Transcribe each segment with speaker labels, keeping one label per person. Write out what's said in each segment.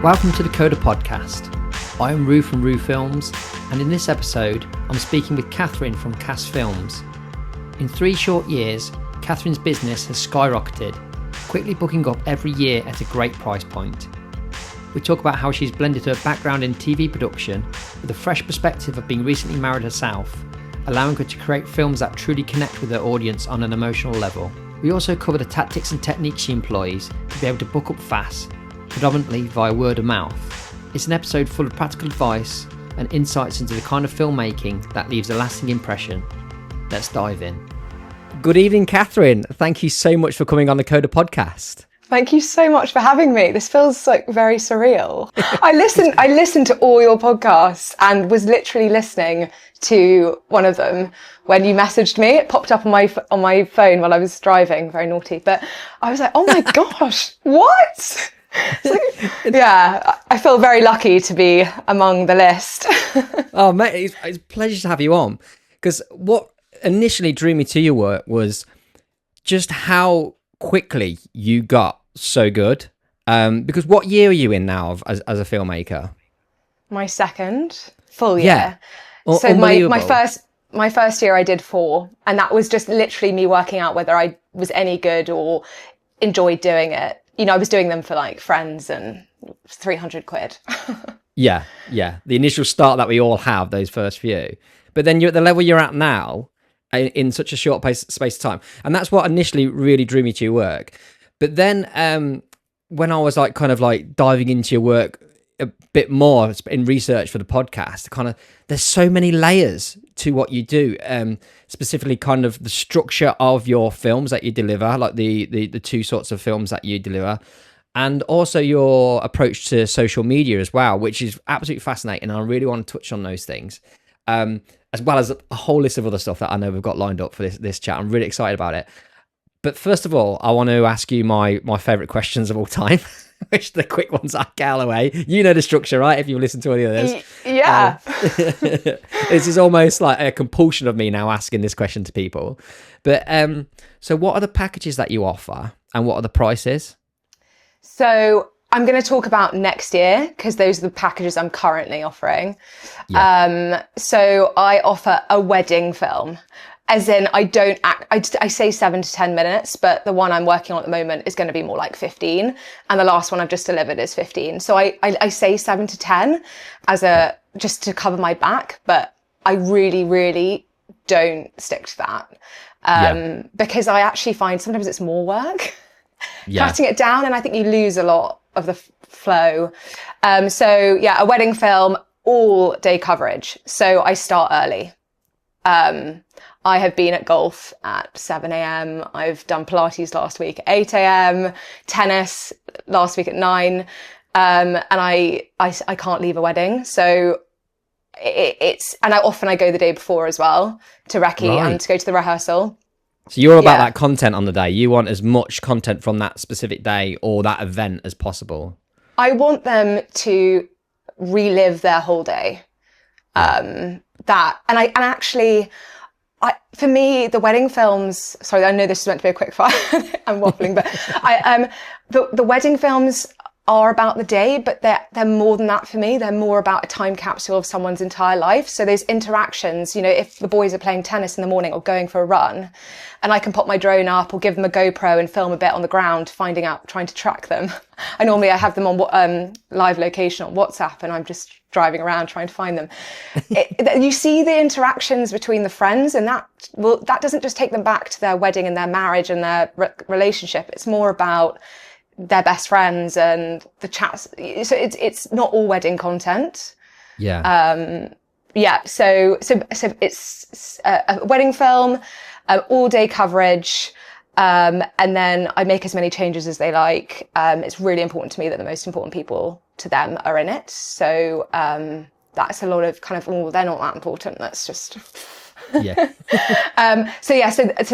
Speaker 1: Welcome to the Coda podcast. I am Rue from Rue Films, and in this episode, I'm speaking with Katharine from KAS Films. In 3 short years, Katharine's business has skyrocketed, quickly booking up every year at a great price point. We talk about how she's blended her background in TV production with a fresh perspective of being recently married herself, allowing her to create films that truly connect with her audience on an emotional level. We also cover the tactics and techniques she employs to be able to book up fast, predominantly via word of mouth. It's an episode full of practical advice and insights into the kind of filmmaking that leaves a lasting impression. Let's dive in. Good evening, Katharine. Thank you so much for coming on the Coda podcast.
Speaker 2: Thank you so much for having me. This feels like very surreal. I listened to all your podcasts and was literally listening to one of them when you messaged me. It popped up on my phone while I was driving, very naughty. But I was like, oh my gosh, what? Yeah, I feel very lucky to be among the list.
Speaker 1: Oh, mate, it's a pleasure to have you on. Because what initially drew me to your work was just how quickly you got so good. Because what year are you in now as a filmmaker? My
Speaker 2: second full year.
Speaker 1: Yeah.
Speaker 2: So my first year I did 4, and that was just literally me working out whether I was any good or enjoyed doing it. You know, I was doing them for like friends and 300 quid.
Speaker 1: Yeah. The initial start that we all have, those first few. But then you're at the level you're at now in such a short space of time. And that's what initially really drew me to your work. But then when I was like kind of like diving into your work a bit more in research for the podcast, there's so many layers to what you do, specifically kind of the structure of your films that you deliver, like the 2 sorts of films that you deliver, and also your approach to social media as well, which is absolutely fascinating. And I really want to touch on those things, as well as a whole list of other stuff that I know we've got lined up for this chat. I'm really excited about it. But first of all, I want to ask you my favorite questions of all time, which are the quick ones I get out of the way. You know the structure, right? If you listen to any of this.
Speaker 2: Yeah.
Speaker 1: This is almost like a compulsion of me now asking this question to people. But so what are the packages that you offer and what are the prices?
Speaker 2: So I'm going to talk about next year because those are the packages I'm currently offering. Yeah. So I offer a wedding film. As in, I say 7 to 10 minutes, but the one I'm working on at the moment is going to be more like 15. And the last one I've just delivered is 15. So I say 7 to 10 just to cover my back, but I really, really don't stick to that. Because I actually find sometimes it's more work cutting it down. And I think you lose a lot of the flow. So yeah, a wedding film, all day coverage. So I start early. I have been at golf at 7 a.m. I've done Pilates last week at 8 a.m. Tennis last week at 9. And I can't leave a wedding. So and I go the day before as well to recce and to go to the rehearsal.
Speaker 1: So you're about that content on the day. You want as much content from that specific day or that event as possible.
Speaker 2: I want them to relive their whole day. For me, the wedding films, sorry, I know this is meant to be a quick fire. I'm waffling, but the wedding films are about the day, but they're more than that for me. They're more about a time capsule of someone's entire life. So those interactions, you know, if the boys are playing tennis in the morning or going for a run, and I can pop my drone up or give them a GoPro and film a bit on the ground, trying to track them. I have them on live location on WhatsApp, and I'm just driving around trying to find them. You see the interactions between the friends, and that doesn't just take them back to their wedding and their marriage and their relationship. It's more about their best friends and the chats. So it's not all wedding content. Yeah. So it's a wedding film, all day coverage. And then I make as many changes as they like. It's really important to me that the most important people to them are in it. So, that's a lot of kind of, they're not that important. That's just, so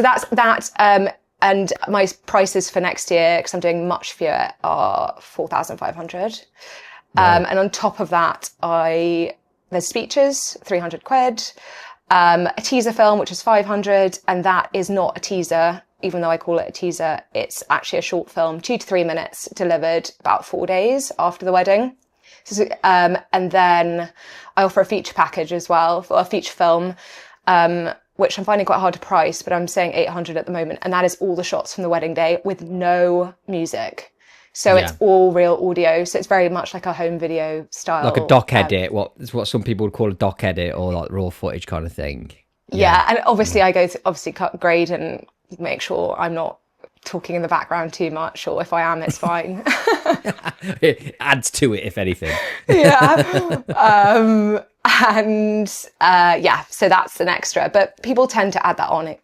Speaker 2: that's that. And my prices for next year, because I'm doing much fewer, are 4,500. And on top of that, there's speeches, 300 quid, a teaser film, which is 500. And that is not a teaser. Even though I call it a teaser, it's actually a short film, 2 to 3 minutes, delivered about 4 days after the wedding. So, and then I offer a feature package as well, for a feature film, which I'm finding quite hard to price, but I'm saying 800 at the moment. And that is all the shots from the wedding day with no music. So it's all real audio. So it's very much like a home video style.
Speaker 1: Like a doc edit, what some people would call a doc edit, or like raw footage kind of thing.
Speaker 2: Yeah. And obviously I go to cut grade and make sure I'm not talking in the background too much, or if I am, it's fine.
Speaker 1: It adds to it, if anything.
Speaker 2: So that's an extra, but people tend to add that on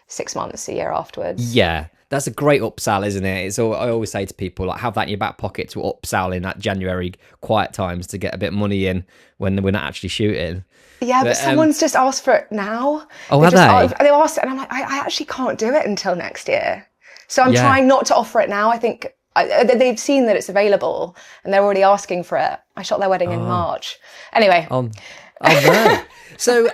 Speaker 2: 6 months, a year afterwards.
Speaker 1: Yeah, that's a great upsell, isn't it? It's all I always say to people, like, have that in your back pocket to upsell in that January quiet times to get a bit of money in when we're not actually shooting.
Speaker 2: Yeah, but someone's just asked for it now.
Speaker 1: Oh, have they?
Speaker 2: They asked it, and I'm like, I actually can't do it until next year. So I'm trying not to offer it now. I think they've seen that it's available, and they're already asking for it. I shot their wedding in March. Anyway.
Speaker 1: No. So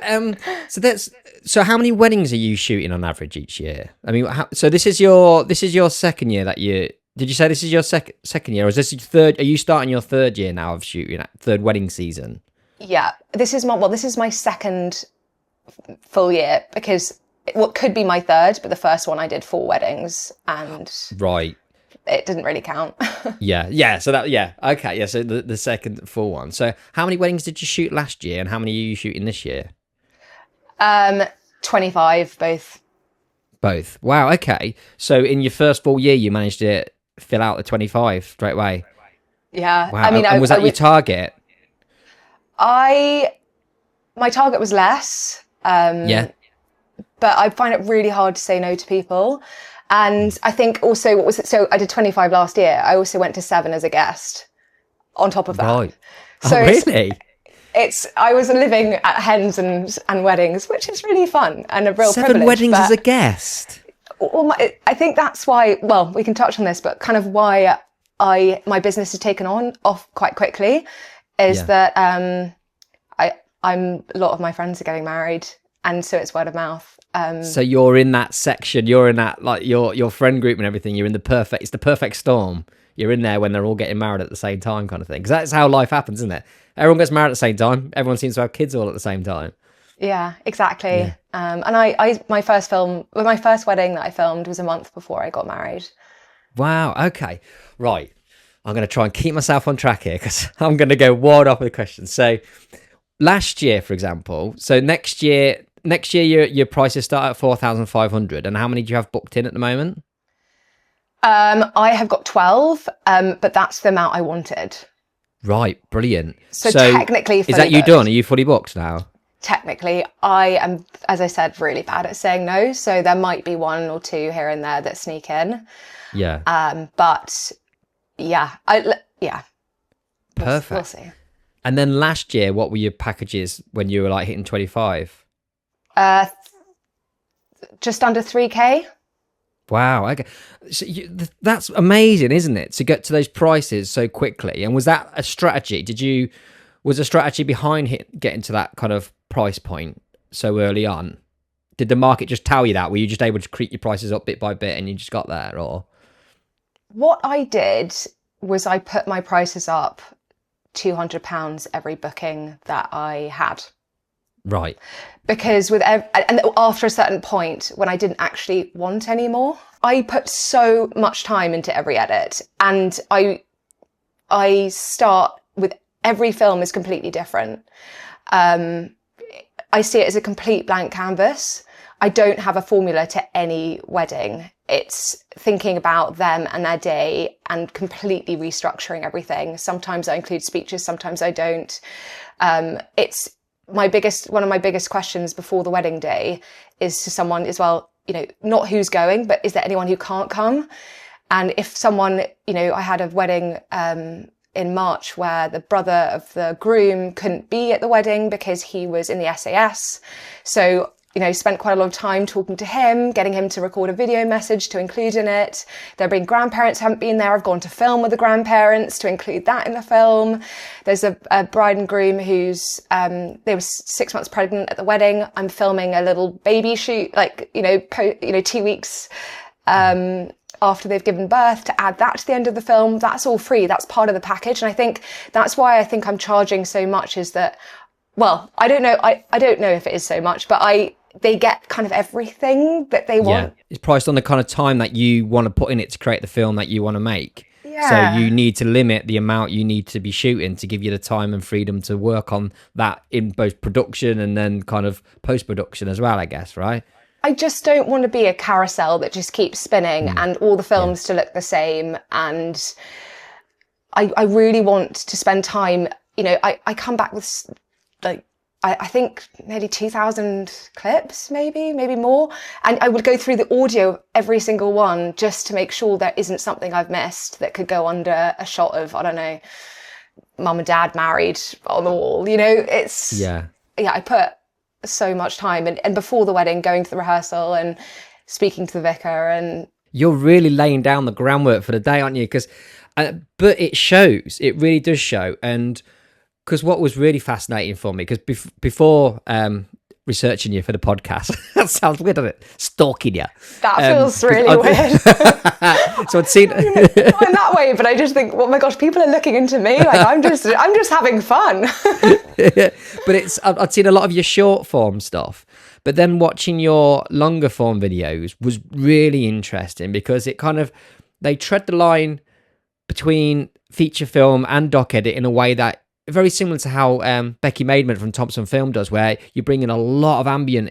Speaker 1: how many weddings are you shooting on average each year? I mean, so this is your second year that you. Did you say this is your second year, or is this your third? Are you starting your third year now of shooting, third wedding season?
Speaker 2: Yeah, this is my second full year, because what could be my third, but the first one I did 4 weddings, and it didn't really count.
Speaker 1: yeah. So okay. Yeah. So the second full one. So how many weddings did you shoot last year, and how many are you shooting this year?
Speaker 2: 25, both.
Speaker 1: Both. Wow. Okay. So in your first full year, you managed to fill out the 25 straight away.
Speaker 2: Yeah.
Speaker 1: Wow. I mean, and was that your target?
Speaker 2: My target was less. But I find it really hard to say no to people. And I think also so I did 25 last year. I also went to 7 as a guest on top of that.
Speaker 1: Right.
Speaker 2: So
Speaker 1: really?
Speaker 2: I was living at hens and weddings, which is really fun and a real
Speaker 1: 7
Speaker 2: privilege.
Speaker 1: 7 weddings as a guest?
Speaker 2: Well, I think that's why, well, we can touch on this, but kind of why my business has taken off quite quickly is that a lot of my friends are getting married, and so it's word of mouth.
Speaker 1: So you're in that section, you're in that, like, your friend group and everything, it's the perfect storm. You're in there when they're all getting married at the same time, kind of thing. Because that's how life happens, isn't it? Everyone gets married at the same time. Everyone seems to have kids all at the same time.
Speaker 2: Yeah, exactly. Yeah. And my first wedding that I filmed was a month before I got married.
Speaker 1: Wow. Okay. Right. I'm going to try and keep myself on track here, because I'm going to go wild off with the questions. So last year, for example, so next year your prices start at 4,500. And how many do you have booked in at the moment?
Speaker 2: I have got 12, but that's the amount I wanted.
Speaker 1: Right, brilliant.
Speaker 2: So technically,
Speaker 1: is that you done? Are you fully booked now?
Speaker 2: Technically, I am, as I said, really bad at saying no. So there might be 1 or 2 here and there that sneak in.
Speaker 1: Yeah.
Speaker 2: But yeah,
Speaker 1: Perfect.
Speaker 2: We'll see.
Speaker 1: And then last year, what were your packages when you were like hitting 25?
Speaker 2: Just under 3K.
Speaker 1: Wow. Okay. So that's amazing, isn't it? To get to those prices so quickly. And was that a strategy? Was a strategy behind getting to that kind of price point so early on? Did the market just tell you that? Were you just able to creep your prices up bit by bit and you just got there, or?
Speaker 2: What I did was I put my prices up £200 every booking that I had.
Speaker 1: Right.
Speaker 2: Because and after a certain point, when I didn't actually want any more, I put so much time into every edit, and I start with every film is completely different. I see it as a complete blank canvas. I don't have a formula to any wedding. It's thinking about them and their day and completely restructuring everything. Sometimes I include speeches, sometimes I don't. It's one of my biggest questions before the wedding day is to someone as well, not who's going, but is there anyone who can't come? And if someone, I had a wedding in March where the brother of the groom couldn't be at the wedding because he was in the SAS. So, spent quite a lot of time talking to him, getting him to record a video message to include in it. There have been grandparents who haven't been there. I've gone to film with the grandparents to include that in the film. There's a bride and groom who's, they were 6 months pregnant at the wedding. I'm filming a little baby shoot, 2 weeks, after they've given birth, to add that to the end of the film. That's all free. That's part of the package. And I think that's why I think I'm charging so much, is that, well, I don't know. I don't know if it is so much, but they get kind of everything that they want.
Speaker 1: Yeah. It's priced on the kind of time that you want to put in it to create the film that you want to make.
Speaker 2: Yeah.
Speaker 1: So you need to limit the amount you need to be shooting to give you the time and freedom to work on that in both production and then kind of post-production as well, I guess, right?
Speaker 2: I just don't want to be a carousel that just keeps spinning and all the films to look the same. And I really want to spend time, you know, I come back with like, I think maybe 2,000 clips, maybe more. And I would go through the audio of every single one just to make sure there isn't something I've missed that could go under a shot of, I don't know, mum and dad married on the wall. You know, it's, I put so much time and before the wedding, going to the rehearsal and speaking to the vicar. And
Speaker 1: you're really laying down the groundwork for the day, aren't you? Because, but it shows, it really does show. And because what was really fascinating for me, because before researching you for the podcast, that sounds weird, doesn't it? Stalking you.
Speaker 2: That feels really weird.
Speaker 1: So I'd seen
Speaker 2: not in that way, but I just think, oh my gosh, people are looking into me like I'm just having fun.
Speaker 1: But I'd seen a lot of your short form stuff, but then watching your longer form videos was really interesting because it kind of, they tread the line between feature film and doc edit in a way that very similar to how Becky Maidment from Thompson Film does, where you bring in a lot of ambient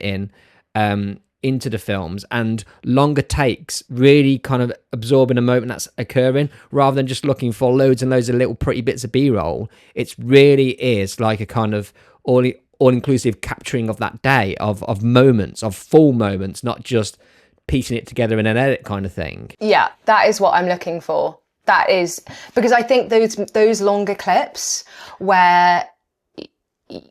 Speaker 1: into the films and longer takes, really kind of absorbing a moment that's occurring rather than just looking for loads and loads of little pretty bits of B-roll. It really is like a kind of all-inclusive capturing of that day, of moments, of full moments, not just piecing it together in an edit kind of thing.
Speaker 2: Yeah, that is what I'm looking for. That is, because I think those longer clips where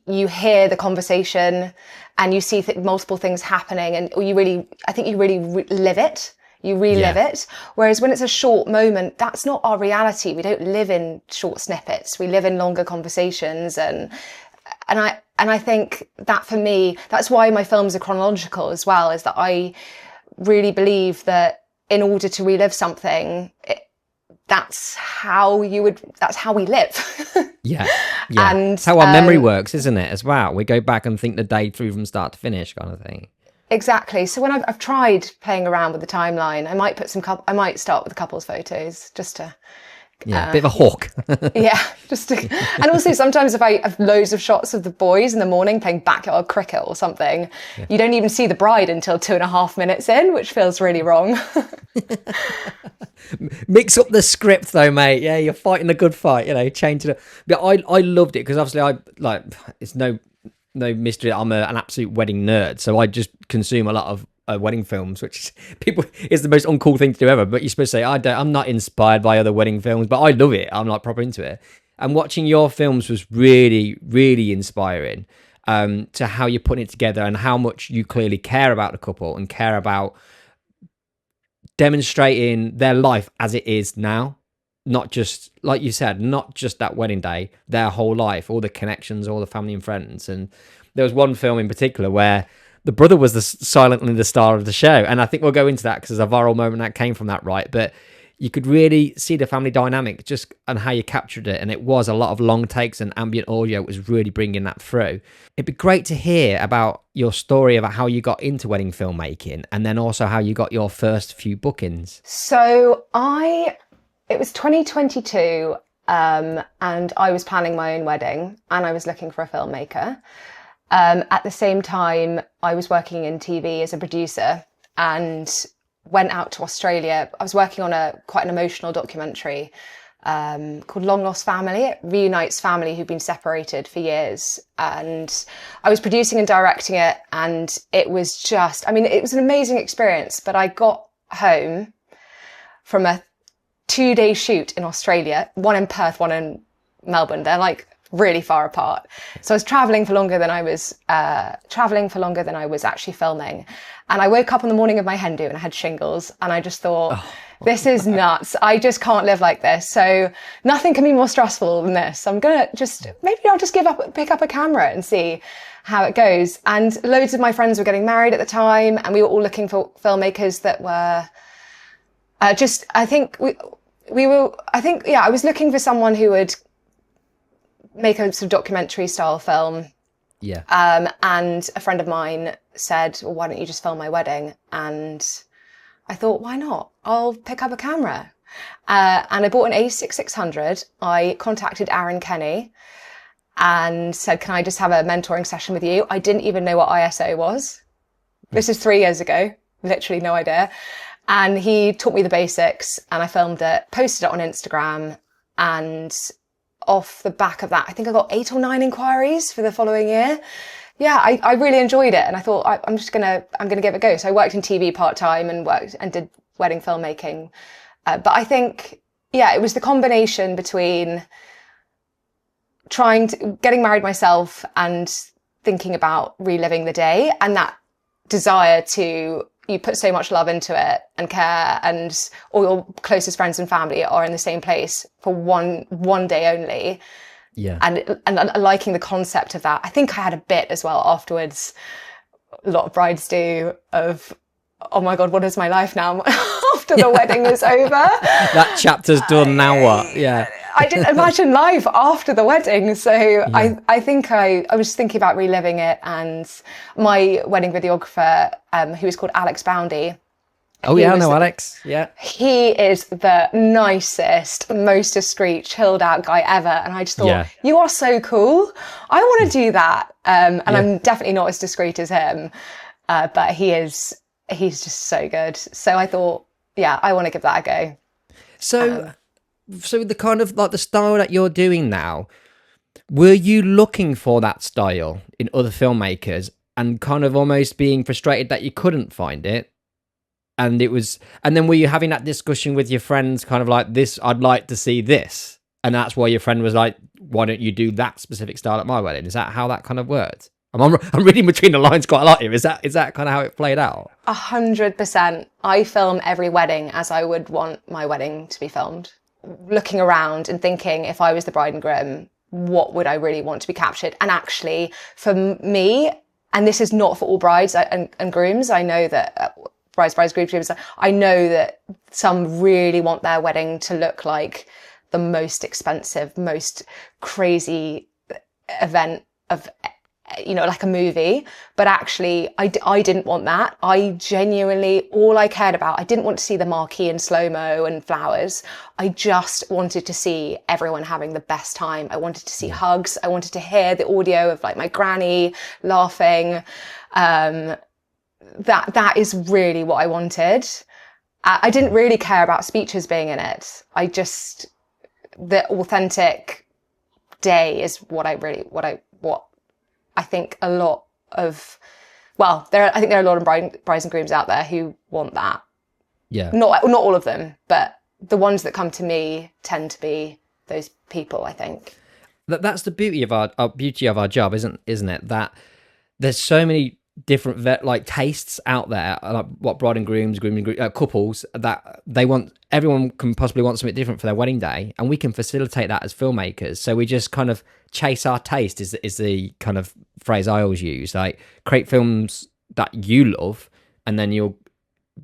Speaker 2: you hear the conversation and you see multiple things happening, and I think you really live it. You relive it. Whereas when it's a short moment, that's not our reality. We don't live in short snippets. We live in longer conversations, and I think that for me, that's why my films are chronological as well. Is that I really believe that in order to relive something, that's how we live.
Speaker 1: Yeah.
Speaker 2: And
Speaker 1: it's how our memory works, isn't it, as well? We go back and think the day through from start to finish kind of thing.
Speaker 2: Exactly. So when I've tried playing around with the timeline, I might start with the couples photos just to...
Speaker 1: Yeah, a bit of a hawk.
Speaker 2: And also sometimes if I have loads of shots of the boys in the morning playing backyard cricket or something, you don't even see the bride until 2.5 minutes in, which feels really wrong.
Speaker 1: Mix up the script though, mate. Yeah, you're fighting a good fight, you know, changing it. But I loved it because obviously it's no mystery that I'm an absolute wedding nerd, so I just consume a lot of wedding films, which is the most uncool thing to do ever. But you're supposed to say, I'm not inspired by other wedding films, but I love it. I'm like proper into it. And watching your films was really, really inspiring to how you're putting it together and how much you clearly care about the couple and care about demonstrating their life as it is now. Not just, like you said, not just that wedding day, their whole life, all the connections, all the family and friends. And there was one film in particular where the brother was silently the star of the show. And I think we'll go into that because there's a viral moment that came from that, right? But you could really see the family dynamic just and how you captured it. And it was a lot of long takes and ambient audio was really bringing that through. It'd be great to hear about your story about how you got into wedding filmmaking and then also how you got your first few bookings.
Speaker 2: So it was 2022 and I was planning my own wedding and I was looking for a filmmaker. At the same time, I was working in TV as a producer and went out to Australia. I was working on quite an emotional documentary called Long Lost Family. It reunites family who've been separated for years. And I was producing and directing it. And it was it was an amazing experience. But I got home from a 2-day shoot in Australia, one in Perth, one in Melbourne. They're like really far apart. So I was traveling for longer than I was actually filming. And I woke up on the morning of my hen do and I had shingles and I just thought, this is nuts. I just can't live like this. So nothing can be more stressful than this. I'm going to maybe I'll just pick up a camera and see how it goes. And loads of my friends were getting married at the time and we were all looking for filmmakers that were, I think I was looking for someone who would make a sort of documentary style film.
Speaker 1: Yeah.
Speaker 2: And a friend of mine said, well, why don't you just film my wedding? And I thought, why not? I'll pick up a camera. And I bought an A6600. I contacted Aaron Kenny and said, can I just have a mentoring session with you? I didn't even know what ISO was. This is 3 years ago. Literally no idea. And he taught me the basics and I filmed it, posted it on Instagram, and off the back of that, I think I got 8 or 9 inquiries for the following year. Yeah, I really enjoyed it. And I thought, I'm going to give it a go. So I worked in TV part-time and did wedding filmmaking. But I think, it was the combination between getting married myself and thinking about reliving the day, and that desire you put so much love into it and care, and all your closest friends and family are in the same place for one day only.
Speaker 1: Yeah.
Speaker 2: And liking the concept of that. I think I had a bit as well afterwards, a lot of brides do, of, oh my God, what is my life now after the wedding is over?
Speaker 1: That chapter's done, now what? Yeah.
Speaker 2: I didn't imagine life after the wedding. So yeah. I think I was thinking about reliving it, and my wedding videographer, who was called Alex Boundy.
Speaker 1: Oh yeah, I know Alex. Yeah.
Speaker 2: He is the nicest, most discreet, chilled out guy ever. And I just thought, you are so cool. I want to do that. And I'm definitely not as discreet as him. But he's just so good. So I thought, I want to give that a go.
Speaker 1: So the kind of like the style that you're doing now, were you looking for that style in other filmmakers and kind of almost being frustrated that you couldn't find it? And then were you having that discussion with your friends, kind of like, this, I'd like to see this, and that's why your friend was like, why don't you do that specific style at my wedding? Is that how that kind of worked? I'm reading between the lines quite a lot here. Is that kind of how it played out?
Speaker 2: 100%. I film every wedding as I would want my wedding to be filmed. Looking around and thinking, if I was the bride and groom, what would I really want to be captured? And actually, for me, and this is not for all brides and grooms, I know that brides, grooms, I know that some really want their wedding to look like the most expensive, most crazy event of, like a movie. But actually, I didn't want that. I genuinely, all I cared about, I didn't want to see the marquee in slow-mo and flowers. I just wanted to see everyone having the best time. I wanted to see hugs. I wanted to hear the audio of like my granny laughing. That is really what I wanted. I didn't really care about speeches being in it. The authentic day is what I think a lot of, I think there are a lot of brides and grooms out there who want that.
Speaker 1: Yeah.
Speaker 2: Not all of them, but the ones that come to me tend to be those people, I think.
Speaker 1: That's the beauty of our job, isn't it? That there's so many different tastes out there, like what bride and grooms, couples, that everyone can possibly want something different for their wedding day, and we can facilitate that as filmmakers. So we just kind of chase our taste is the kind of phrase I always use, like create films that you love, and then you'll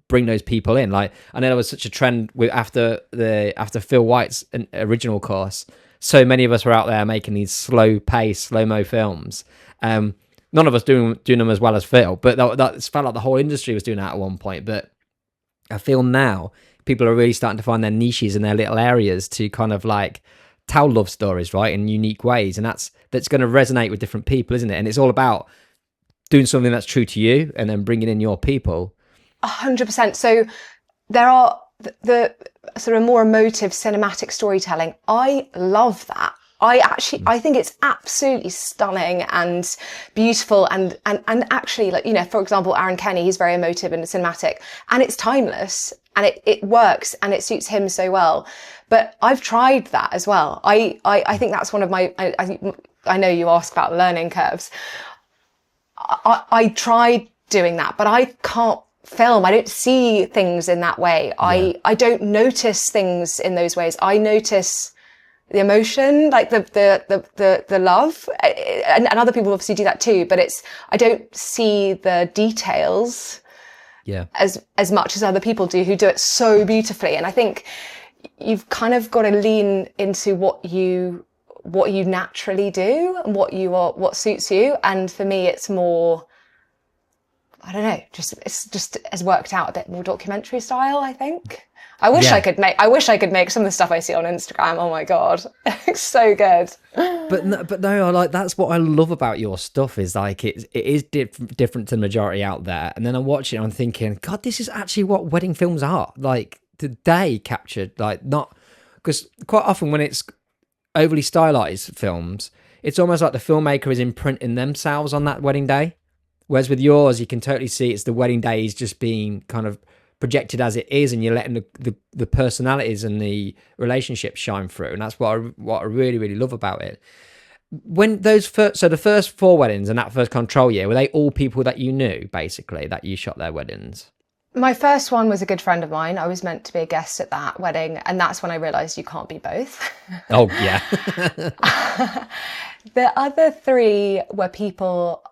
Speaker 1: bring those people in. Like, I know there was such a trend after Phil White's original course, so many of us were out there making these slow-mo films. None of us doing them as well as Phil, but that felt like the whole industry was doing that at one point. But I feel now people are really starting to find their niches and their little areas to kind of like tell love stories, right, in unique ways, and that's going to resonate with different people, isn't it? And it's all about doing something that's true to you and then bringing in your people. 100%.
Speaker 2: So there are the sort of more emotive cinematic storytelling. I love that. I think it's absolutely stunning and beautiful and actually, like, for example, Aaron Kenny, he's very emotive and cinematic, and it's timeless and it works and it suits him so well. But I've tried that as well. I think that's one of my, I know you asked about learning curves. I tried doing that, but I can't film. I don't see things in that way. Yeah. I don't notice things in those ways. I notice the emotion, like the love, and other people obviously do that too, but I don't see the details as much as other people do who do it so beautifully. And I think you've kind of got to lean into what you naturally do and what suits you. And for me, it's more, I don't know, it's just has worked out a bit more documentary style, I think. I wish I could make some of the stuff I see on Instagram. Oh my God. It's so good.
Speaker 1: But no, like, that's what I love about your stuff, is like, it is different to the majority out there. And then I'm watching it, I'm thinking, God, this is actually what wedding films are. Like, today captured, like, not, because quite often when it's overly stylized films, it's almost like the filmmaker is imprinting themselves on that wedding day. Whereas with yours, you can totally see it's the wedding day is just being kind of projected as it is, and you're letting the personalities and the relationships shine through. And that's what I really, really love about it. When the first 4 weddings and that first control year, were they all people that you knew, basically, that you shot their weddings?
Speaker 2: My first one was a good friend of mine. I was meant to be a guest at that wedding, and that's when I realised you can't be both.
Speaker 1: Oh, yeah.
Speaker 2: The other 3 were people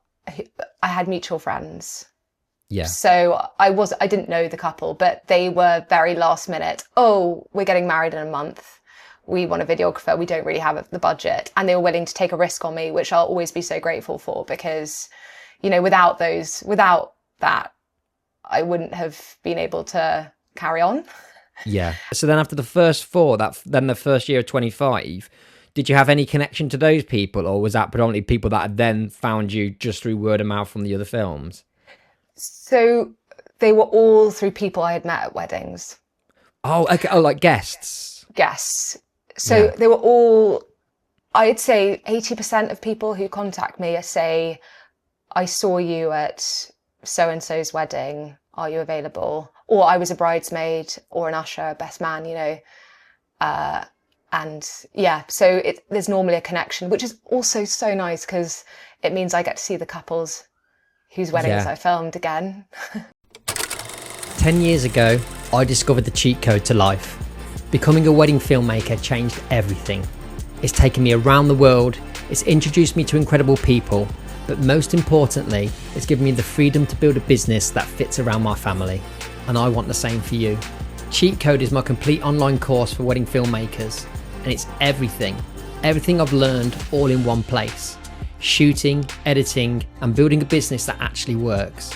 Speaker 2: I had mutual friends.
Speaker 1: Yeah.
Speaker 2: So I didn't know the couple, but they were very last minute. Oh, we're getting married in a month. We want a videographer. We don't really have the budget. And they were willing to take a risk on me, which I'll always be so grateful for, because, you know, without that, I wouldn't have been able to carry on.
Speaker 1: Yeah. So then after the first 4, then the first year of 25, did you have any connection to those people, or was that predominantly people that had then found you just through word of mouth from the other films?
Speaker 2: So they were all through people I had met at weddings.
Speaker 1: Oh, okay. Oh, like guests.
Speaker 2: Guests. So they were all, I'd say 80% of people who contact me say, I saw you at so-and-so's wedding. Are you available? Or I was a bridesmaid or an usher, best man, you know. And yeah, so there's normally a connection, which is also so nice because it means I get to see the couples whose weddings I filmed again.
Speaker 1: 10 years ago, I discovered the cheat code to life. Becoming a wedding filmmaker changed everything. It's taken me around the world, it's introduced me to incredible people, but most importantly, it's given me the freedom to build a business that fits around my family. And I want the same for you. Cheat Code is my complete online course for wedding filmmakers, and it's everything I've learned all in one place. Shooting, editing, and building a business that actually works.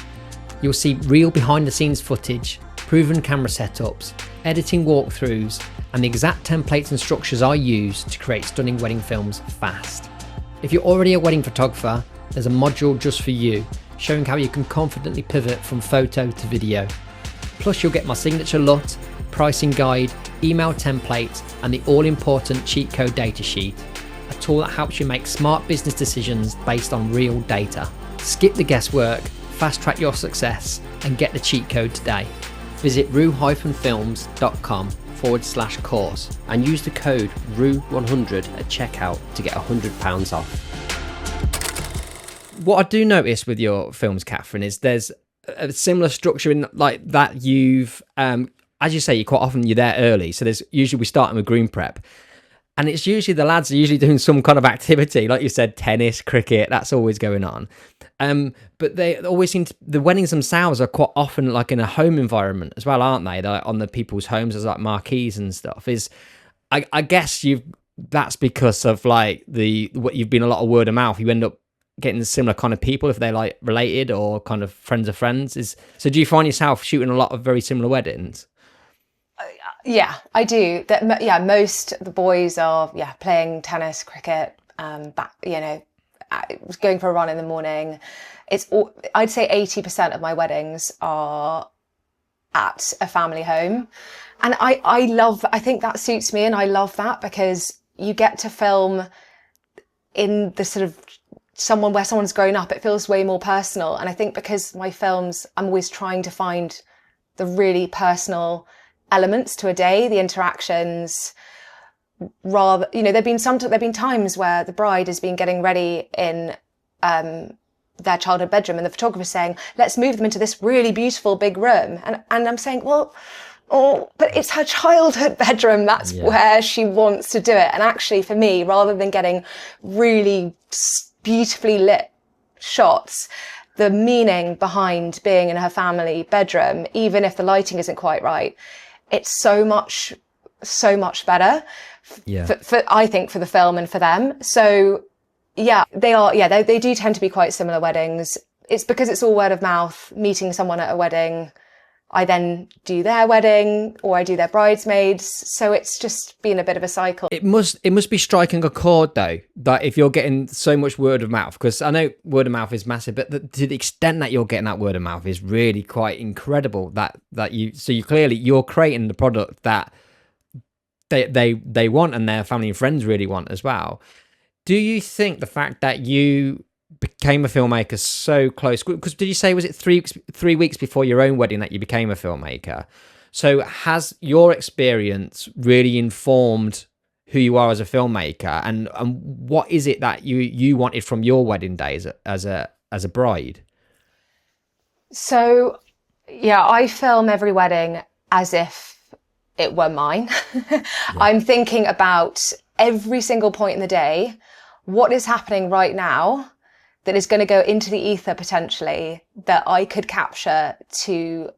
Speaker 1: You'll see real behind the scenes footage, proven camera setups, editing walkthroughs, and the exact templates and structures I use to create stunning wedding films fast. If you're already a wedding photographer, there's a module just for you, showing how you can confidently pivot from photo to video. Plus you'll get my signature LUT, pricing guide, email template, and the all-important cheat code datasheet. A tool that helps you make smart business decisions based on real data. Skip the guesswork, fast track your success, and get the cheat code today. Visit rue-films.com/course and use the code RUE100 at checkout to get £100 off. What I do notice with your films, Katharine, is there's a similar structure in like that you've, as you say, you're there early. So there's usually we start with groom prep. And it's usually the lads are usually doing some kind of activity, like you said, tennis, cricket, that's always going on. But they always seem to, the weddings themselves are quite often like in a home environment as well, aren't they? They're like on the people's homes as like marquees and stuff. I guess that's because of like what you've been a lot of word of mouth. You end up getting similar kind of people if they're like related or kind of friends of friends. So do you find yourself shooting a lot of very similar weddings?
Speaker 2: Yeah, I do. Most of the boys are playing tennis, cricket, going for a run in the morning. I'd say 80% of my weddings are at a family home, and I think that suits me, and I love that because you get to film in the sort of where someone's grown up. It feels way more personal, and I think because my films, I'm always trying to find the really personal elements to a day, the interactions, rather, there've been times where the bride has been getting ready in their childhood bedroom and the photographer's saying, let's move them into this really beautiful big room. And I'm saying, but it's her childhood bedroom. That's where she wants to do it. And actually for me, rather than getting really beautifully lit shots, the meaning behind being in her family bedroom, even if the lighting isn't quite right, it's so much better for I think, for the film and for them. So yeah, they do tend to be quite similar weddings. It's because it's all word of mouth, meeting someone at a wedding. I then do their wedding, or I do their bridesmaids. So it's just been a bit of a cycle.
Speaker 1: It must be striking a chord though, that if you're getting so much word of mouth, because I know word of mouth is massive, but to the extent that you're getting that word of mouth is really quite incredible. You're creating the product that they want, and their family and friends really want as well. Do you think the fact that you became a filmmaker so close, because did you say, was it 3 weeks before your own wedding that you became a filmmaker? So has your experience really informed who you are as a filmmaker, and what is it that you wanted from your wedding days as a bride?
Speaker 2: So yeah, I film every wedding as if it were mine. I'm thinking about every single point in the day, what is happening right now that is going to go into the ether potentially, that I could capture to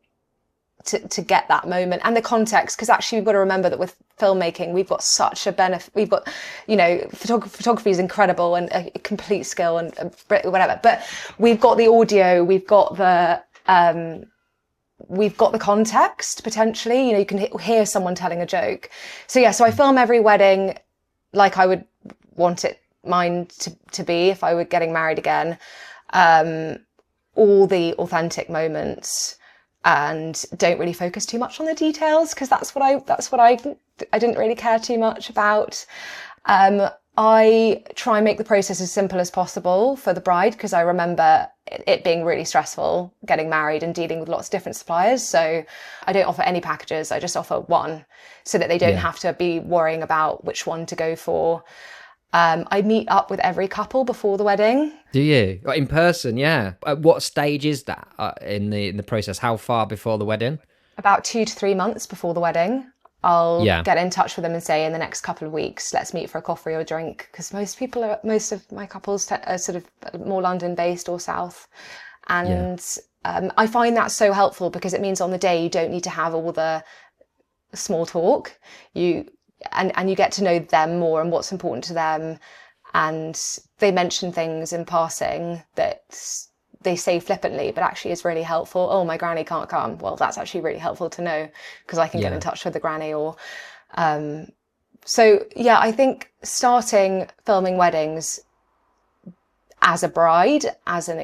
Speaker 2: get that moment, and the context. Because actually we've got to remember that with filmmaking, we've got such a benefit. We've got, photography is incredible and a complete skill and whatever, but we've got the audio, we've got the context potentially, you can hear someone telling a joke. So yeah, so I film every wedding like I would want mine to be if I were getting married again. All the authentic moments, and don't really focus too much on the details, because that's what I didn't really care too much about. I try and make the process as simple as possible for the bride, because I remember it being really stressful getting married and dealing with lots of different suppliers. So I don't offer any packages. I just offer one, so that they don't have to be worrying about which one to go for. I meet up with every couple before the wedding. Do
Speaker 1: you? In person, yeah. At what stage is that in the process? How far before the wedding?
Speaker 2: About 2 to 3 months before the wedding. I'll get in touch with them and say, in the next couple of weeks, let's meet for a coffee or a drink. Because most of my couples are sort of more London-based or south. And I find that so helpful, because it means on the day you don't need to have all the small talk. And you get to know them more and what's important to them. And they mention things in passing that they say flippantly, but actually is really helpful. Oh, my granny can't come. Well, that's actually really helpful to know, because I can get in touch with the granny. Or so yeah, I think starting filming weddings as a bride,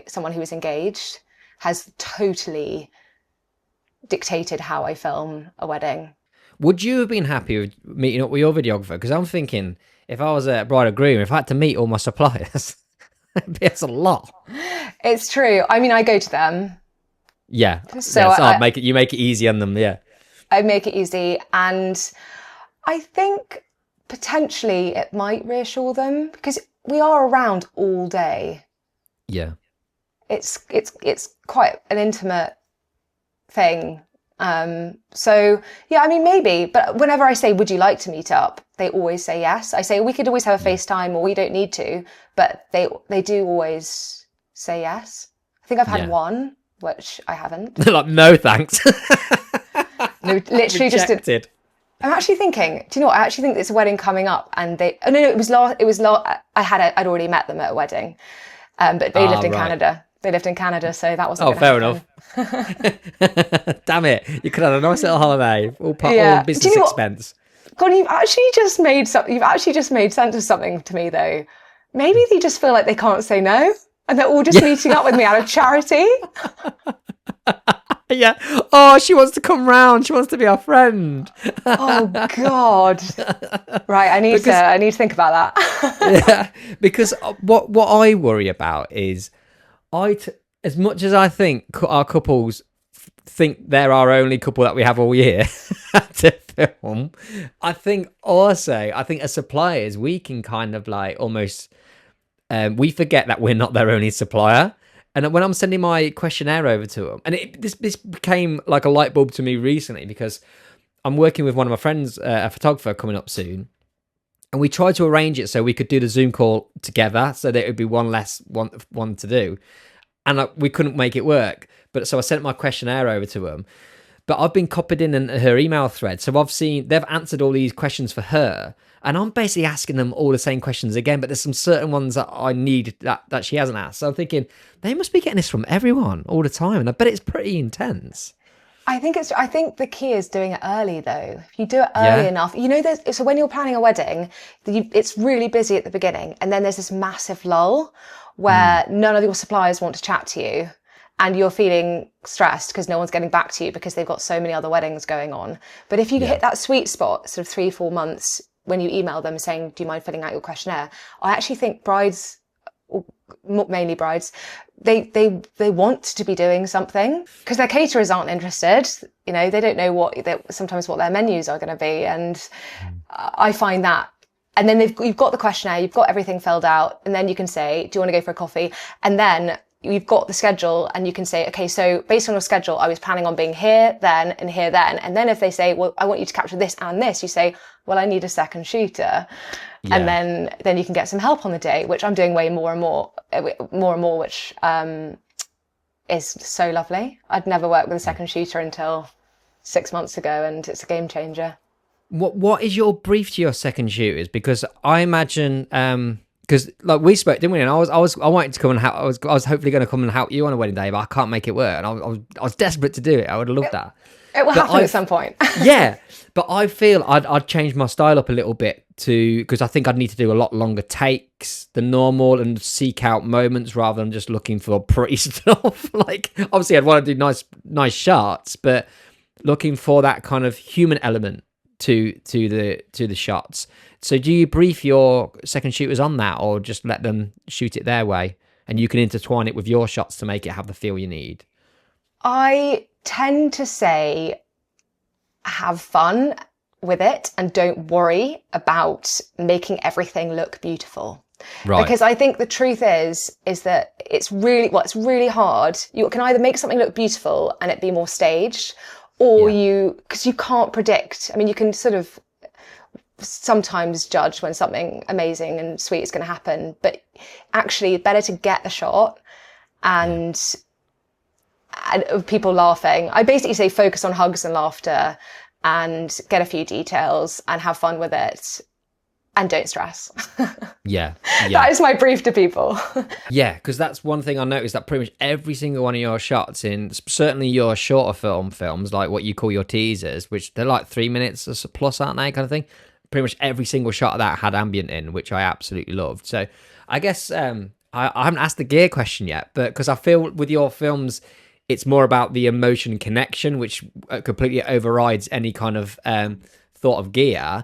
Speaker 2: someone who is engaged, has totally dictated how I film a wedding.
Speaker 1: Would you have been happy with meeting up with your videographer? Because I'm thinking, if I was a bride or groom, if I had to meet all my suppliers, it's a lot.
Speaker 2: It's true. I mean, I go to them.
Speaker 1: Yeah. So you make it easy on them. Yeah.
Speaker 2: I make it easy, and I think potentially it might reassure them, because we are around all day.
Speaker 1: Yeah.
Speaker 2: It's quite an intimate thing. So yeah, I mean, maybe, but whenever I say, would you like to meet up? They always say yes. I say, we could always have a FaceTime, or we don't need to, but they do always say yes. I think I've had one, which I haven't.
Speaker 1: They're like, no, thanks.
Speaker 2: No, literally
Speaker 1: Rejected.
Speaker 2: I'm actually thinking, do you know what? I actually think it's a wedding coming up, and it was I'd already met them at a wedding. But they lived in Canada. They lived in Canada, so that wasn't.
Speaker 1: Oh, fair enough. Damn it! You could have a nice little holiday, all business expense.
Speaker 2: God, you've actually just made sense of something to me, though. Maybe they just feel like they can't say no, and they're all just meeting up with me out of charity.
Speaker 1: Yeah. Oh, she wants to come round. She wants to be our friend.
Speaker 2: Oh God. Right. I need to think about that.
Speaker 1: Yeah. Because what I worry about is, as much as I think our couples think they're our only couple that we have all year to film, I think as suppliers, we can kind of like almost, we forget that we're not their only supplier. And when I'm sending my questionnaire over to them, and this became like a light bulb to me recently, because I'm working with one of my friends, a photographer, coming up soon. And we tried to arrange it so we could do the Zoom call together, so that it would be one less one to do. and we couldn't make it work. But so I sent my questionnaire over to them. But I've been copied in her email thread, so I've seen they've answered all these questions for her, and I'm basically asking them all the same questions again. But there's some certain ones that I need that she hasn't asked. So I'm thinking they must be getting this from everyone all the time, and I bet it's pretty intense.
Speaker 2: I think the key is doing it early though. If you do it early enough, so when you're planning a wedding, it's really busy at the beginning, and then there's this massive lull where none of your suppliers want to chat to you. And you're feeling stressed because no one's getting back to you because they've got so many other weddings going on. But if you hit that sweet spot, sort of 3-4 months, when you email them saying, do you mind filling out your questionnaire? I actually think brides, or mainly brides, they want to be doing something because their caterers aren't interested. They don't know sometimes what their menus are going to be. And I find that. And then you've got the questionnaire, you've got everything filled out. And then you can say, do you want to go for a coffee? And then you've got the schedule and you can say, okay, so based on your schedule, I was planning on being here then and here then. And then if they say, well, I want you to capture this and this, you say, well, I need a second shooter. Yeah. And then you can get some help on the day, which I'm doing way more and more, which is so lovely. I'd never worked with a second shooter until 6 months ago, and it's a game changer.
Speaker 1: What is your brief to your second shooters? Because I imagine, because like we spoke, didn't we? And I wanted to come and help. I was hopefully going to come and help you on a wedding day, but I can't make it work. And I was desperate to do it. I would have loved that.
Speaker 2: It will happen at some point.
Speaker 1: Yeah, but I feel I'd change my style up a little bit because I think I'd need to do a lot longer takes than normal and seek out moments rather than just looking for pretty stuff. Like obviously I'd want to do nice shots, but looking for that kind of human element to the shots. So do you brief your second shooters on that, or just let them shoot it their way and you can intertwine it with your shots to make it have the feel you need?
Speaker 2: I tend to say have fun with it and don't worry about making everything look beautiful. Right. Because I think the truth is that it's really hard. You can either make something look beautiful and it be more staged, or because you can't predict. I mean, you can sort of sometimes judge when something amazing and sweet is going to happen, but actually it's better to get the shot and people laughing. I basically say focus on hugs and laughter and get a few details and have fun with it and don't stress. Yeah. That is my brief to people.
Speaker 1: Yeah, because that's one thing I noticed, that pretty much every single one of your shots in certainly your shorter films, like what you call your teasers, which they're like 3 minutes plus, aren't they, kind of thing? Pretty much every single shot of that had ambient in, which I absolutely loved. So I guess I haven't asked the gear question yet, but because I feel with your films, it's more about the emotion connection, which completely overrides any kind of thought of gear.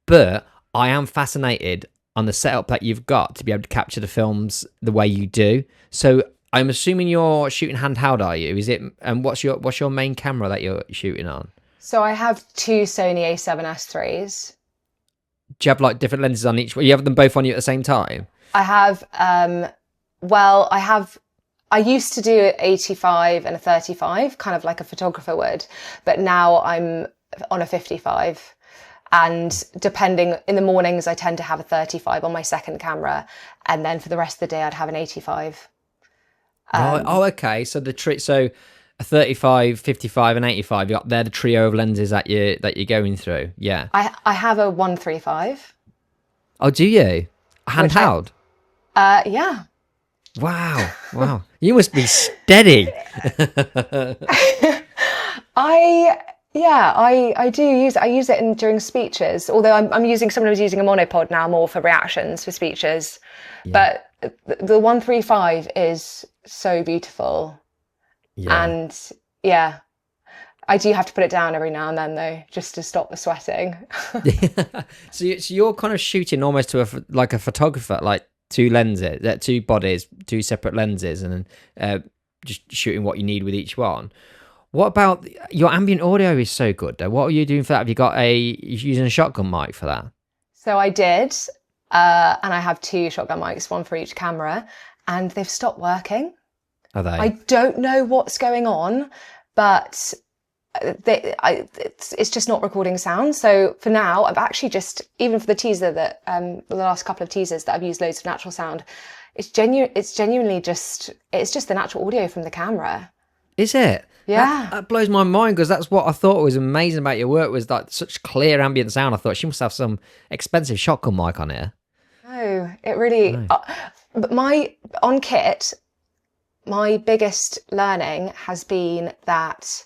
Speaker 1: But I am fascinated on the setup that you've got to be able to capture the films the way you do. So I'm assuming you're shooting handheld, are you? Is it? And what's your main camera that you're shooting on? So
Speaker 2: I have two Sony A7S3s.
Speaker 1: Do you have like different lenses on each one? You have them both on you at the same time?
Speaker 2: I have. I used to do 85 and a 35, kind of like a photographer would, but now I'm on a 55. And depending, in the mornings, I tend to have a 35 on my second camera. And then for the rest of the day, I'd have an 85.
Speaker 1: Okay. So so a 35, 55 and 85, they're the trio of lenses that you're going through. Yeah.
Speaker 2: I have a 135.
Speaker 1: Oh, do you? Handheld?
Speaker 2: Yeah.
Speaker 1: Wow. You must be steady.
Speaker 2: I do use it. I use it during speeches, although I'm sometimes using a monopod now more for reactions for speeches. Yeah. But the 135 is so beautiful. Yeah. And I do have to put it down every now and then though, just to stop the sweating.
Speaker 1: So you're kind of shooting almost to like a photographer, like two bodies, two separate lenses, and then just shooting what you need with each one. What about your ambient audio is so good though. What are you doing for that? Have you got using a shotgun mic for that?
Speaker 2: So I did, and I have two shotgun mics, one for each camera, and they've stopped working.
Speaker 1: Are they?
Speaker 2: I don't know what's going on, but it's just not recording sound. So for now, I've actually just, even for the teaser that the last couple of teasers that I've used loads of natural sound, It's genuinely just the natural audio from the camera.
Speaker 1: Is it?
Speaker 2: Yeah.
Speaker 1: That blows my mind, because that's what I thought was amazing about your work, was like such clear ambient sound. I thought she must have some expensive shotgun mic on here.
Speaker 2: No, it really.
Speaker 1: No.
Speaker 2: But on kit, my biggest learning has been that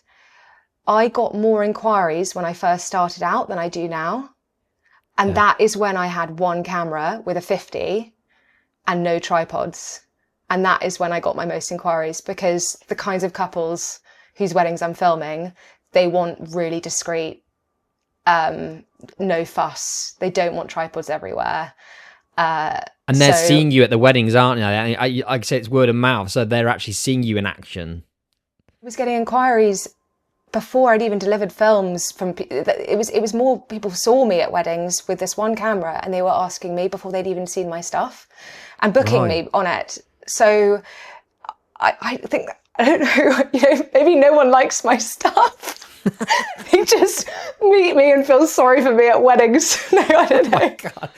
Speaker 2: I got more inquiries when I first started out than I do now. And that is when I had one camera with a 50 and no tripods. And that is when I got my most inquiries, because the kinds of couples whose weddings I'm filming, they want really discreet, no fuss. They don't want tripods everywhere.
Speaker 1: And they're seeing you at the weddings, aren't they? I say it's word of mouth, so they're actually seeing you in action.
Speaker 2: I was getting inquiries before I'd even delivered films from. It was more people saw me at weddings with this one camera, and they were asking me before they'd even seen my stuff, and booking me on it. So I think, I don't know, maybe no one likes my stuff. They just meet me and feel sorry for me at weddings. No, I don't know. Oh my God.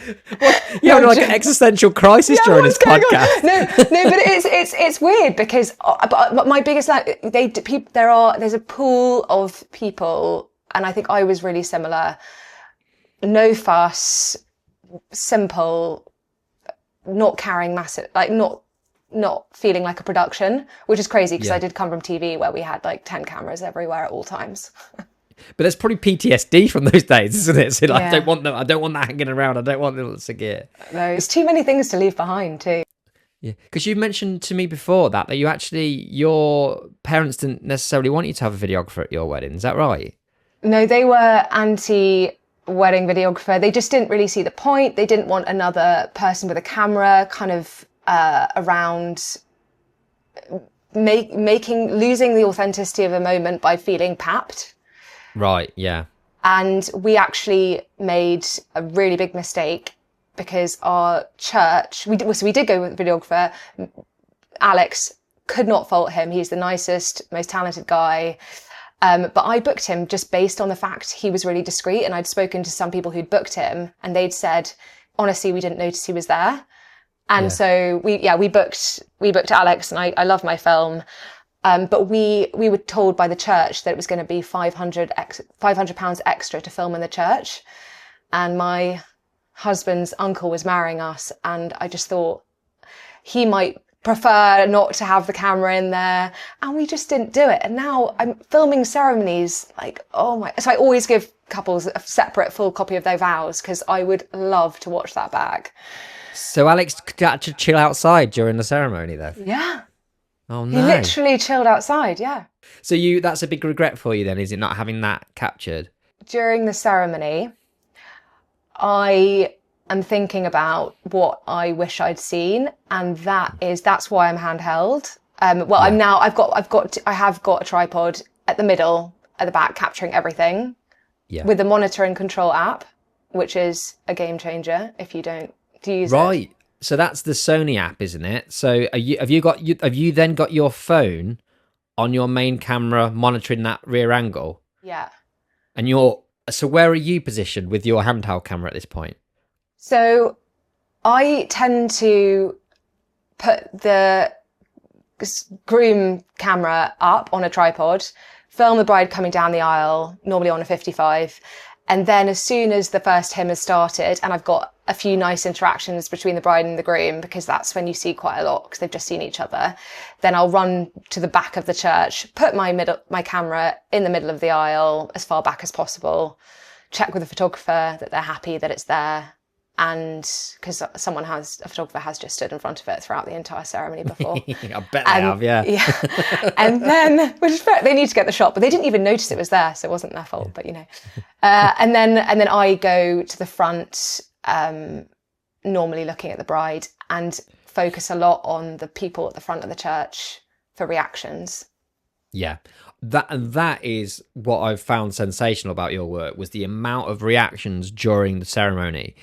Speaker 1: You're having like an existential crisis during this podcast.
Speaker 2: No, but it's weird, because but my biggest, there's a pool of people, and I think I was really similar. No fuss, simple, not carrying massive, like not feeling like a production, which is crazy, because I did come from TV where we had like 10 cameras everywhere at all times.
Speaker 1: But there's probably PTSD from those days, isn't it? So like, I don't want that hanging around. I don't want lots of gear.
Speaker 2: There's too many things to leave behind too.
Speaker 1: Yeah, because you mentioned to me before that your parents didn't necessarily want you to have a videographer at your wedding. Is that right?
Speaker 2: No, they were anti-wedding videographer. They just didn't really see the point. They didn't want another person with a camera kind of around losing the authenticity of a moment by feeling papped.
Speaker 1: Right, yeah.
Speaker 2: And we actually made a really big mistake, because our church, we did go with a videographer. Alex, could not fault him. He's the nicest, most talented guy. But I booked him just based on the fact he was really discreet. And I'd spoken to some people who'd booked him, and they'd said, honestly, we didn't notice he was there. And so we booked Alex, and I love my film. But we were told by the church that it was going to be £500 extra to film in the church. And my husband's uncle was marrying us, and I just thought he might prefer not to have the camera in there, and we just didn't do it. And now I'm filming ceremonies, like, oh my, so I always give couples a separate full copy of their vows, because I would love to watch that back.
Speaker 1: So Alex got to chill outside during the ceremony then?
Speaker 2: Yeah.
Speaker 1: Oh no.
Speaker 2: He literally chilled outside, yeah.
Speaker 1: So that's a big regret for you then, is it, not having that captured? During
Speaker 2: the ceremony, I am thinking about what I wish I'd seen, and that's why I'm handheld. I have got a tripod at the middle, at the back, capturing everything. Yeah. With the monitor and control app, which is a game changer if you don't use it.
Speaker 1: Right. So that's the Sony app, isn't it? So have you then got your phone on your main camera monitoring that rear angle?
Speaker 2: Yeah.
Speaker 1: And so where are you positioned with your handheld camera at this point?
Speaker 2: So I tend to put the groom camera up on a tripod, film the bride coming down the aisle, normally on a 55. And then as soon as the first hymn has started, and I've got a few nice interactions between the bride and the groom, because that's when you see quite a lot, because they've just seen each other, then I'll run to the back of the church, put my camera in the middle of the aisle, as far back as possible, check with the photographer that they're happy that it's there. And because a photographer has just stood in front of it throughout the entire ceremony before.
Speaker 1: I bet they have, yeah.
Speaker 2: Yeah. And then, which is fair, they need to get the shot, but they didn't even notice it was there, so it wasn't their fault, but and then I go to the front, normally looking at the bride, and focus a lot on the people at the front of the church for reactions.
Speaker 1: Yeah. That is what I've found sensational about your work, was the amount of reactions during the ceremony.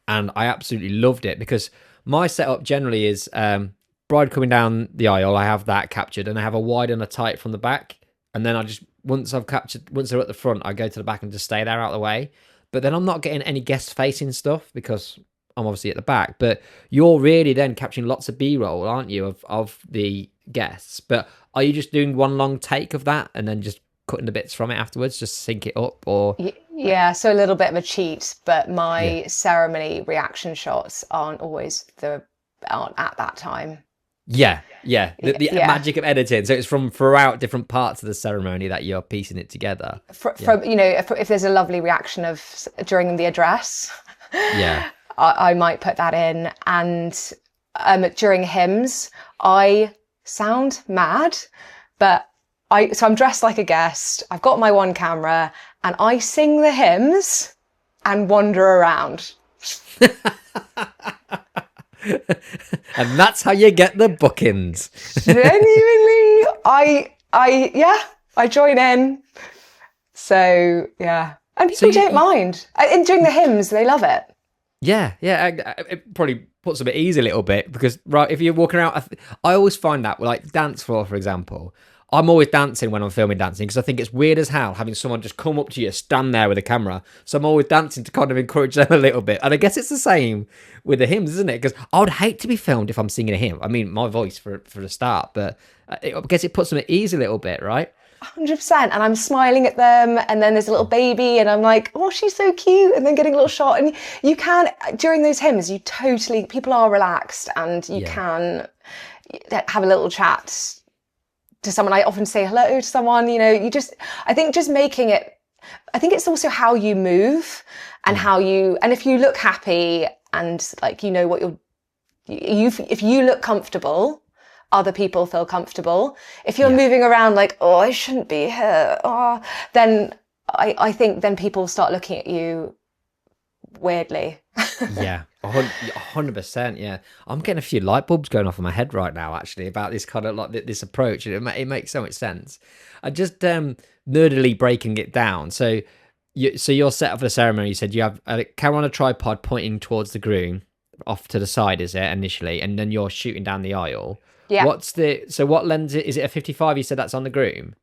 Speaker 1: And I absolutely loved it, because my setup generally is bride coming down the aisle, I have that captured, and I have a wide and a tight from the back. And then once they're at the front, I go to the back and just stay there out of the way. But then I'm not getting any guest facing stuff, because I'm obviously at the back, but you're really then capturing lots of B-roll, aren't you, of the guests? But are you just doing one long take of that and then just cutting the bits from it afterwards, just sync it up? Or
Speaker 2: Yeah, so a little bit of a cheat, but
Speaker 1: yeah,
Speaker 2: my ceremony reaction shots aren't at that time.
Speaker 1: yeah, the
Speaker 2: Yeah.
Speaker 1: magic of editing. So it's from throughout different parts of the ceremony that you're piecing it together.
Speaker 2: From if there's a lovely reaction of during the address,
Speaker 1: Yeah.
Speaker 2: I might put that in. And during hymns, I sound mad, but so I'm dressed like a guest. I've got my one camera and I sing the hymns and wander around.
Speaker 1: And that's how you get the bookings.
Speaker 2: Genuinely, I join in. So yeah, and people don't mind. And during the hymns, they love it.
Speaker 1: Yeah, it probably puts them at ease a little bit because, right, if you're walking around, I always find that, like dance floor, for example, I'm always dancing when I'm filming dancing because I think it's weird as hell having someone just come up to you, stand there with a camera. So I'm always dancing to kind of encourage them a little bit. And I guess it's the same with the hymns, isn't it? Because I would hate to be filmed if I'm singing a hymn. I mean, my voice for the start, but I guess it puts them at ease a little bit, right?
Speaker 2: 100%. And I'm smiling at them. And then there's a little baby and I'm like, oh, she's so cute. And then getting a little shot. And you can, during those hymns, people are relaxed and you can have a little chat to someone. I often say hello to someone, I think just making it, I think it's also how you move and and if you look happy and like, if you look comfortable, other people feel comfortable. If you're moving around like, oh, I shouldn't be here, then I think then people start looking at you weirdly.
Speaker 1: Yeah, 100%. Yeah, I'm getting a few light bulbs going off in my head right now, actually, about this kind of like this approach. It makes so much sense. I just nerdily breaking it down. So you're set up for the ceremony. You said you have a camera on a tripod pointing towards the groom, off to the side, is it initially, and then you're shooting down the aisle.
Speaker 2: Yeah.
Speaker 1: What lens is it? A 55? You said that's on the groom.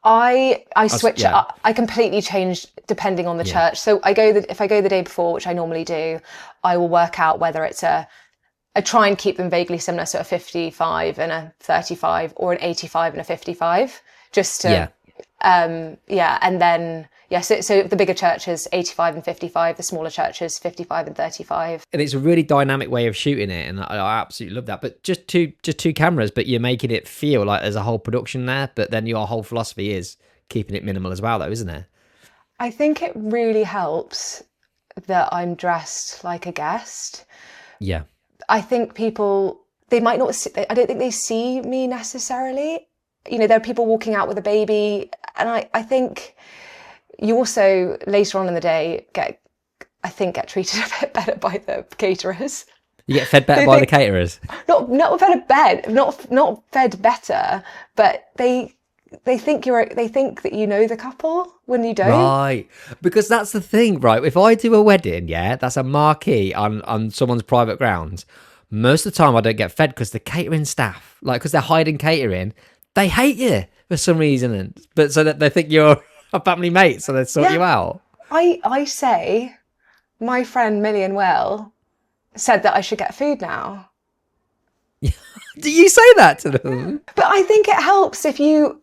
Speaker 2: I switch it up. I completely change depending on the church. So if I go the day before, which I normally do, I will work out whether it's I try and keep them vaguely similar, so a 55 and a 35 or an 85 and a 55, just to, and then, so the bigger churches, 85 and 55, the smaller churches, 55 and 35.
Speaker 1: And it's a really dynamic way of shooting it, and I absolutely love that. But just two cameras, but you're making it feel like there's a whole production there, but then your whole philosophy is keeping it minimal as well, though, isn't it?
Speaker 2: I think it really helps that I'm dressed like a guest.
Speaker 1: Yeah.
Speaker 2: I think people, they might not see, I don't think they see me necessarily. There are people walking out with a baby, and I think you also later on in the day get treated a bit better by the caterers. You get fed better by the caterers? Not fed better, but they think that you know the couple when you don't.
Speaker 1: Right. Because that's the thing, right? If I do a wedding, that's a marquee on someone's private grounds. Most of the time I don't get fed because the catering staff, because they're hiding catering, they hate you for some reason. But so that they think you're a family mate, so they sort you out.
Speaker 2: I say, my friend Millie and Will said that I should get food now.
Speaker 1: Do you say that to them?
Speaker 2: But I think it helps if you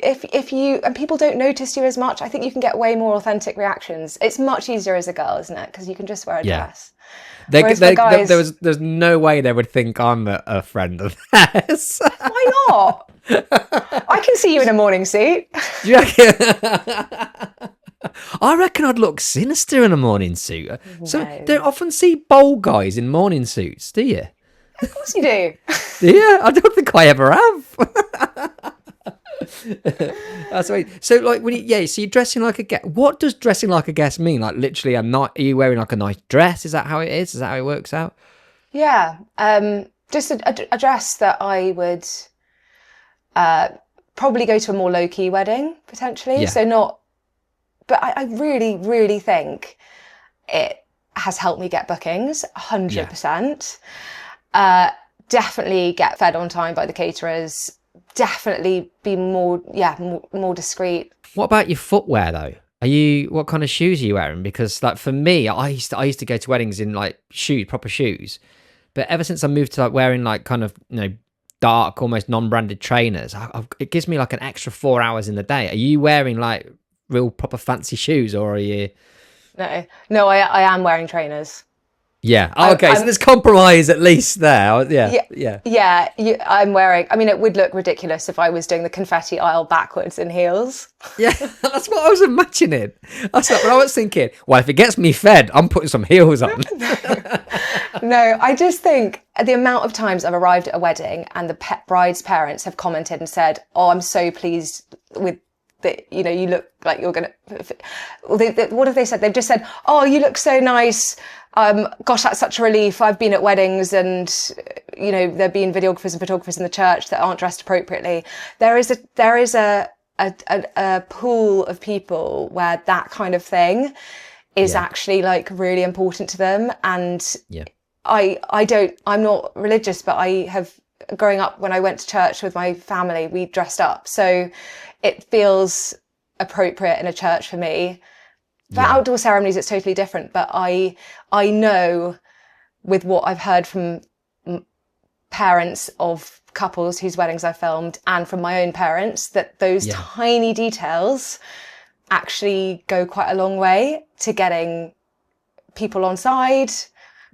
Speaker 2: and people don't notice you as much. I think you can get way more authentic reactions. It's much easier as a girl, isn't it? Because you can just wear a dress.
Speaker 1: There's no way they would think I'm a friend of theirs.
Speaker 2: Why not? I can see you in a morning suit.
Speaker 1: I reckon I'd look sinister in a morning suit. No. So don't often see bold guys in morning suits, do you?
Speaker 2: Of course you do.
Speaker 1: Yeah, I don't think I ever have. That's right. So so you're dressing like a guest. What does dressing like a guest mean? Like literally are you wearing like a nice dress? Is that how it is? Is that how it works out? Yeah.
Speaker 2: Just a dress that I would probably go to a more low-key wedding, potentially. Yeah. But I really, really think it has helped me get bookings, 100%. Yeah. Definitely get fed on time by the caterers. Definitely be more discreet.
Speaker 1: What about your footwear though? What kind of shoes are you wearing? Because like for me, I used to go to weddings in like proper shoes. But ever since I moved to like wearing like kind of, dark, almost non-branded trainers, it gives me like an extra 4 hours in the day. Are you wearing like real proper fancy shoes, or are you?
Speaker 2: No, I am wearing trainers.
Speaker 1: Yeah. Oh, okay. So there's compromise at least there.
Speaker 2: Yeah. I'm wearing. I mean, it would look ridiculous if I was doing the confetti aisle backwards in heels.
Speaker 1: Yeah, that's what I was imagining. That's what I was thinking. Well, if it gets me fed, I'm putting some heels on.
Speaker 2: No, I just think the amount of times I've arrived at a wedding and the bride's parents have commented and said, "Oh, I'm so pleased with that. You look like you're gonna." What have they said? They've just said, "Oh, you look so nice. Gosh, that's such a relief. I've been at weddings and, there have been videographers and photographers in the church that aren't dressed appropriately." There is a pool of people where that kind of thing is actually like really important to them. And I'm not religious, but I have, growing up when I went to church with my family, we dressed up. So it feels appropriate in a church for me. For outdoor ceremonies, it's totally different. But I know, with what I've heard from parents of couples whose weddings I filmed and from my own parents, that those tiny details actually go quite a long way to getting people on side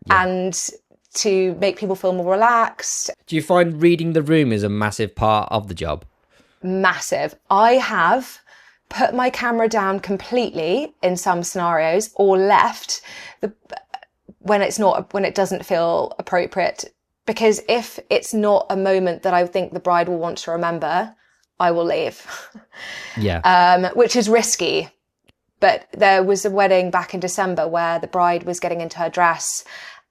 Speaker 2: and to make people feel more relaxed.
Speaker 1: Do you find reading the room is a massive part of the job?
Speaker 2: Massive. I have put my camera down completely in some scenarios, or left when it doesn't feel appropriate, because if it's not a moment that I think the bride will want to remember, I will leave. Which is risky. But there was a wedding back in December where the bride was getting into her dress,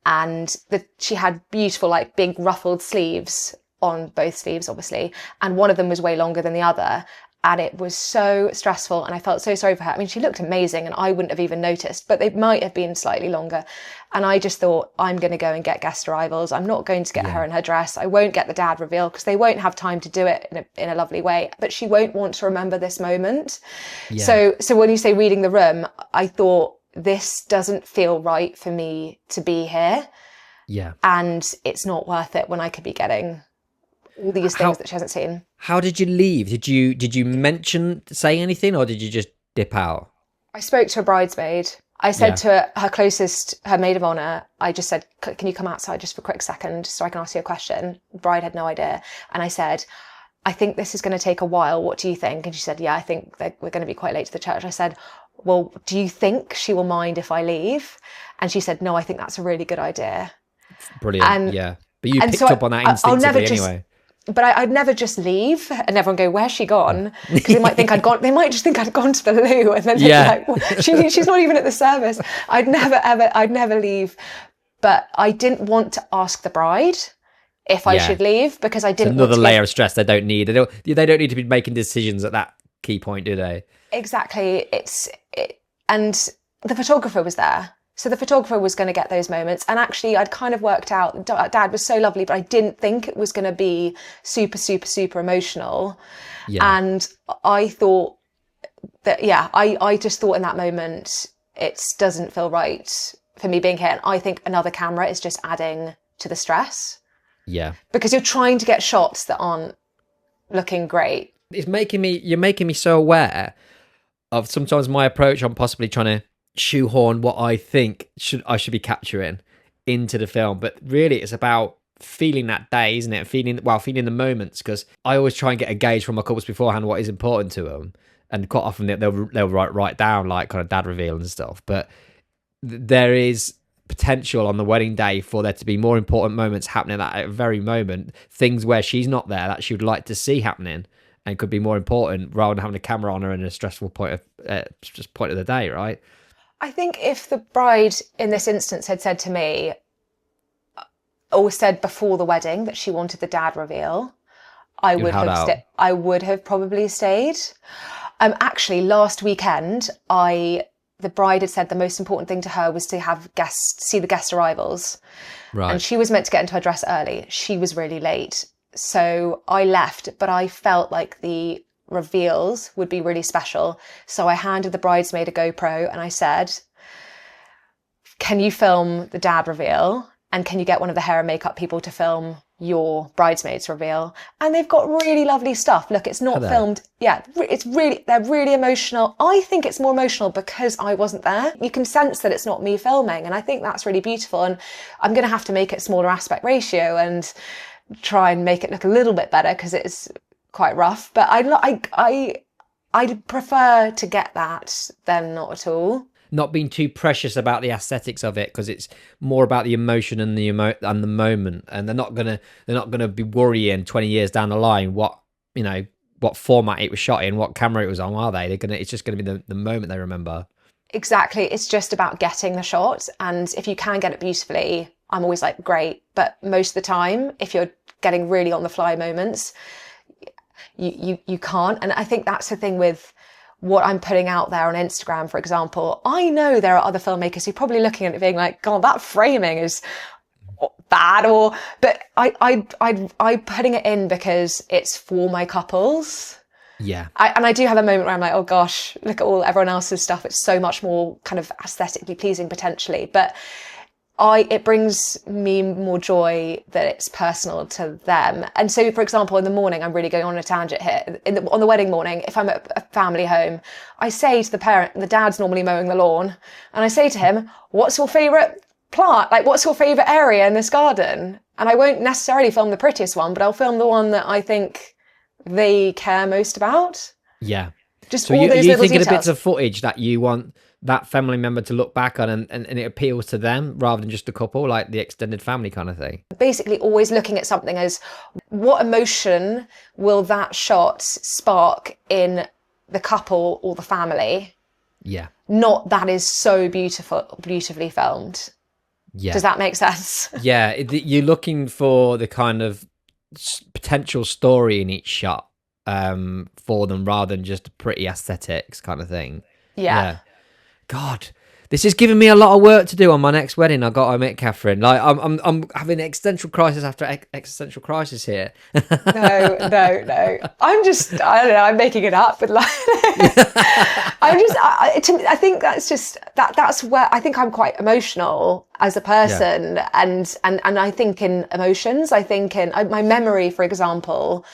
Speaker 2: and she had beautiful, like, big ruffled sleeves on both sleeves, obviously, and one of them was way longer than the other. And it was so stressful, and I felt so sorry for her. I mean, she looked amazing and I wouldn't have even noticed, but they might have been slightly longer. And I just thought, I'm going to go and get guest arrivals. I'm not going to get her in her dress. I won't get the dad reveal because they won't have time to do it in a lovely way, but she won't want to remember this moment. So when you say reading the room, I thought, this doesn't feel right for me to be here. Yeah. And it's not worth it when I could be getting all these things that she hasn't seen.
Speaker 1: How did you leave? Did you say anything, or did you just dip out?
Speaker 2: I spoke to a bridesmaid. I said to her maid of honor, I just said, "Can you come outside just for a quick second so I can ask you a question?" The bride had no idea. And I said, "I think this is going to take a while. What do you think?" And she said, "Yeah, I think that we're going to be quite late to the church." I said, "Well, do you think she will mind if I leave?" And she said, "No, I think that's a really good idea."
Speaker 1: Brilliant. But you picked up on that instinctively anyway.
Speaker 2: But I'd never just leave and everyone go, "Where's she gone?" Because they might think I'd gone. They might just think I'd gone to the loo, and then they'd be like, well, "She's not even at the service." I'd never leave. But I didn't want to ask the bride if I should leave, because I didn't.
Speaker 1: It's another layer of stress they don't need. They don't need to be making decisions at that key point, do they?
Speaker 2: Exactly. And the photographer was there. So the photographer was going to get those moments. And actually, I'd kind of worked out, Dad was so lovely, but I didn't think it was going to be super, super, super emotional. Yeah. And I thought that, I just thought in that moment, it doesn't feel right for me being here. And I think another camera is just adding to the stress. Yeah. Because you're trying to get shots that aren't looking great.
Speaker 1: You're making me so aware of sometimes my approach on possibly trying to shoehorn what I think I should be capturing into the film, but really it's about feeling that day, isn't it? Feeling the moments, because I always try and get a gauge from my couples beforehand what is important to them, and quite often they'll write down like kind of dad reveal and stuff. But there is potential on the wedding day for there to be more important moments happening at that very moment, things where she's not there that she would like to see happening, and could be more important rather than having a camera on her in a stressful point of the day, right?
Speaker 2: I think if the bride in this instance had said to me, or said before the wedding that she wanted the dad reveal, I would have probably stayed. Actually, last weekend, the bride had said the most important thing to her was to see the guest arrivals. Right. And she was meant to get into her dress early. She was really late. So I left, but I felt like the reveals would be really special. So I handed the bridesmaid a GoPro and I said, can you film the dad reveal? And can you get one of the hair and makeup people to film your bridesmaid's reveal? And they've got really lovely stuff. Look, it's not filmed. Yeah, they're really emotional. I think it's more emotional because I wasn't there. You can sense that it's not me filming. And I think that's really beautiful. And I'm going to have to make it smaller aspect ratio and try and make it look a little bit better because it's quite rough. But I'd prefer to get that than not at all.
Speaker 1: Not being too precious about the aesthetics of it, because it's more about the emotion and the moment, and they're not gonna be worrying 20 years down the line what format it was shot in, what camera it was on, are they? It's just gonna be the moment they remember.
Speaker 2: Exactly. It's just about getting the shot, and if you can get it beautifully, I'm always like, great. But most of the time, if you're getting really on the fly moments, you can't. And I think that's the thing with what I'm putting out there on Instagram, for example. I know there are other filmmakers who are probably looking at it being like, God, that framing is bad, but I'm putting it in because it's for my couples.
Speaker 1: Yeah.
Speaker 2: And I do have a moment where I'm like, oh gosh, look at everyone else's stuff. It's so much more kind of aesthetically pleasing potentially, but it brings me more joy that it's personal to them. And so, for example, in the morning, I'm really going on a tangent here. On the wedding morning, if I'm at a family home, I say to the dad's normally mowing the lawn, and I say to him, what's your favourite plant? Like, what's your favourite area in this garden? And I won't necessarily film the prettiest one, but I'll film the one that I think they care most about.
Speaker 1: Yeah.
Speaker 2: Just
Speaker 1: so
Speaker 2: all those little
Speaker 1: thinking
Speaker 2: details.
Speaker 1: of bits of footage that you want that family member to look back on and it appeals to them rather than just a couple, like the extended family kind of thing.
Speaker 2: Basically always looking at something as what emotion will that shot spark in the couple or the family?
Speaker 1: Yeah.
Speaker 2: Not that is so beautifully filmed.
Speaker 1: Yeah.
Speaker 2: Does that make sense?
Speaker 1: Yeah. You're looking for the kind of potential story in each shot for them rather than just a pretty aesthetics kind of thing.
Speaker 2: Yeah.
Speaker 1: God, this is giving me a lot of work to do on my next wedding. I got to admit, Katharine, like I'm having existential crisis after existential crisis here.
Speaker 2: No. I don't know. I'm making it up, but like, I think that's where I think I'm quite emotional as a person, and I think in emotions. I think in my memory, for example.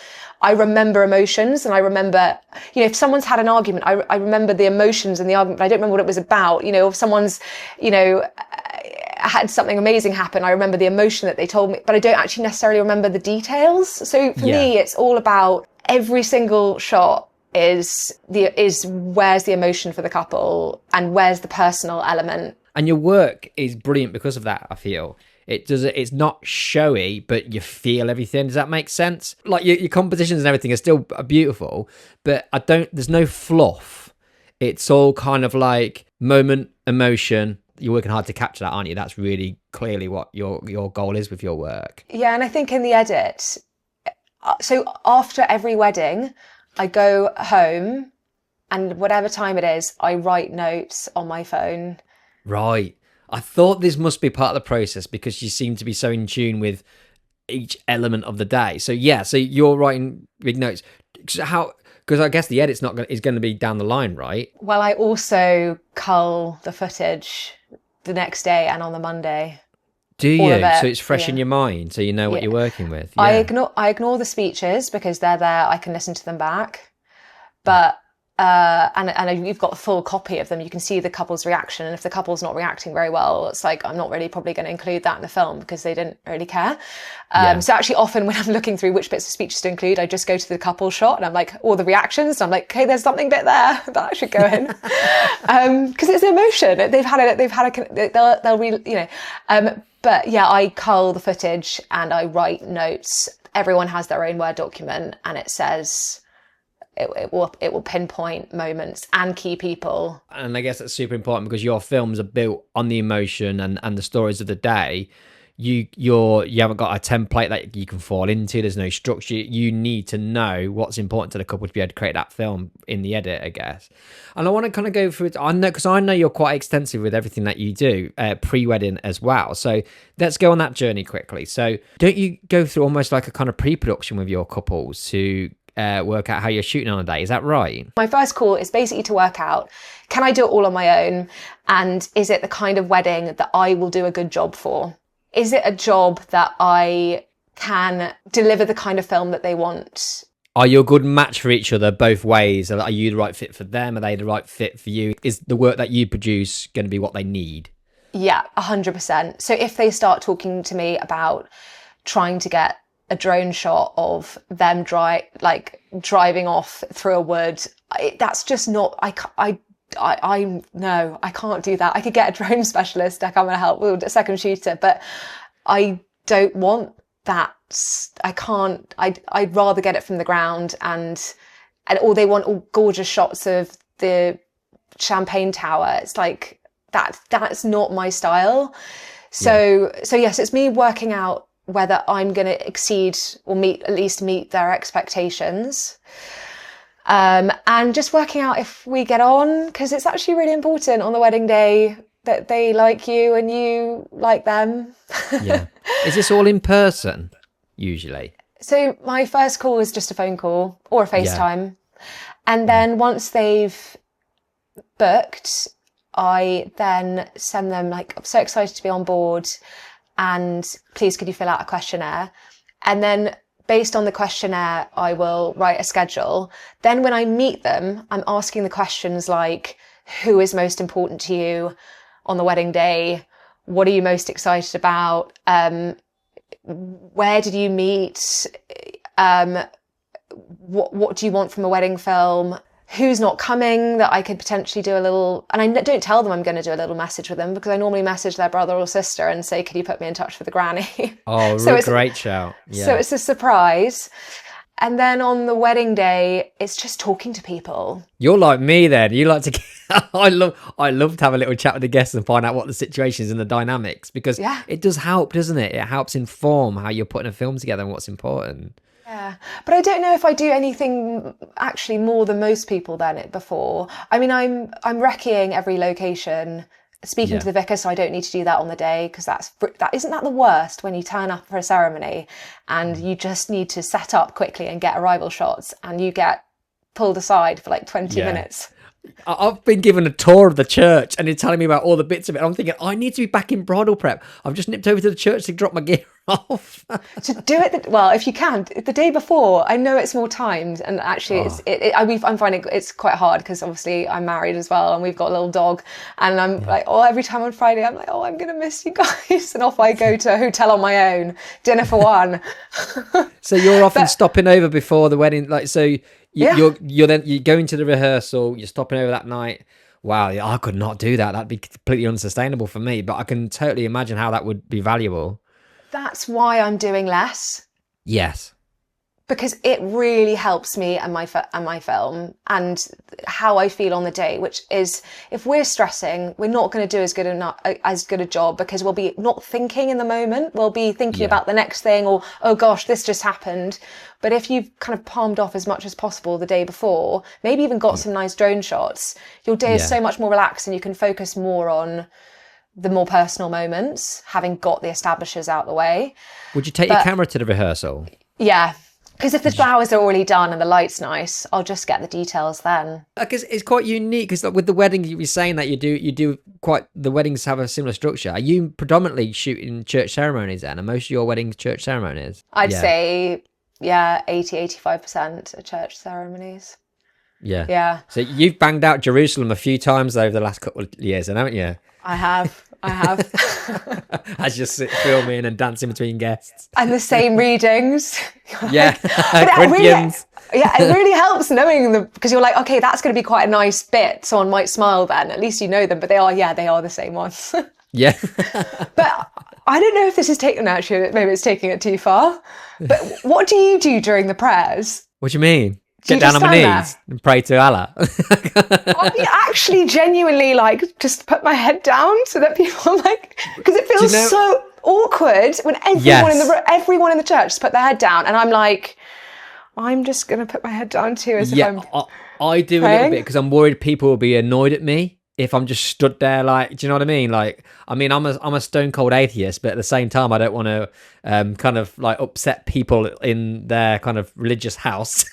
Speaker 2: I remember emotions, and I remember, if someone's had an argument, I remember the emotions in the argument, but I don't remember what it was about. If someone's, had something amazing happen, I remember the emotion that they told me, but I don't actually necessarily remember the details. So for me, it's all about every single shot is where's the emotion for the couple and where's the personal element.
Speaker 1: And your work is brilliant because of that, I feel. It's not showy, but you feel everything. Does that make sense? Like your compositions and everything are still beautiful, but there's no fluff. It's all kind of like moment, emotion. You're working hard to capture that, aren't you? That's really clearly what your goal is with your work.
Speaker 2: Yeah, and I think in the edit, so after every wedding, I go home and whatever time it is, I write notes on my phone.
Speaker 1: Right. I thought this must be part of the process because you seem to be so in tune with each element of the day. So so you're writing big notes. Because I guess the edit's is going to be down the line, right?
Speaker 2: Well, I also cull the footage the next day and on the Monday.
Speaker 1: Do you? So it's fresh in your mind, so you know what you're working with. Yeah.
Speaker 2: I ignore the speeches because they're there. I can listen to them back, but. And you've got a full copy of them. You can see the couple's reaction. And if the couple's not reacting very well, it's like, I'm not really probably going to include that in the film because they didn't really care. So actually often when I'm looking through which bits of speeches to include, I just go to the couple shot and I'm like, all the reactions. And I'm like, okay, there's something bit there that should go in. Cause it's emotion. They'll really, but yeah, I cull the footage and I write notes. Everyone has their own Word document and it says, it will pinpoint moments and key people. And
Speaker 1: I guess that's super important because your films are built on the emotion and the stories of the day. You haven't got a template that you can fall into. There's no structure. You need to know what's important to the couple to be able to create that film in the edit, I guess. And I want to kind of go through it. Because I know you're quite extensive with everything that you do pre-wedding as well. So let's go on that journey quickly. So don't you go through almost like a kind of pre-production with your couples to work out how you're shooting on a day. Is that right?
Speaker 2: My first call is basically to work out, can I do it all on my own? And is it the kind of wedding that I will do a good job for? Is it a job that I can deliver the kind of film that they want?
Speaker 1: Are you a good match for each other both ways? Are you the right fit for them? Are they the right fit for you? Is the work that you produce going to be what they need?
Speaker 2: Yeah, 100%. So if they start talking to me about trying to get a drone shot of them driving off through a wood, that's just not, no, I can't do that. I could get a drone specialist to come and help with a second shooter, but I don't want that. I can't, I'd rather get it from the ground or they want all gorgeous shots of the champagne tower. It's like, that's not my style. So yes, it's me working out whether I'm going to exceed or at least meet their expectations. And just working out if we get on, because it's actually really important on the wedding day that they like you and you like them.
Speaker 1: Yeah. Is this all in person usually?
Speaker 2: So my first call is just a phone call or a FaceTime. And then once they've booked, I then send them like, I'm so excited to be on board and please could you fill out a questionnaire? And then based on the questionnaire, I will write a schedule. Then when I meet them, I'm asking the questions like, who is most important to you on the wedding day? What are you most excited about? Where did you meet? What do you want from a wedding film? Who's not coming that I could potentially do a little, and I don't tell them I'm going to do a little message with them because I normally message their brother or sister and say, could you put me in touch with the granny?
Speaker 1: Oh, so great shout. Yeah.
Speaker 2: So it's a surprise. And then on the wedding day, it's just talking to people.
Speaker 1: You're like me then. You like to, I love to have a little chat with the guests and find out what the situation is and the dynamics, because it does help, doesn't it? It helps inform how you're putting a film together and what's important.
Speaker 2: Yeah, but I don't know if I do anything actually more than most people than before. I mean, I'm recceing every location, speaking to the vicar, so I don't need to do that on the day because isn't that the worst when you turn up for a ceremony and you just need to set up quickly and get arrival shots and you get pulled aside for like 20 minutes.
Speaker 1: I've been given a tour of the church and they're telling me about all the bits of it. I'm thinking, I need to be back in brodel prep. I've just nipped over to the church to drop my gear off.
Speaker 2: To do it, well, if you can, the day before. I know it's more timed, and actually, I'm finding it's quite hard because obviously I'm married as well, and we've got a little dog, and I'm like, every time on Friday, I'm like, I'm gonna miss you guys, and off I go to a hotel on my own, dinner for one.
Speaker 1: So you're often stopping over before the wedding, like so. You're going to the rehearsal, you're stopping over that night. Wow, I could not do that. That'd be completely unsustainable for me, but I can totally imagine how that would be valuable.
Speaker 2: That's why I'm doing less.
Speaker 1: Yes.
Speaker 2: Because it really helps me and my film and how I feel on the day, which is if we're stressing, we're not going to do as good a job because we'll be not thinking in the moment. We'll be thinking about the next thing or, oh gosh, this just happened. But if you've kind of palmed off as much as possible the day before, maybe even got some nice drone shots, your day is so much more relaxed and you can focus more on the more personal moments, having got the establishers out the way.
Speaker 1: Would you take your camera to the rehearsal? Yeah.
Speaker 2: Because if the flowers are already done and the light's nice, I'll just get the details then.
Speaker 1: Because it's quite unique. Because with the wedding, you were saying that you do quite. The weddings have a similar structure. Are you predominantly shooting church ceremonies then? Are most of your weddings church ceremonies?
Speaker 2: I'd say 80-85% are church ceremonies. Yeah.
Speaker 1: So you've banged out Jerusalem a few times over the last couple of years, haven't you?
Speaker 2: I have.
Speaker 1: As you sit filming and dancing between guests.
Speaker 2: And the same readings.
Speaker 1: Yeah. Corinthians.
Speaker 2: It really helps knowing them because you're like, okay, that's going to be quite a nice bit. Someone might smile then. At least you know them, but they are the same ones.
Speaker 1: Yeah.
Speaker 2: But I don't know if this is taking, actually, maybe it's taking it too far. But what do you do during the prayers?
Speaker 1: What do you mean? Get down on my knees and pray to Allah.
Speaker 2: I actually genuinely just put my head down so that people because it feels so awkward when everyone in the church just put their head down and I'm like, I'm just going to put my head down too as if I'm
Speaker 1: I do praying. A little bit because I'm worried people will be annoyed at me if I'm just stood there, like, do you know what I mean? Like, I mean, I'm a stone cold atheist, but at the same time, I don't want to kind of like upset people in their kind of religious house.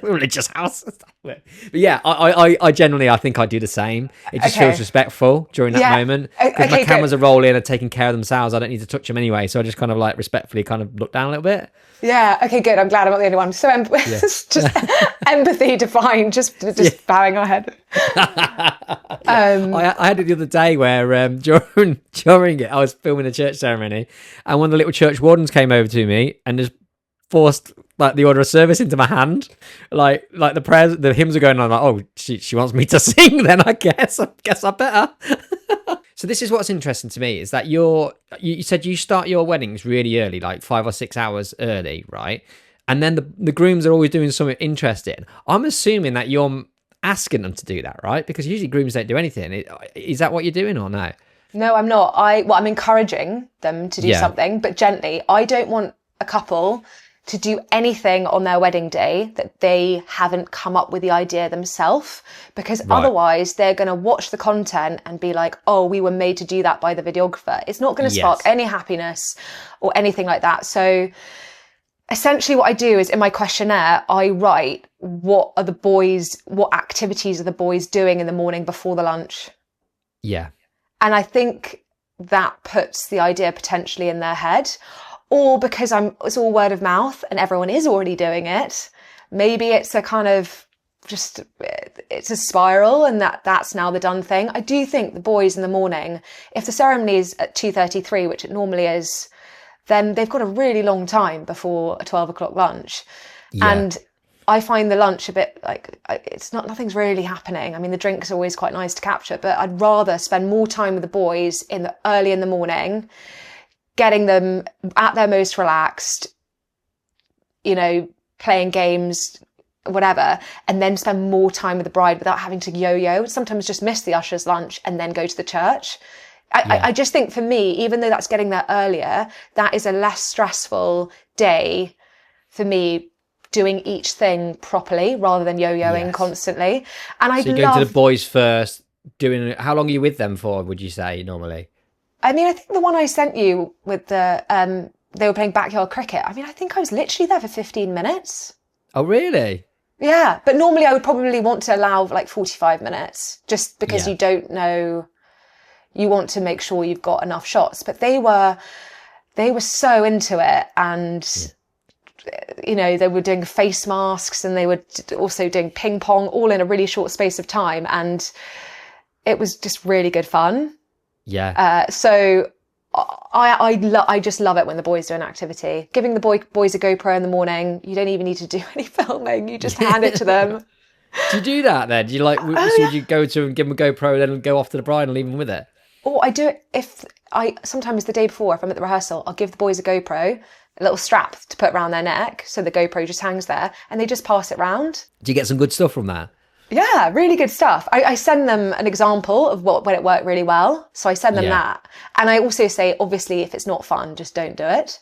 Speaker 1: Religious house. But yeah, I generally, I think I do the same. It just feels respectful during that moment, because my cameras are rolling and taking care of themselves. I don't need to touch them anyway, so I just kind of like respectfully kind of look down a little bit.
Speaker 2: Yeah. Okay. Good. I'm glad I'm not the only one. So just empathy defined. Just bowing our head.
Speaker 1: I had it the other day where during it, I was filming a church ceremony, and one of the little church wardens came over to me and just forced like the order of service into my hand, like the prayers, the hymns are going on. I'm like, oh, she wants me to sing, then I guess I better. So this is what's interesting to me, is that you said you start your weddings really early, like 5 or 6 hours early, right? And then the grooms are always doing something interesting. I'm assuming that you're asking them to do that, right? Because usually grooms don't do anything. Is that what you're doing or no?
Speaker 2: No, I'm not. I'm encouraging them to do something, but gently. I don't want a couple to do anything on their wedding day that they haven't come up with the idea themselves, because otherwise they're going to watch the content and be like, oh, we were made to do that by the videographer. It's not going to spark any happiness or anything like that. So essentially what I do is, in my questionnaire, I write what activities are the boys doing in the morning before the lunch. Yeah. And I think that puts the idea potentially in their head. Or because it's all word of mouth and everyone is already doing it. Maybe it's a kind of it's a spiral, and that's now the done thing. I do think the boys in the morning, if the ceremony is at 2:33, which it normally is, then they've got a really long time before a 12 o'clock lunch. Yeah. And I find the lunch a bit like, nothing's really happening. I mean, the drinks are always quite nice to capture, but I'd rather spend more time with the boys early in the morning, getting them at their most relaxed, playing games, whatever, and then spend more time with the bride without having to yo-yo. Sometimes just miss the usher's lunch and then go to the church. I just think for me, even though that's getting there earlier, that is a less stressful day for me, doing each thing properly rather than yo-yoing constantly. And
Speaker 1: so you're going to the boys first, how long are you with them for, would you say, normally?
Speaker 2: I mean, I think the one I sent you with they were playing backyard cricket. I mean, I think I was literally there for 15 minutes.
Speaker 1: Oh, really?
Speaker 2: Yeah. But normally I would probably want to allow like 45 minutes, just because you don't know, you want to make sure you've got enough shots. But they were so into it. And, they were doing face masks, and they were also doing ping pong, all in a really short space of time. And it was just really good fun. Yeah. So I just love it when the boys do an activity. Giving the boys a GoPro in the morning, you don't even need to do any filming. You just hand it to them.
Speaker 1: Do you do that then? Do you would you go to and give them a GoPro, then go off to the bride and leave them with it?
Speaker 2: Or I do it sometimes the day before, if I'm at the rehearsal, I'll give the boys a GoPro, a little strap to put around their neck, so the GoPro just hangs there, and they just pass it round.
Speaker 1: Do you get some good stuff from that?
Speaker 2: Yeah, really good stuff. I send them an example of when it worked really well. So I send them that. And I also say, obviously, if it's not fun, just don't do it.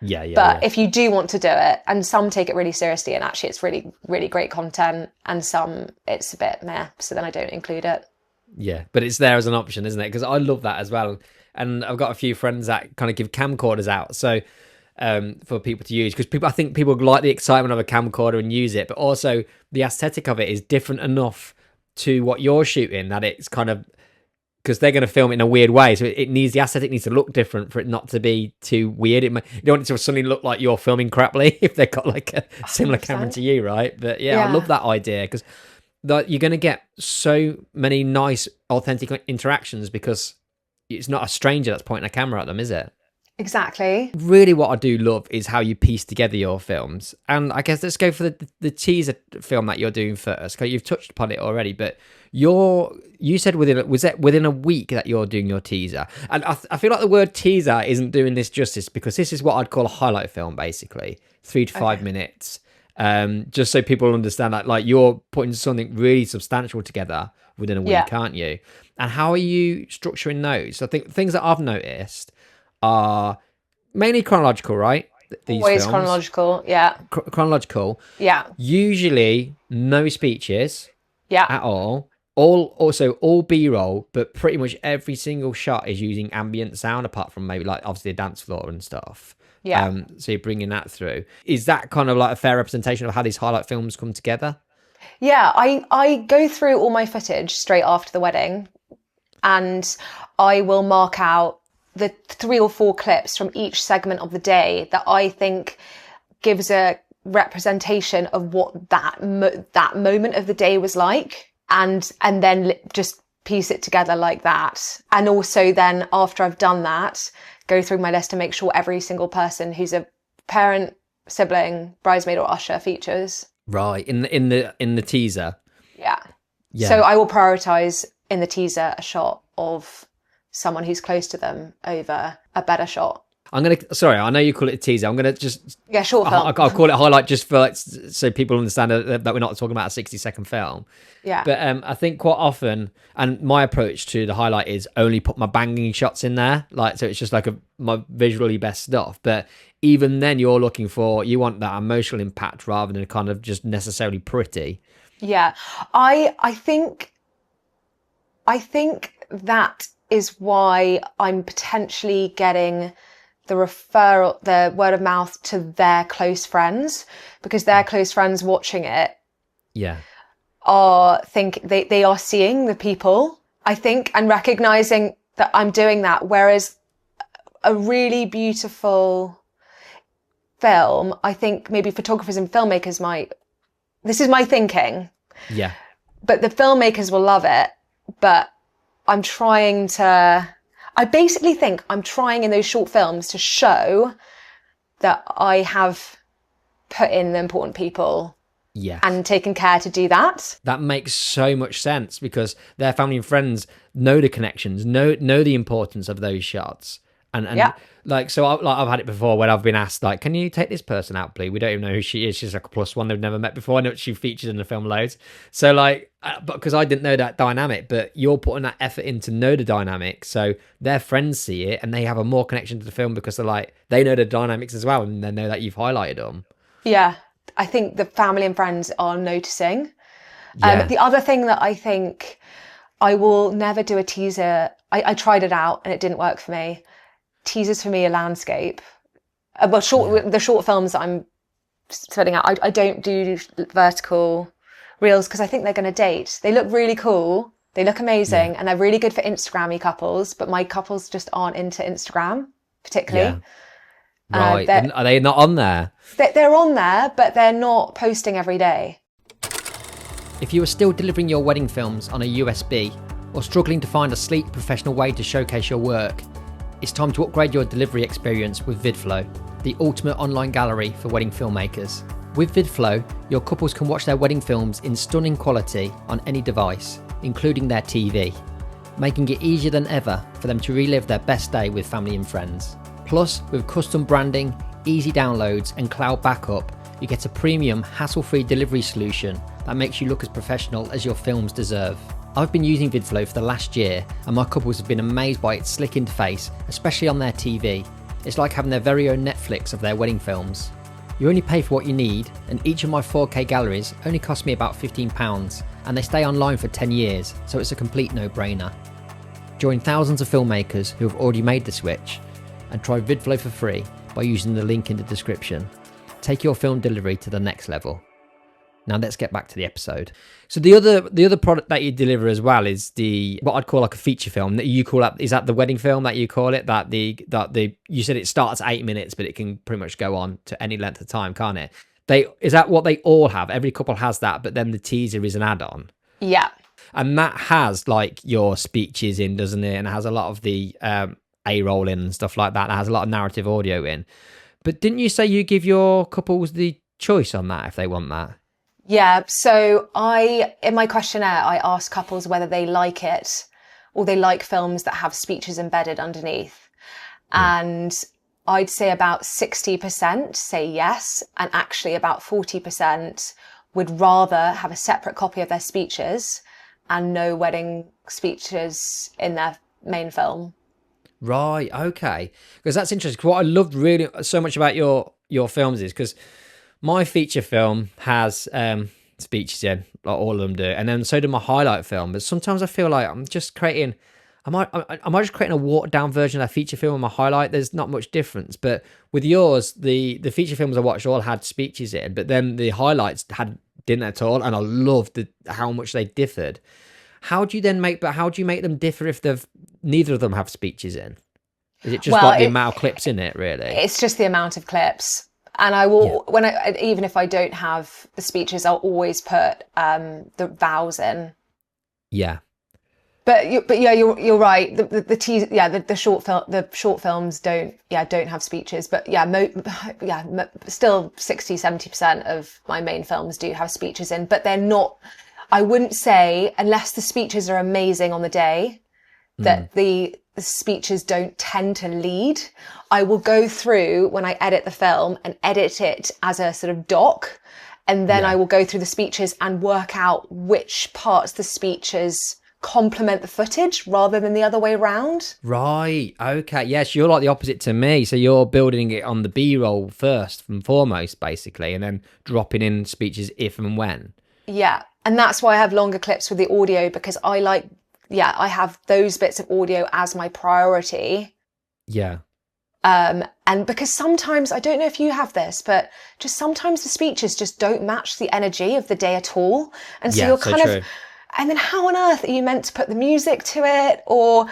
Speaker 2: But if you do want to do it, and some take it really seriously, and actually it's really, really great content, and some it's a bit meh, so then I don't include it.
Speaker 1: Yeah, but it's there as an option, isn't it? Because I love that as well. And I've got a few friends that kind of give camcorders out. So for people to use, because I think people like the excitement of a camcorder and use it, but also the aesthetic of it is different enough to what you're shooting that it's kind of, because they're going to film it in a weird way, so the aesthetic needs to look different for it not to be too weird. You don't want it to suddenly look like you're filming craply if they've got like a similar 100%. Camera to you, right? But I love that idea, because you're going to get so many nice authentic interactions, because it's not a stranger that's pointing a camera at them, is it?
Speaker 2: Exactly.
Speaker 1: Really, what I do love is how you piece together your films. And I guess let's go for the teaser film that you're doing first, because you've touched upon it already, but you said within a week that you're doing your teaser. And I feel like the word teaser isn't doing this justice, because this is what I'd call a highlight film, basically 3 to 5 minutes. Just so people understand that, like, you're putting something really substantial together within a week, aren't you? And how are you structuring those? I think things that I've noticed are mainly chronological, right? These
Speaker 2: always
Speaker 1: films.
Speaker 2: Chronological, yeah.
Speaker 1: Chronological.
Speaker 2: Yeah.
Speaker 1: Usually no speeches at all. all B-roll, but pretty much every single shot is using ambient sound, apart from maybe like obviously a dance floor and stuff.
Speaker 2: Yeah.
Speaker 1: So you're bringing that through. Is that kind of like a fair representation of how these highlight films come together?
Speaker 2: Yeah, I go through all my footage straight after the wedding, and I will mark out the 3 or 4 clips from each segment of the day that I think gives a representation of what that moment of the day was like, and then just piece it together like that. And also then after I've done that, go through my list and make sure every single person who's a parent, sibling, bridesmaid or usher features.
Speaker 1: Right, in the teaser.
Speaker 2: Yeah. So I will prioritize in the teaser a shot of someone who's close to them over a better shot.
Speaker 1: Sorry, I know you call it a teaser. I'm gonna just
Speaker 2: short film.
Speaker 1: I'll call it highlight just for like, so people understand that we're not talking about a 60-second film.
Speaker 2: Yeah.
Speaker 1: But I think quite often, and my approach to the highlight is only put my banging shots in there, like so it's just like my visually best stuff. But even then, you want that emotional impact rather than kind of just necessarily pretty.
Speaker 2: Yeah, I think that is why I'm potentially getting the word of mouth to their close friends, because their close friends watching it, they are seeing the people, I think, and recognizing that I'm doing that. Whereas a really beautiful film, I think maybe photographers and filmmakers this is my thinking.
Speaker 1: Yeah.
Speaker 2: But the filmmakers will love it. But I basically think I'm trying in those short films to show that I have put in the important people.
Speaker 1: Yes.
Speaker 2: And taken care to do that.
Speaker 1: That makes so much sense, because their family and friends know the connections, know the importance of those shots. And like, so I've had it before when I've been asked, like, can you take this person out, please? We don't even know who she is. She's like a +1 they've never met before. I know she features in the film loads. So like, but because I didn't know that dynamic, but you're putting that effort in to know the dynamic. So their friends see it and they have a more connection to the film because they know the dynamics as well. And they know that you've highlighted them. Yeah.
Speaker 2: I think the family and friends are noticing. The other thing that I think, I will never do a teaser. I tried it out and it didn't work for me. Teasers for me are landscape. The short films that I'm setting out, I don't do vertical reels because I think they're going to date. They look really cool. They look amazing and they're really good for Instagram-y couples, but my couples just aren't into Instagram particularly.
Speaker 1: Yeah. Right. Are they not on there?
Speaker 2: They're on there, but they're not posting every day.
Speaker 1: If you are still delivering your wedding films on a USB or struggling to find a sleek, professional way to showcase your work, it's time to upgrade your delivery experience with VidFlow, the ultimate online gallery for wedding filmmakers. With VidFlow, your couples can watch their wedding films in stunning quality on any device, including their TV, making it easier than ever for them to relive their best day with family and friends. Plus, with custom branding, easy downloads and cloud backup, you get a premium, hassle-free delivery solution that makes you look as professional as your films deserve. I've been using VidFlow for the last year and my couples have been amazed by its slick interface, especially on their TV. It's like having their very own Netflix of their wedding films. You only pay for what you need, and each of my 4K galleries only cost me about £15, and they stay online for 10 years, so it's a complete no-brainer. Join thousands of filmmakers who have already made the switch, and try VidFlow for free by using the link in the description. Take your film delivery to the next level. Now let's get back to the episode. So the other product that you deliver as well is what I'd call like a feature film that you call up. Is that the wedding film that you call it? That you said it starts at 8 minutes, but it can pretty much go on to any length of time, can't it? Is that what they all have? Every couple has that, but then the teaser is an add-on.
Speaker 2: Yeah.
Speaker 1: And that has like your speeches in, doesn't it? And it has a lot of the A-roll in and stuff like that. It has a lot of narrative audio in. But didn't you say you give your couples the choice on that if they want that?
Speaker 2: Yeah, so in my questionnaire, I asked couples whether they like it or they like films that have speeches embedded underneath. Yeah. And I'd say about 60% say yes, and actually about 40% would rather have a separate copy of their speeches and no wedding speeches in their main film.
Speaker 1: Right, okay. Because that's interesting. What I loved really so much about your films is because my feature film has speeches in, like all of them do, and then so do my highlight film. But sometimes I feel like I'm just creating. Am I just creating a watered down version of that feature film in my highlight? There's not much difference. But with yours, the feature films I watched all had speeches in, but then the highlights didn't at all, and I loved how much they differed. How do you make them differ if neither of them have speeches in? Is it just like the amount of clips in it, really?
Speaker 2: It's just the amount of clips. And I will, even if I don't have the speeches, I'll always put the vows in.
Speaker 1: Yeah. But
Speaker 2: yeah, you're right. The short films don't have speeches, but still 60-70% of my main films do have speeches in, but they're not. I wouldn't say, unless the speeches are amazing on the day, that the speeches don't tend to lead. I will go through when I edit the film and edit it as a sort of doc, and then I will go through the speeches and work out which parts the speeches complement the footage rather than the other way around.
Speaker 1: Right. Okay. Yes, you're like the opposite to me. So you're building it on the B-roll first and foremost, basically, and then dropping in speeches if and when. Yeah.
Speaker 2: And that's why I have longer clips with the audio, because I have those bits of audio as my priority.
Speaker 1: Yeah.
Speaker 2: And because sometimes, I don't know if you have this, but just sometimes the speeches just don't match the energy of the day at all. And so you're kind of, and then how on earth are you meant to put the music to it, or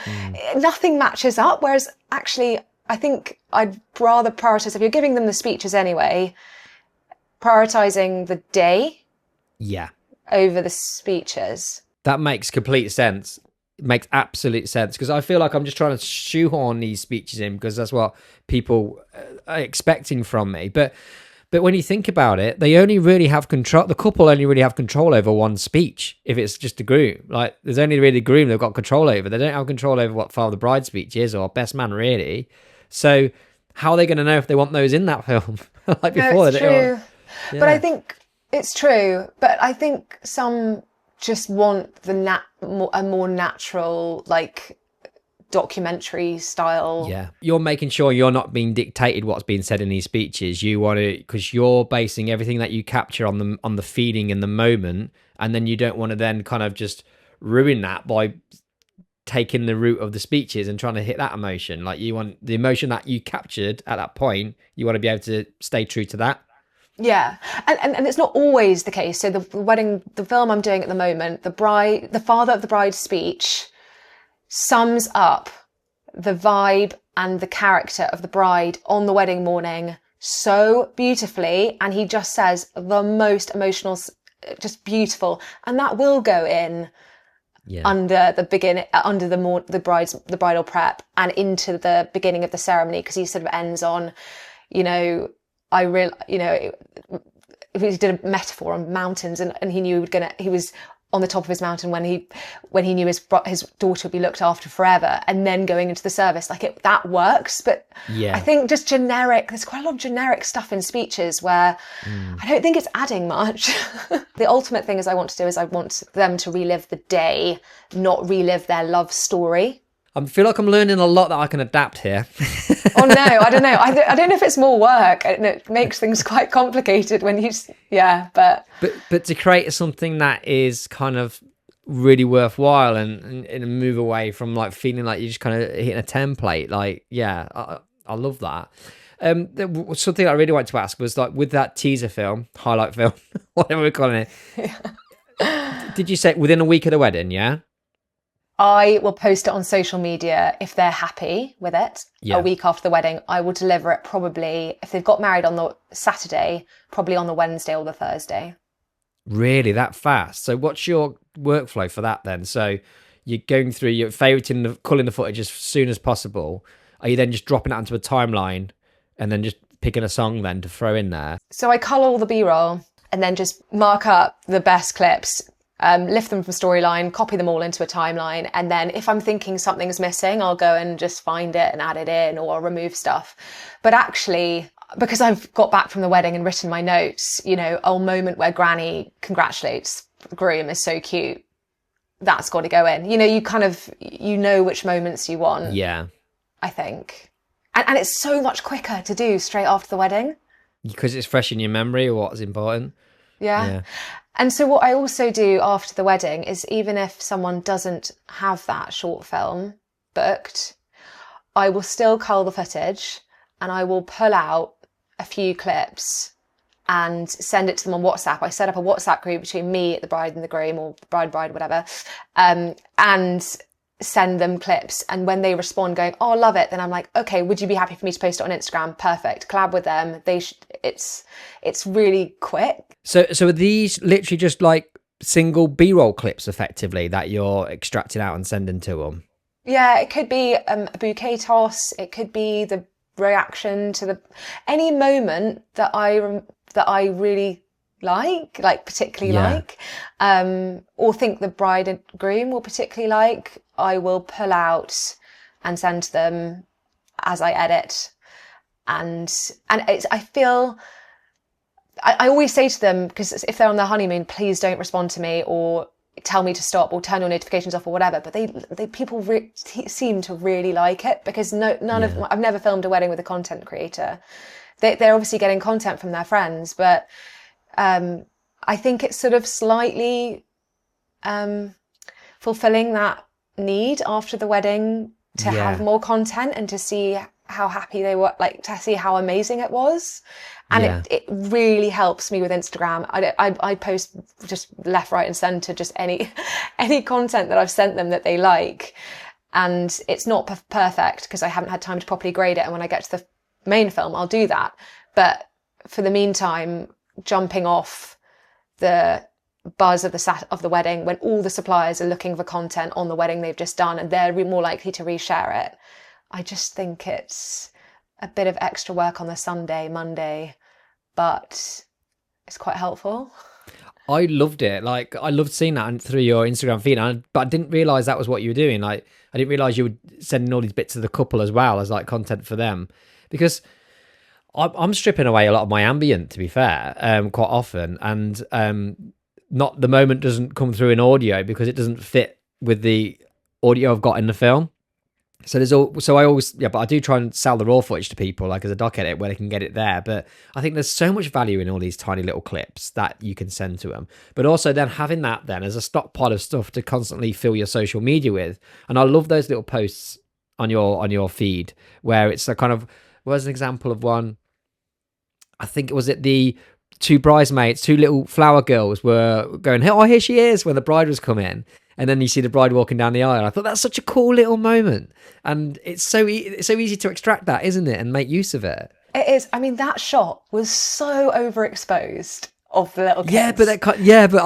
Speaker 2: nothing matches up? Whereas actually, I think I'd rather prioritize, if you're giving them the speeches anyway, prioritizing the day.
Speaker 1: Yeah.
Speaker 2: Over the speeches.
Speaker 1: That makes complete sense. It makes absolute sense, because I feel like I'm just trying to shoehorn these speeches in because that's what people are expecting from me. But when you think about it, they only really have control. The couple only really have control over one speech. If it's just a groom, like there's only really the groom they've got control over. They don't have control over what Father of the Bride speech is or best man, really. So how are they going to know if they want those in that film? Like before,
Speaker 2: it's true. Yeah. But I think it's true. But I think some just want a more natural, like, documentary style.
Speaker 1: Yeah, you're making sure you're not being dictated what's being said in these speeches. You want to, because you're basing everything that you capture on the feeling in the moment, and then you don't want to then kind of just ruin that by taking the route of the speeches and trying to hit that emotion. Like, you want the emotion that you captured at that point, you want to be able to stay true to that.
Speaker 2: Yeah, and it's not always the case. So the film I'm doing at the moment, the father of the bride's speech sums up the vibe and the character of the bride on the wedding morning so beautifully, and he just says the most emotional, just beautiful, and that will go in under the beginning, under the bridal prep and into the beginning of the ceremony, because he sort of ends on, he did a metaphor on mountains, and he knew he was on the top of his mountain when he knew his daughter would be looked after forever, and then going into the service, that works. But I think just there's quite a lot of generic stuff in speeches where I don't think it's adding much. The ultimate thing I want them to relive the day, not relive their love story.
Speaker 1: I feel like I'm learning a lot that I can adapt here.
Speaker 2: Oh no, I don't know. I don't know if it's more work, and it makes things quite complicated when but
Speaker 1: to create something that is kind of really worthwhile and move away from like feeling like you're just kind of hitting a template. Like, I love that. Something I really wanted to ask was, like, with that teaser film, highlight film, whatever we're calling it. Did you say within a week of the wedding? Yeah.
Speaker 2: I will post it on social media if they're happy with it. A week after the wedding, I will deliver it probably, if they've got married on the Saturday, probably on the Wednesday or the Thursday.
Speaker 1: Really, that fast? So what's your workflow for that then? So you're going through, you're favoriting culling the footage as soon as possible. Are you then just dropping it onto a timeline and then just picking a song then to throw in there?
Speaker 2: So I cull all the B-roll and then just mark up the best clips, lift them from storyline, copy them all into a timeline, and then if I'm thinking something's missing, I'll go and just find it and add it in or remove stuff. But actually, because I've got back from the wedding and written my notes, a moment where Granny congratulates the groom is so cute, that's got to go in. You kind of, which moments you want.
Speaker 1: Yeah.
Speaker 2: I think. And it's so much quicker to do straight after the wedding.
Speaker 1: Because it's fresh in your memory or what's important.
Speaker 2: Yeah. And so what I also do after the wedding is, even if someone doesn't have that short film booked, I will still cull the footage and I will pull out a few clips and send it to them on WhatsApp. I set up a WhatsApp group between me, the bride and the groom, or bride, whatever, and send them clips. And when they respond going, oh, love it, then I'm like, okay, would you be happy for me to post it on Instagram? Perfect. Collab with them. It's really quick.
Speaker 1: So are these literally just like single B-roll clips effectively that you're extracting out and sending to them?
Speaker 2: Yeah, it could be a bouquet toss. It could be the reaction to any moment that I really like particularly like, or think the bride and groom will particularly like, I will pull out and send to them as I edit. And I always say to them, because if they're on their honeymoon, please don't respond to me or tell me to stop or turn your notifications off or whatever. But people seem to really like it, because I've never filmed a wedding with a content creator. They're obviously getting content from their friends, but I think it's sort of slightly fulfilling that need after the wedding to have more content and to see how happy they were, like to see how amazing it was. And it really helps me with Instagram. I post just left, right and centre, just any content that I've sent them that they like. And it's not perfect because I haven't had time to properly grade it. And when I get to the main film, I'll do that. But for the meantime, jumping off the buzz of the wedding, when all the suppliers are looking for content on the wedding they've just done and they're more likely to reshare it, I just think it's a bit of extra work on the Sunday, Monday, but it's quite helpful.
Speaker 1: I loved it. Like, I loved seeing that through your Instagram feed, but I didn't realise that was what you were doing. Like, I didn't realise you were sending all these bits to the couple as well as like content for them, because I'm stripping away a lot of my ambient, to be fair, quite often, and not the moment doesn't come through in audio because it doesn't fit with the audio I've got in the film. So but I do try and sell the raw footage to people, like as a doc edit, where they can get it there. But I think there's so much value in all these tiny little clips that you can send to them. But also then having that then as a stockpile of stuff to constantly fill your social media with. And I love those little posts on your feed where it's a kind of, was an example of one. I think it was the two bridesmaids, two little flower girls were going, oh, here she is, when the bride was coming. And then you see the bride walking down the aisle. I thought that's such a cool little moment. And it's so easy to extract that, isn't it? And make use of it.
Speaker 2: It is. I mean, that shot was so overexposed of the little kids.
Speaker 1: But I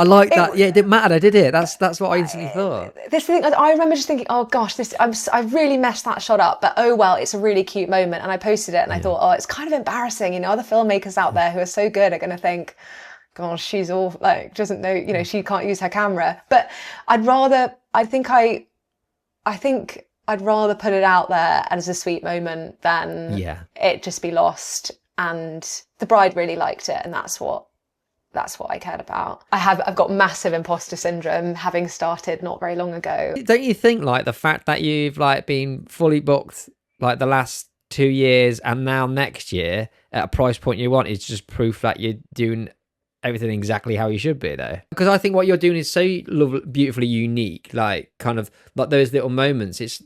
Speaker 1: like that. It didn't matter, did it? That's what I instantly thought.
Speaker 2: This thing, I remember just thinking, oh gosh, I really messed that shot up. But oh well, it's a really cute moment. And I posted it and I thought, oh, it's kind of embarrassing. You know, other filmmakers out there who are so good are going to think, gosh, she's all like, doesn't know, you know, she can't use her camera. But I'd rather put it out there as a sweet moment than it just be lost. And the bride really liked it, and that's what I cared about. I've got massive imposter syndrome, having started not very long ago.
Speaker 1: Don't you think like the fact that you've like been fully booked like the last 2 years and now next year at a price point you want is just proof that you're doing everything exactly how you should be, though? Because I think what you're doing is so beautifully unique, like kind of like those little moments. It's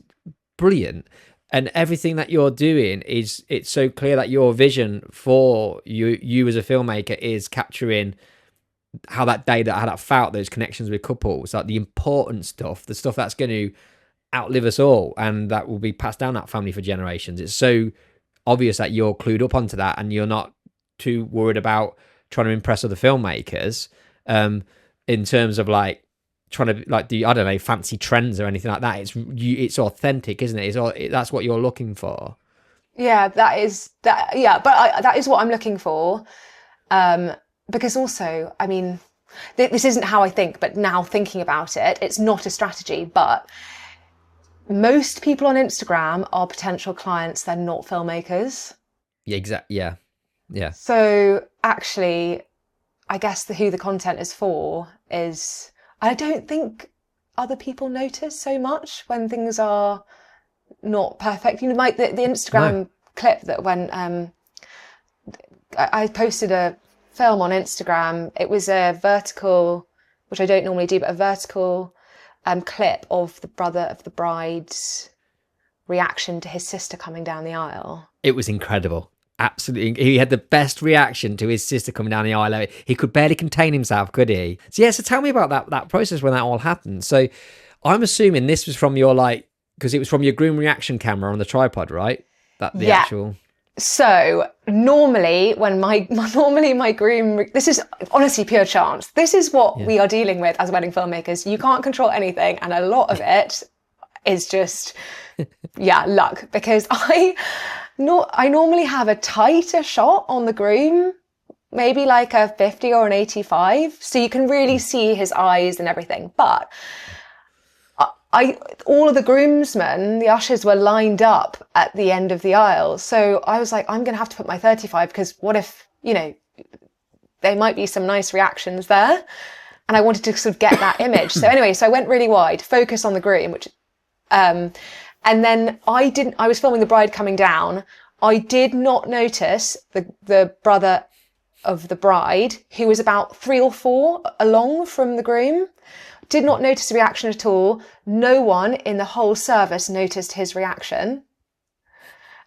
Speaker 1: brilliant, and everything that you're doing it's so clear that your vision for you as a filmmaker is capturing how that day that I had felt those connections with couples, like the important stuff, the stuff that's going to outlive us all and that will be passed down that family for generations. It's so obvious that you're clued up onto that and you're not too worried about trying to impress other filmmakers in terms of like trying to like do, I don't know, fancy trends or anything like that. It's authentic, isn't it? That's what you're looking for.
Speaker 2: Yeah, that is what I'm looking for. Because also, I mean, this isn't how I think, but now thinking about it, it's not a strategy, but most people on Instagram are potential clients. They're not filmmakers.
Speaker 1: Yeah, exactly. Yeah.
Speaker 2: So actually, I guess who the content is for is, I don't think other people notice so much when things are not perfect. You know, like the Instagram clip that when I posted a film on Instagram. It was a vertical, which I don't normally do, but a vertical clip of the brother of the bride's reaction to his sister coming down the aisle.
Speaker 1: It was incredible. Absolutely. He had the best reaction to his sister coming down the aisle. He could barely contain himself, could he? So, yeah, so tell me about that process when that all happened. So I'm assuming this was from your, like, because it was from your groom reaction camera on the tripod, right? The actual...
Speaker 2: So normally my groom, this is honestly pure chance. This is what we are dealing with as wedding filmmakers. You can't control anything. And a lot of it is just, luck, because I normally have a tighter shot on the groom, maybe like a 50 or an 85. So you can really see his eyes and everything. But all of the groomsmen, the ushers, were lined up at the end of the aisle. So I was like, I'm going to have to put my 35, because what if, there might be some nice reactions there. And I wanted to sort of get that image. So anyway, so I went really wide, focus on the groom, and then I was filming the bride coming down. I did not notice the brother of the bride, who was about 3 or 4 along from the groom. Did not notice the reaction at all. No one in the whole service noticed his reaction.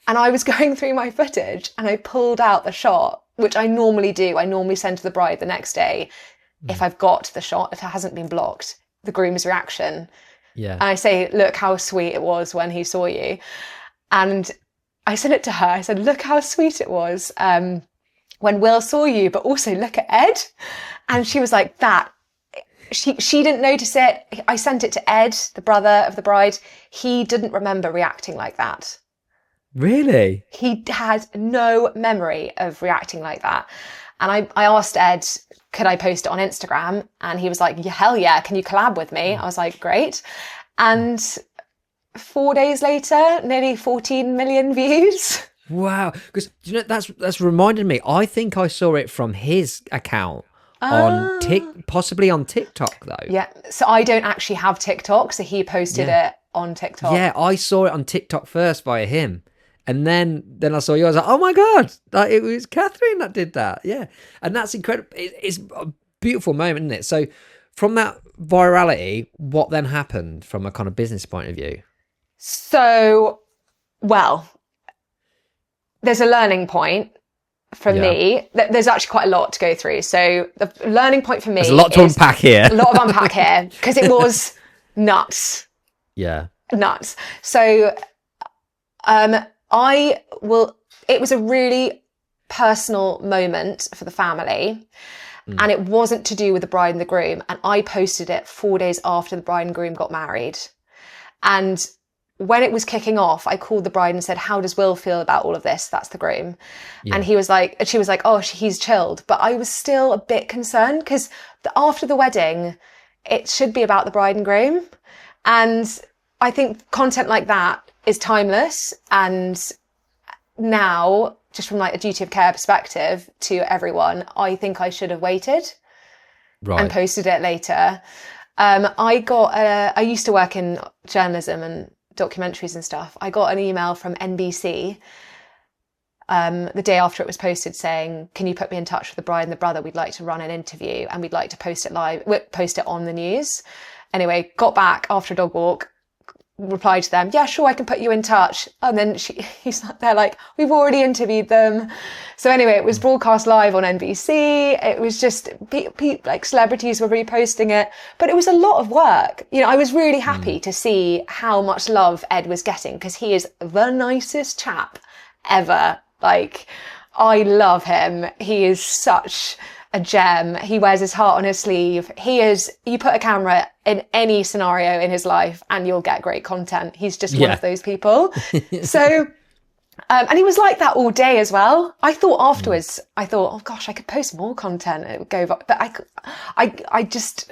Speaker 2: And I was going through my footage and I pulled out the shot, which I normally do. I normally send to the bride the next day if I've got the shot, if it hasn't been blocked, the groom's reaction.
Speaker 1: Yeah.
Speaker 2: And I say, look how sweet it was when he saw you. And I sent it to her. I said, look how sweet it was when Will saw you, but also look at Ed. And she was like, she didn't notice it. I sent it to Ed, the brother of the bride. He didn't remember reacting like that.
Speaker 1: Really?
Speaker 2: He had no memory of reacting like that. And I asked Ed, could I post it on Instagram? And he was like, yeah, hell yeah, can you collab with me? I was like, great. And 4 days later, nearly 14 million views.
Speaker 1: Wow. Because that's reminded me, I think I saw it from his account. Possibly on TikTok though.
Speaker 2: Yeah, so I don't actually have TikTok, so he posted it on TikTok.
Speaker 1: Yeah, I saw it on TikTok first via him, and then I saw yours. Like, oh my god, like, it was Katharine that did that. Yeah, and that's incredible. It's a beautiful moment, isn't it? So, from that virality, what then happened from a kind of business point of view?
Speaker 2: So, well, there's a learning point. For me, there's actually quite a lot to go through. So the learning point for me
Speaker 1: there's a lot to unpack here.
Speaker 2: A lot of unpack here, because it was nuts.
Speaker 1: Yeah.
Speaker 2: Nuts. So it was a really personal moment for the family. And it wasn't to do with the bride and the groom. And I posted it 4 days after the bride and groom got married. And when it was kicking off, I called the bride and said, how does Will feel about all of this? That's the groom. Yeah. And she was like, oh, he's chilled. But I was still a bit concerned, because after the wedding, it should be about the bride and groom. And I think content like that is timeless. And now, just from like a duty of care perspective to everyone, I think I should have waited and posted it later. I used to work in journalism and documentaries and stuff. I got an email from NBC the day after it was posted saying, can you put me in touch with the bride and the brother? We'd like to run an interview and we'd like to post it on the news. Anyway, got back after a dog walk, replied to them, yeah, sure, I can put you in touch. And then they're like, we've already interviewed them. So anyway, it was broadcast live on NBC. It was just like celebrities were reposting it, but it was a lot of work. I was really happy to see how much love Ed was getting, because he is the nicest chap ever. Like, I love him. He is such a gem. He wears his heart on his sleeve. You put a camera in any scenario in his life and you'll get great content. He's just one of those people. So, and he was like that all day as well. I thought afterwards, oh gosh, I could post more content. It would go, but I just,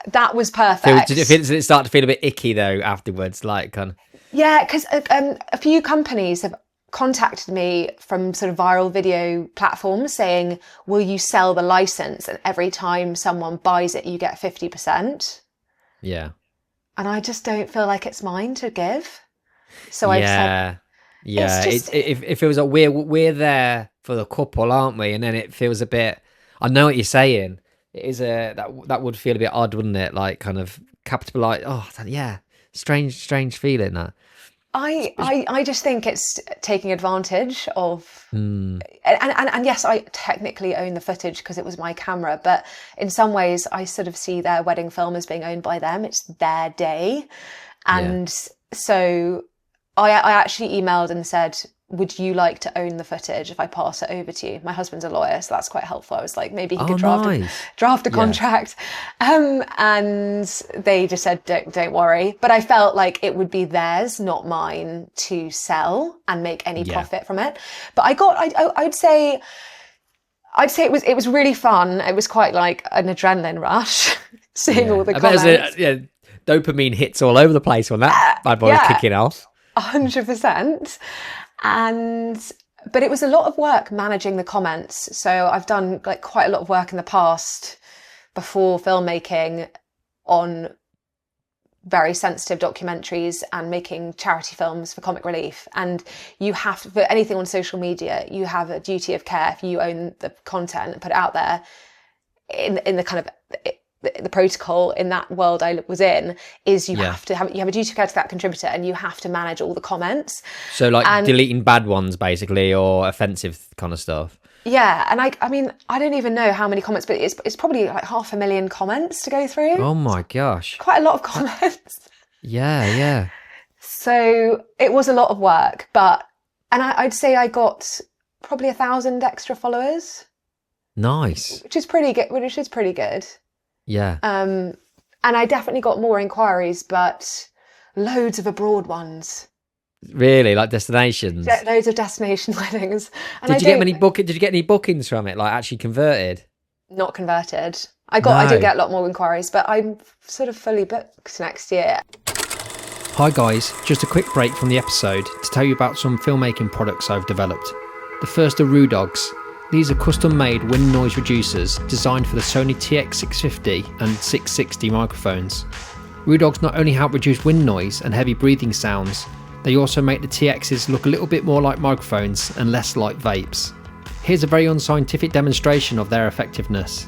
Speaker 2: that was perfect.
Speaker 1: Did it start to feel a bit icky though afterwards? Like, kind of...
Speaker 2: Yeah, because a few companies have contacted me from sort of viral video platforms saying, will you sell the license? And every time someone buys it, you get 50%.
Speaker 1: Yeah.
Speaker 2: And I just don't feel like it's mine to give. So I've said,
Speaker 1: it feels like we're there for the couple, aren't we? And then it feels a bit I know what you're saying. It is that would feel a bit odd, wouldn't it? Like kind of capitalize. Oh, yeah, strange feeling that.
Speaker 2: I just think it's taking advantage of, and yes, I technically own the footage because it was my camera, but in some ways I sort of see their wedding film as being owned by them. It's their day. And so I actually emailed and said, would you like to own the footage if I pass it over to you? My husband's a lawyer, so that's quite helpful. I was like, maybe he could draft a contract. And they just said, don't worry. But I felt like it would be theirs, not mine, to sell and make any profit from it. But I'd say it was really fun. It was quite like an adrenaline rush, seeing all the comments.
Speaker 1: Dopamine hits all over the place when that bad boy was kicking off.
Speaker 2: 100%. But it was a lot of work managing the comments. So I've done like quite a lot of work in the past before filmmaking on very sensitive documentaries and making charity films for comic relief. And you have to, for anything on social media, you have a duty of care if you own the content and put it out there in the kind of the protocol in that world I was in is you have a duty of care to that contributor, and you have to manage all the comments.
Speaker 1: So like deleting bad ones basically, or offensive kind of stuff.
Speaker 2: Yeah. And I mean, I don't even know how many comments, but it's probably like 500,000 comments to go through.
Speaker 1: Oh my gosh.
Speaker 2: Quite a lot of comments.
Speaker 1: Yeah.
Speaker 2: So it was a lot of work, I'd say I got probably 1,000 extra followers.
Speaker 1: Nice.
Speaker 2: Which is pretty good.
Speaker 1: Yeah.
Speaker 2: And I definitely got more inquiries, but loads of abroad ones.
Speaker 1: Really? Like destinations?
Speaker 2: Loads of destination weddings. And
Speaker 1: Did you get any bookings from it? Like actually converted?
Speaker 2: Not converted. I did get a lot more inquiries, but I'm sort of fully booked next year.
Speaker 1: Hi guys, just a quick break from the episode to tell you about some filmmaking products I've developed. The first are Rudogs. These are custom-made wind noise reducers designed for the Sony TX650 and 660 microphones. Rudogs not only help reduce wind noise and heavy breathing sounds, they also make the TXs look a little bit more like microphones and less like vapes. Here's a very unscientific demonstration of their effectiveness.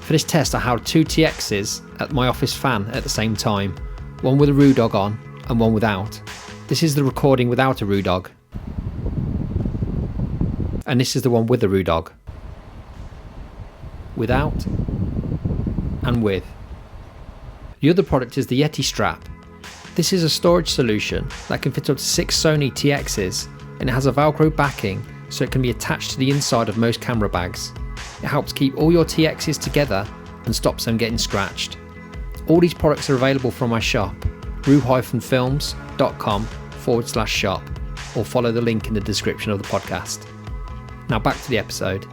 Speaker 1: For this test I held 2 TXs at my office fan at the same time, one with a Rudog on and one without. This is the recording without a Rudog. And this is the one with the Rudog. Without and with. The other product is the Yeti strap. This is a storage solution that can fit up to 6 Sony TXs, and it has a Velcro backing so it can be attached to the inside of most camera bags. It helps keep all your TXs together and stops them getting scratched. All these products are available from my shop, ru-films.com/shop, or follow the link in the description of the podcast. Now back to the episode.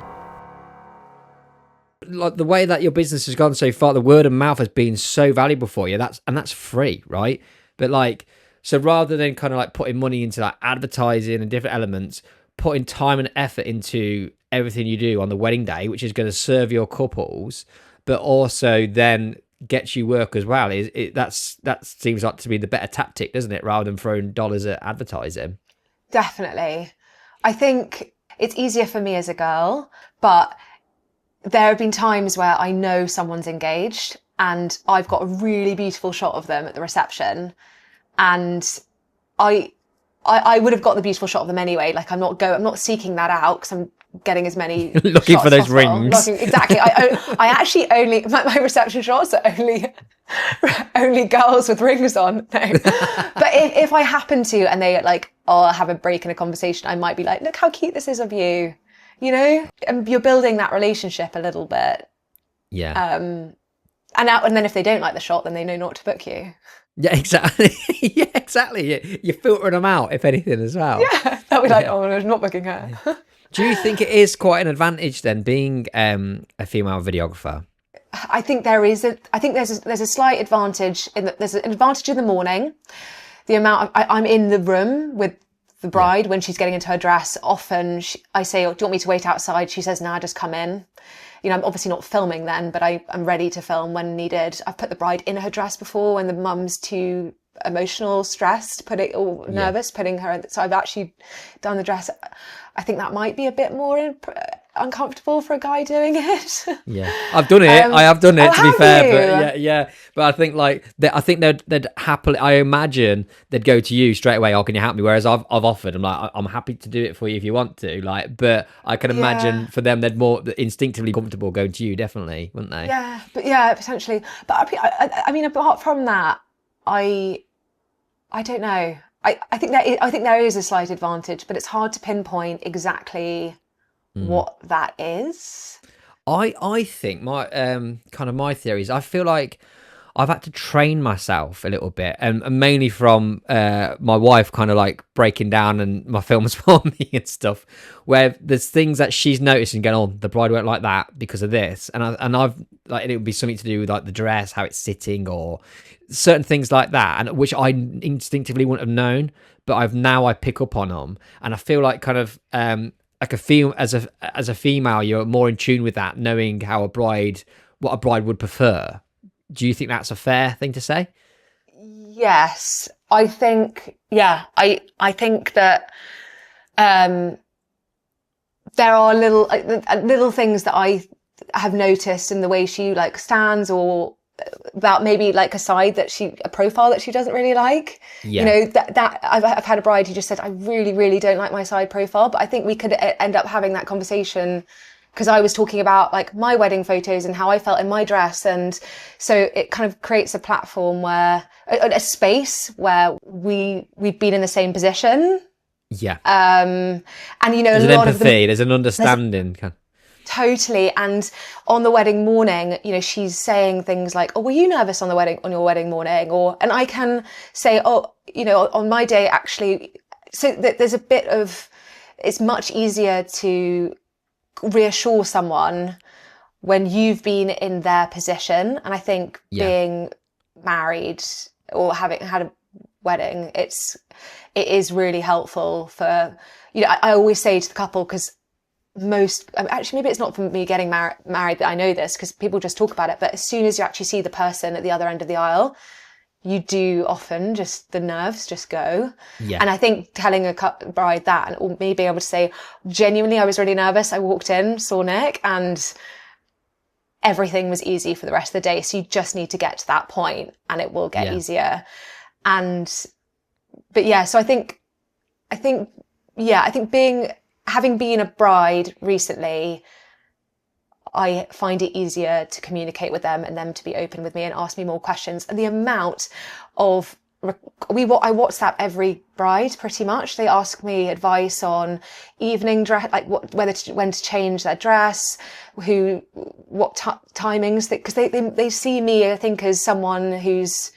Speaker 1: Like the way that your business has gone so far, the word of mouth has been so valuable for you. That's free, right? But like, so rather than kind of like putting money into like advertising and different elements, putting time and effort into everything you do on the wedding day, which is going to serve your couples, but also then gets you work as well. That seems like to be the better tactic, doesn't it? Rather than throwing dollars at advertising.
Speaker 2: Definitely. I think it's easier for me as a girl, but there have been times where I know someone's engaged and I've got a really beautiful shot of them at the reception, and I would have got the beautiful shot of them anyway. Like I'm not seeking that out because I'm getting as many
Speaker 1: looking for those rings.
Speaker 2: Exactly. I actually only my reception shots are only girls with rings on. No. But if I happen to, and they like, have a break in a conversation, I might be like, look how cute this is of you, you know, and you're building that relationship a little bit.
Speaker 1: Yeah.
Speaker 2: And then if they don't like the shot, then they know not to book you.
Speaker 1: Yeah, exactly. Yeah, exactly. You're filtering them out, if anything, as well.
Speaker 2: Yeah. They'll be like, oh, no, I'm not booking her.
Speaker 1: Yeah. Do you think it is quite an advantage then, being a female videographer?
Speaker 2: I think there's a slight advantage there's an advantage in the morning. The amount I'm in the room with the bride when she's getting into her dress. Often I say, oh, do you want me to wait outside? She says, nah, just come in. You know, I'm obviously not filming then, but I'm ready to film when needed. I've put the bride in her dress before when the mum's too emotional, stressed, nervous, putting her in. So I've actually done the dress. I think that might be a bit more uncomfortable for a guy doing it.
Speaker 1: Yeah, I've done it. I have done it,
Speaker 2: oh,
Speaker 1: to be
Speaker 2: have
Speaker 1: fair.
Speaker 2: you?
Speaker 1: But yeah. But I think like I think they'd happily. I imagine they'd go to you straight away. Oh, can you help me? Whereas I've offered. I'm like, I'm happy to do it for you if you want to. Like, but I can imagine for them, they'd more instinctively comfortable going to you. Definitely, wouldn't they?
Speaker 2: Yeah, but yeah, potentially. But I mean, apart from that, I don't know. I think there is a slight advantage, but it's hard to pinpoint exactly what that is.
Speaker 1: I think my kind of my theory is I feel like I've had to train myself a little bit, and mainly from my wife kind of like breaking down and my films for me and stuff, where there's things that she's noticed and going, oh, the bride won't like that because of this, and I've like, it would be something to do with like the dress, how it's sitting, or certain things like that, and which I instinctively wouldn't have known, but I pick up on them, and I feel like kind of like as a female, you're more in tune with that, knowing how what a bride would prefer. Do you think that's a fair thing to say?
Speaker 2: Yes, I think. Yeah, I think that there are little things that I have noticed in the way she like stands, or about maybe like a profile that she doesn't really like.
Speaker 1: Yeah.
Speaker 2: You know, that I've had a bride who just said, I really, really don't like my side profile, but I think we could end up having that conversation because I was talking about like my wedding photos and how I felt in my dress. And so it kind of creates a platform where a space where we've been in the same position.
Speaker 1: Yeah.
Speaker 2: And you know,
Speaker 1: there's
Speaker 2: a
Speaker 1: an
Speaker 2: lot
Speaker 1: empathy, there's an understanding.
Speaker 2: Totally. And on the wedding morning, you know, she's saying things like, oh, were you nervous on your wedding morning? And I can say, oh, you know, on my day, actually, so there's a bit of, it's much easier to reassure someone when you've been in their position. And I think being married or having had a wedding, it is really helpful for, you know, I always say to the couple, because actually maybe it's not for me getting married that I know this, because people just talk about it, but as soon as you actually see the person at the other end of the aisle, you do often just, the nerves just go. Yeah. And I think telling a bride that, or me being able to say, genuinely, I was really nervous. I walked in, saw Nick, and everything was easy for the rest of the day. So you just need to get to that point and it will get easier. But yeah, so I think having been a bride recently, I find it easier to communicate with them and them to be open with me and ask me more questions. And the amount of, I WhatsApp every bride pretty much. They ask me advice on evening dress, like when to change their dress, what timings, because they see me, I think, as someone who's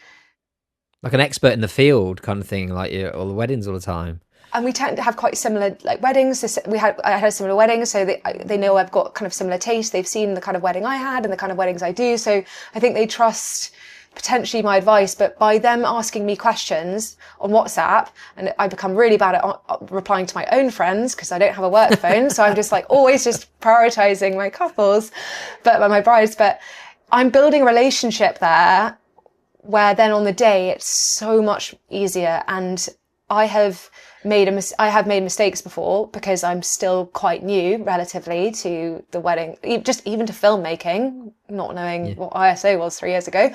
Speaker 1: like an expert in the field kind of thing, like all the weddings all the time.
Speaker 2: And we tend to have quite similar like weddings. I had a similar wedding, so they know I've got kind of similar taste. They've seen the kind of wedding I had and the kind of weddings I do. So I think they trust potentially my advice, but by them asking me questions on WhatsApp, and I become really bad at replying to my own friends because I don't have a work phone. So I'm just like always just prioritizing my couples, but my brides. But I'm building a relationship there where then on the day it's so much easier. And I have made mistakes before because I'm still quite new relatively to the wedding, just even to filmmaking, not knowing what ISO was 3 years ago.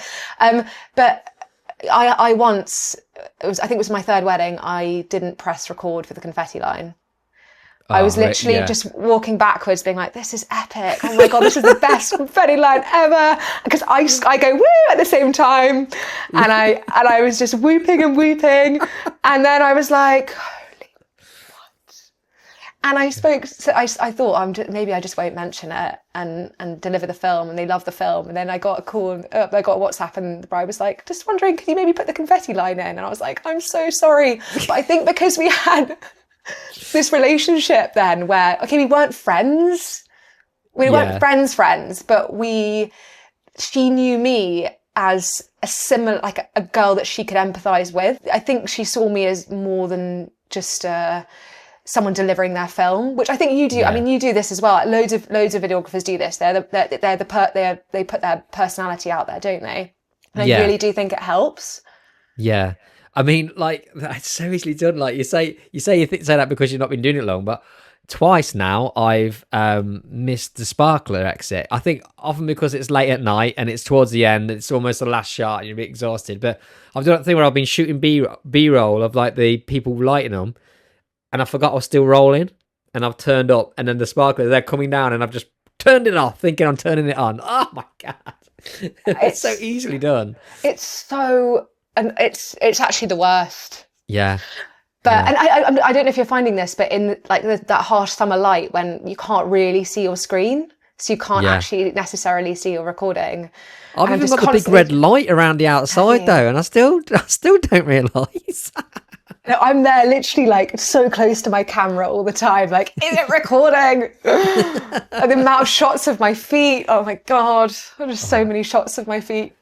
Speaker 2: But I once, I think it was my third wedding, I didn't press record for the confetti line. I was literally just walking backwards being like, this is epic. Oh my God, this is the best confetti line ever. Because I go woo at the same time. And I was just whooping and whooping. And then I was like, holy what? And I spoke, so I thought maybe I just won't mention it and deliver the film, and they love the film. And then I got a call, I got a WhatsApp, and the bride was like, just wondering, could you maybe put the confetti line in? And I was like, I'm so sorry. But I think because we had this relationship then where, okay, we weren't friends. We weren't friends, but she knew me as a similar, like a girl that she could empathize with. I think she saw me as more than just someone delivering their film, which I think you do. Yeah. I mean, you do this as well. Loads of videographers do this. They put their personality out there, don't they? And I really do think it helps.
Speaker 1: Yeah. I mean, like, that's so easily done. Like you say that because you've not been doing it long, but twice now I've missed the sparkler exit. I think often because it's late at night and it's towards the end, it's almost the last shot and you're a bit exhausted. But I've done that thing where I've been shooting B-roll of like the people lighting them, and I forgot I was still rolling, and I've turned up, and then the sparkler, they're coming down, and I've just turned it off thinking I'm turning it on. Oh my God. It's so easily done.
Speaker 2: It's so, and it's actually the worst.
Speaker 1: Yeah.
Speaker 2: But and I don't know if you're finding this, but in like that harsh summer light when you can't really see your screen, so you can't actually necessarily see your recording.
Speaker 1: I've even got the big red light around the outside though, and I still don't realise.
Speaker 2: No, I'm there literally like so close to my camera all the time. Like, is it recording? And the amount of shots of my feet. Oh my God. There's so many shots of my feet.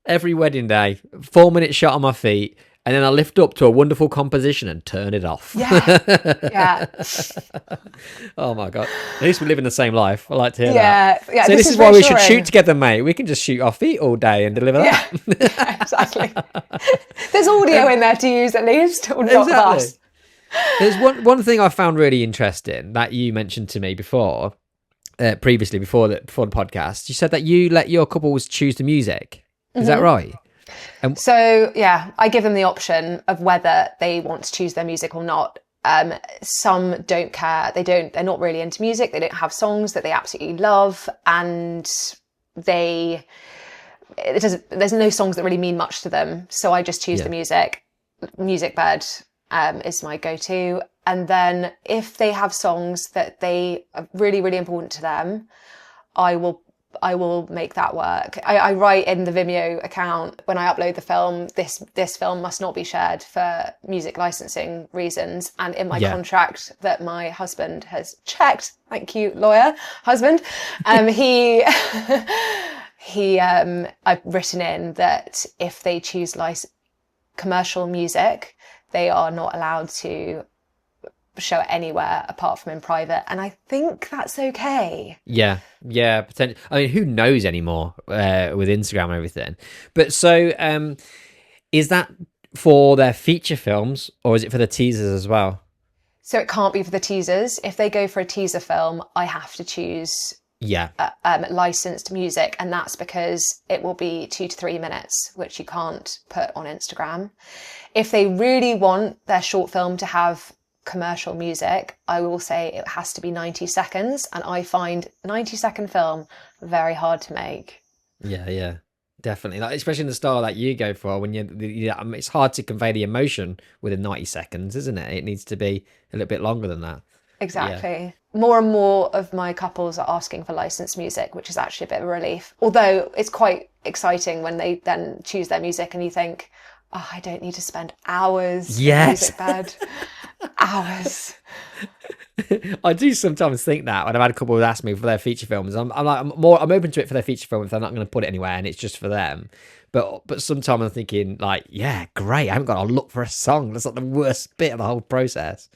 Speaker 1: Every wedding day, 4-minute shot on my feet, and then I lift up to a wonderful composition and turn it off.
Speaker 2: Yeah.
Speaker 1: Oh my God. At least we live in the same life. I like to hear that.
Speaker 2: Yeah.
Speaker 1: So this is why we should shoot together, mate. We can just shoot our feet all day and deliver that.
Speaker 2: Yeah, exactly. There's audio in there to use at least. Or not fast.
Speaker 1: There's one thing I found really interesting that you mentioned to me before, previously, before the podcast. You said that you let your couples choose the music. Is that right?
Speaker 2: So yeah, I give them the option of whether they want to choose their music or not. Some don't care. They're not really into music. They don't have songs that they absolutely love. And there's no songs that really mean much to them. So I just choose the music. Music bed is my go-to. And then if they have songs that they are really, really important to them, I will make that work. I write in the Vimeo account when I upload the film, this film must not be shared for music licensing reasons. And in my contract that my husband has checked, thank you, lawyer, husband, I've written in that if they choose commercial music, they are not allowed to show it anywhere apart from in private, and I think that's okay. Yeah,
Speaker 1: potentially. I mean, who knows anymore with Instagram and everything? But so, is that for their feature films or is it for the teasers as well?
Speaker 2: So it can't be for the teasers. If they go for a teaser film, I have to choose licensed music, and that's because it will be 2 to 3 minutes, which you can't put on Instagram. If they really want their short film to have commercial music, I will say it has to be 90 seconds, and I find 90-second film very hard to make.
Speaker 1: Yeah, definitely. Like, especially in the style that you go for, when it's hard to convey the emotion within 90 seconds, isn't it? It needs to be a little bit longer than that.
Speaker 2: Exactly. More and more of my couples are asking for licensed music, which is actually a bit of a relief. Although it's quite exciting when they then choose their music and you think, oh, I don't need to spend hours in the music bed. Hours.
Speaker 1: I do sometimes think that when I've had a couple ask me for their feature films, I'm open to it for their feature film if they're not going to put it anywhere and it's just for them. But sometimes I'm thinking like, yeah, great. I haven't got to look for a song. That's like the worst bit of the whole process.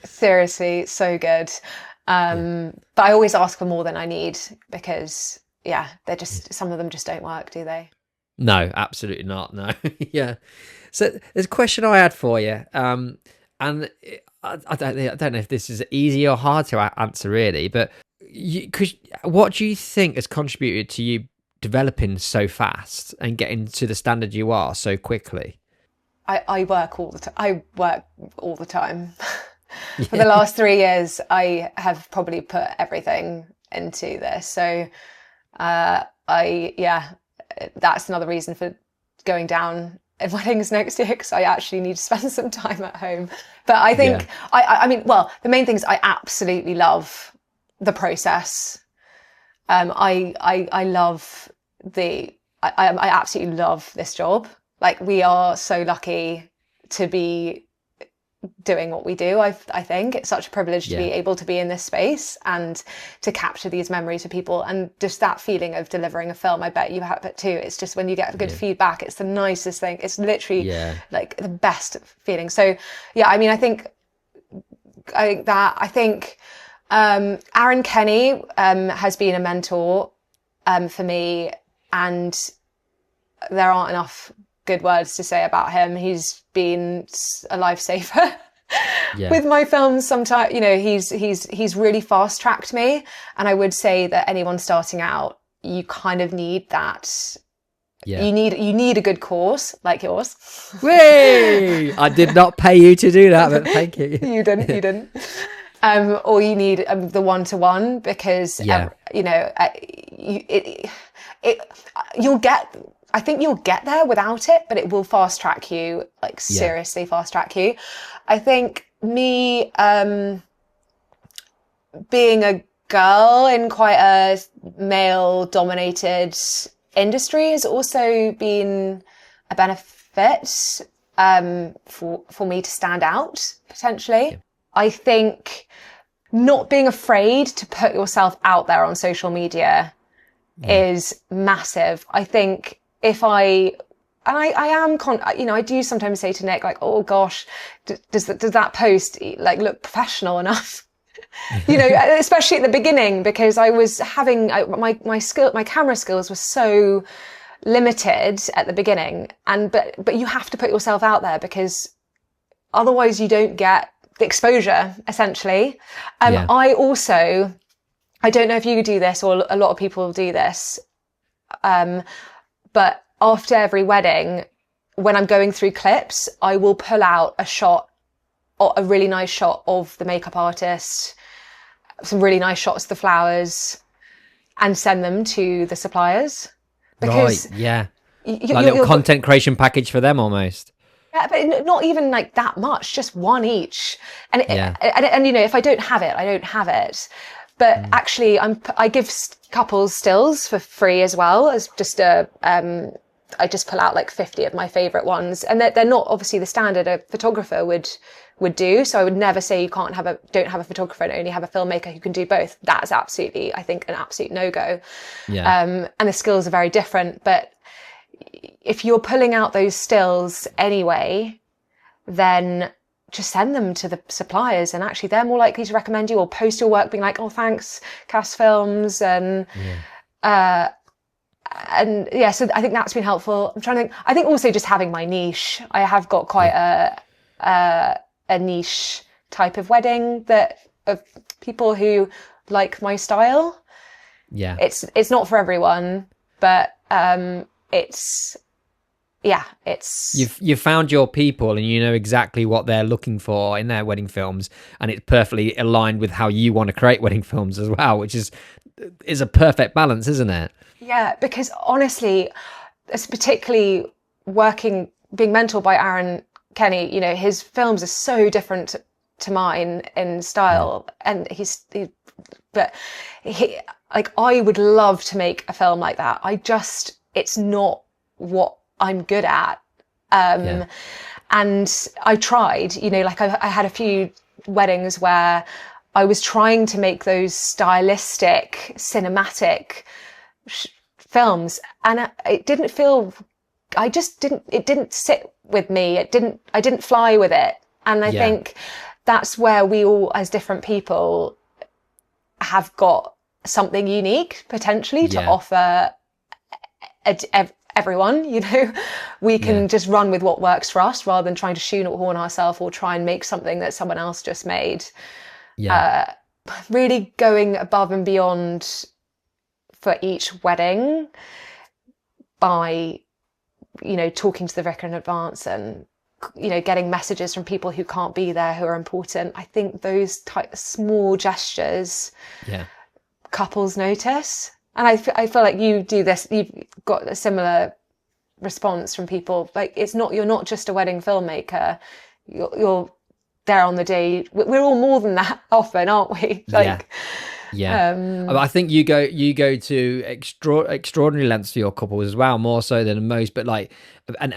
Speaker 2: Seriously, so good. But I always ask for more than I need because they're just, some of them just don't work, do they?
Speaker 1: No, absolutely not. No. Yeah. So there's a question I had for you. And I don't know if this is easy or hard to answer really, but what do you think has contributed to you developing so fast and getting to the standard you are so quickly?
Speaker 2: I work all the time. I work all the time. For the last 3 years, I have probably put everything into this. So, that's another reason for going down in weddings next year, because I actually need to spend some time at home. But I think, I mean, the main thing is I absolutely love the process. I absolutely love this job. Like, we are so lucky to be doing what we do. I think it's such a privilege to be able to be in this space and to capture these memories for people, and just that feeling of delivering a film. I bet you have it too. It's just when you get good feedback, it's the nicest thing. It's literally like the best feeling. So I mean, I think Aaron Kenny has been a mentor for me, and there aren't enough good words to say about him. He's been a lifesaver
Speaker 1: Yeah.
Speaker 2: With my films, sometimes, you know, he's really fast tracked me. And I would say that anyone starting out, you kind of need that.
Speaker 1: Yeah.
Speaker 2: You need a good course like yours.
Speaker 1: Way! I did not pay you to do that, but thank you.
Speaker 2: You didn't. Or you need the one-to-one, because you know, you'll get. I think you'll get there without it, but it will fast track you, like seriously fast track you. I think me being a girl in quite a male-dominated industry has also been a benefit for me to stand out potentially. Yeah. I think not being afraid to put yourself out there on social media is massive. I think if I am, you know, I do sometimes say to Nick, like, oh gosh, does that post like look professional enough? You know, especially at the beginning, because I was having my camera skills were so limited at the begining, but you have to put yourself out there, because otherwise you don't get the exposure, essentially. I don't know if you do this or a lot of people do this, but after every wedding, when I'm going through clips, I will pull out a shot, or a really nice shot of the makeup artist, some really nice shots of the flowers, and send them to the suppliers. Because
Speaker 1: right, yeah. Like a little content creation package for them almost.
Speaker 2: Yeah, but not even like that much, just one each. And you know, if I don't have it, I don't have it. But actually, I give couples stills for free as well, as just I just pull out like 50 of my favorite ones, and they're not obviously the standard a photographer would do. So I would never say you don't have a photographer and only have a filmmaker who can do both. That's absolutely, I think, an absolute no-go. Yeah. And the skills are very different. But if you're pulling out those stills anyway, then just send them to the suppliers, and actually they're more likely to recommend you or post your work being like, oh, thanks, KAS Films. And so I think that's been helpful. I'm trying to think. I think also just having my niche. I have got quite a niche type of wedding of people who like my style. Yeah. It's not for everyone, but you've found your people, and you know exactly what they're looking for in their wedding films, and it's perfectly aligned with how you want to create wedding films as well, which is a perfect balance, isn't it? Yeah, because honestly, it's particularly being mentored by Aaron Kenny, you know, his films are so different to mine in style, and I would love to make a film like that. It's not what I'm good at. And I tried, you know, like I had a few weddings where I was trying to make those stylistic, cinematic films, and it didn't sit with me. I didn't fly with it. And I think that's where we all, as different people, have got something unique potentially to offer everyone. You know, we can just run with what works for us rather than trying to shoehorn ourselves or try and make something that someone else just made. Really going above and beyond for each wedding by, you know, talking to the vicar in advance, and, you know, getting messages from people who can't be there who are important. I think those small gestures couples notice. And I feel like you do this, you've got a similar response from people. Like, you're not just a wedding filmmaker, you're there on the day. We're all more than that often, aren't we? I think you go to extraordinary lengths for your couples as well, more so than most. But like, and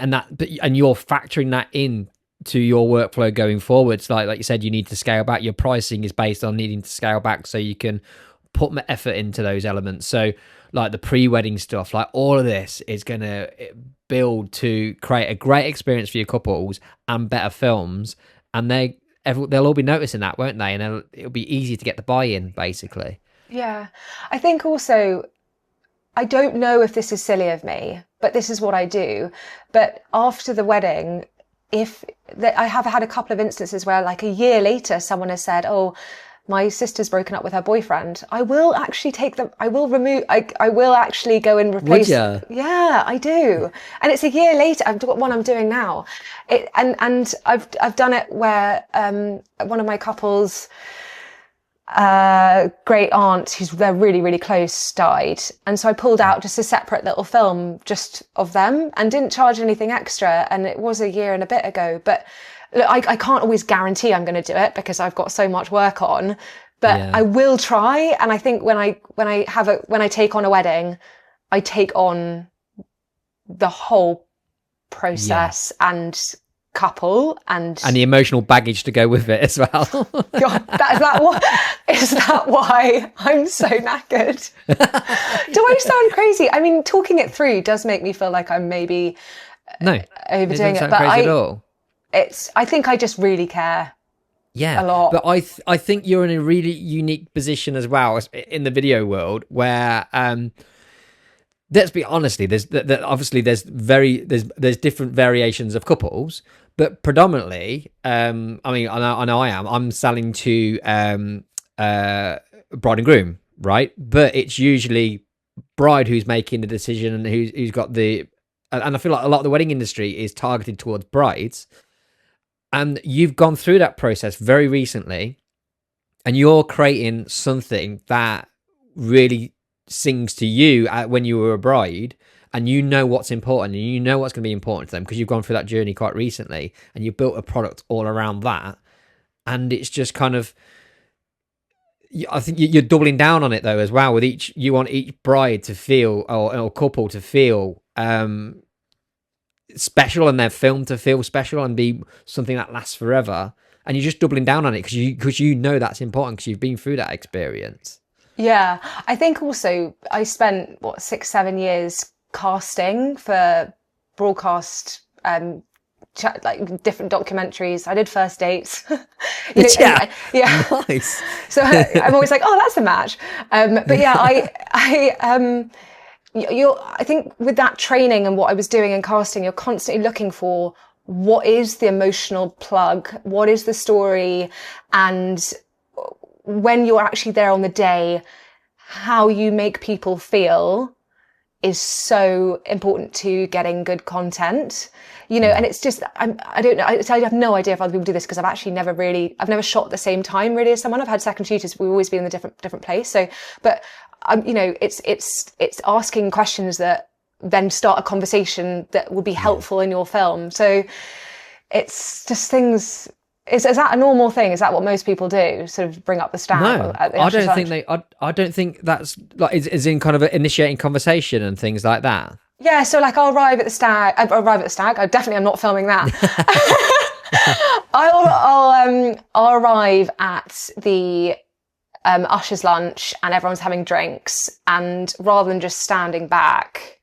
Speaker 2: you're factoring that in to your workflow going forward. So like you said, you need to scale back. Your pricing is based on needing to scale back so you can put effort into those elements. So like the pre-wedding stuff, like all of this is going to build to create a great experience for your couples and better films, and they'll all be noticing that, won't they? And it'll be easy to get the buy-in, basically. Yeah. I think also, I don't know if this is silly of me, but this is what I do. But after the wedding, I have had a couple of instances where like a year later, someone has said, oh, my sister's broken up with her boyfriend. I will actually I will actually go and replace.
Speaker 1: Would ya?
Speaker 2: Yeah, I do. And it's a year later. I've got one I'm doing now. And I've done it where, one of my couples, great aunt they're really, really close died. And so I pulled out just a separate little film just of them and didn't charge anything extra. And it was a year and a bit ago, but look, I can't always guarantee I'm going to do it because I've got so much work on, but I will try. And I think when I take on a wedding, I take on the whole process and couple and
Speaker 1: the emotional baggage to go with it as well.
Speaker 2: God, is that why I'm so knackered? Do I sound crazy? I mean, talking it through does make me feel like I'm maybe overdoing it, but
Speaker 1: crazy at all.
Speaker 2: I think I just really care.
Speaker 1: Yeah,
Speaker 2: a lot.
Speaker 1: But I think you're in a really unique position as well in the video world where, let's be honestly, there's different variations of couples, but predominantly, I mean, I know I'm selling to bride and groom, right? But it's usually bride who's making the decision and who's got and I feel like a lot of the wedding industry is targeted towards brides. And you've gone through that process very recently, and you're creating something that really sings to you when you were a bride, and you know what's important, and you know what's going to be important to them because you've gone through that journey quite recently, and you built a product all around that. And it's just kind of, I think you're doubling down on it though as well. You want each bride to feel, or couple to feel, special, and their film to feel special and be something that lasts forever, and you're just doubling down on it because you know that's important because you've been through that experience.
Speaker 2: Yeah, I think also I spent 6-7 years casting for broadcast, like different documentaries. I did First Dates. Yeah.
Speaker 1: Nice.
Speaker 2: So I'm always like, oh, that's a match. But yeah, I think with that training and what I was doing in casting, you're constantly looking for what is the emotional plug, what is the story, and when you're actually there on the day, how you make people feel is so important to getting good content, and it's just, I don't know, I have no idea if other people do this because I've never shot at the same time really as someone. I've had second shooters, we've always been in a different place. So, but it's asking questions that then start a conversation that will be helpful in your film. So it's just things. Is that a normal thing? Is that what most people do? Sort of bring up the stag?
Speaker 1: No, I don't think that's like is in kind of initiating conversation and things like that.
Speaker 2: Yeah, so like I'll arrive at the stag. I definitely am not filming that. I'll arrive at the usher's lunch and everyone's having drinks, and rather than just standing back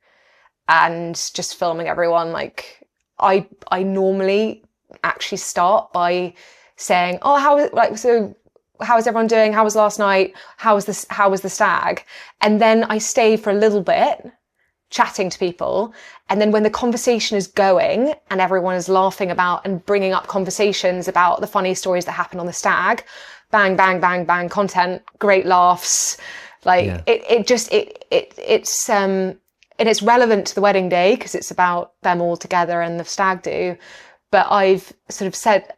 Speaker 2: and just filming everyone, like I normally actually start by saying, oh, how is everyone doing? How was last night? How was the stag? And then I stay for a little bit chatting to people, and then when the conversation is going and everyone is laughing about and bringing up conversations about the funny stories that happened on the stag, bang, bang, bang, bang, content, great laughs. Like it's relevant to the wedding day because it's about them all together and the stag do. But I've sort of said,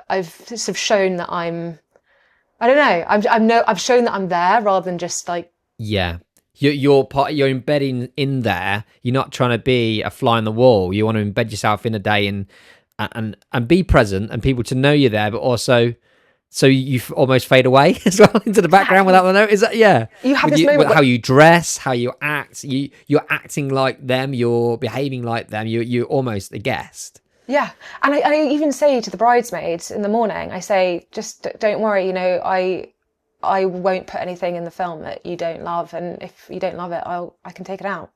Speaker 2: I've sort of shown that I've shown that I'm there rather than just like. Yeah.
Speaker 1: You're embedding in there. You're not trying to be a fly on the wall. You want to embed yourself in a day and be present and people to know you're there, but also so you almost fade away as well into the background without the note. Is that
Speaker 2: You have this moment
Speaker 1: how you dress, how you act. You're acting like them. You're behaving like them. You're almost a guest.
Speaker 2: Yeah, and I even say to the bridesmaids in the morning, I say, just don't worry. I won't put anything in the film that you don't love, and if you don't love it, I can take it out.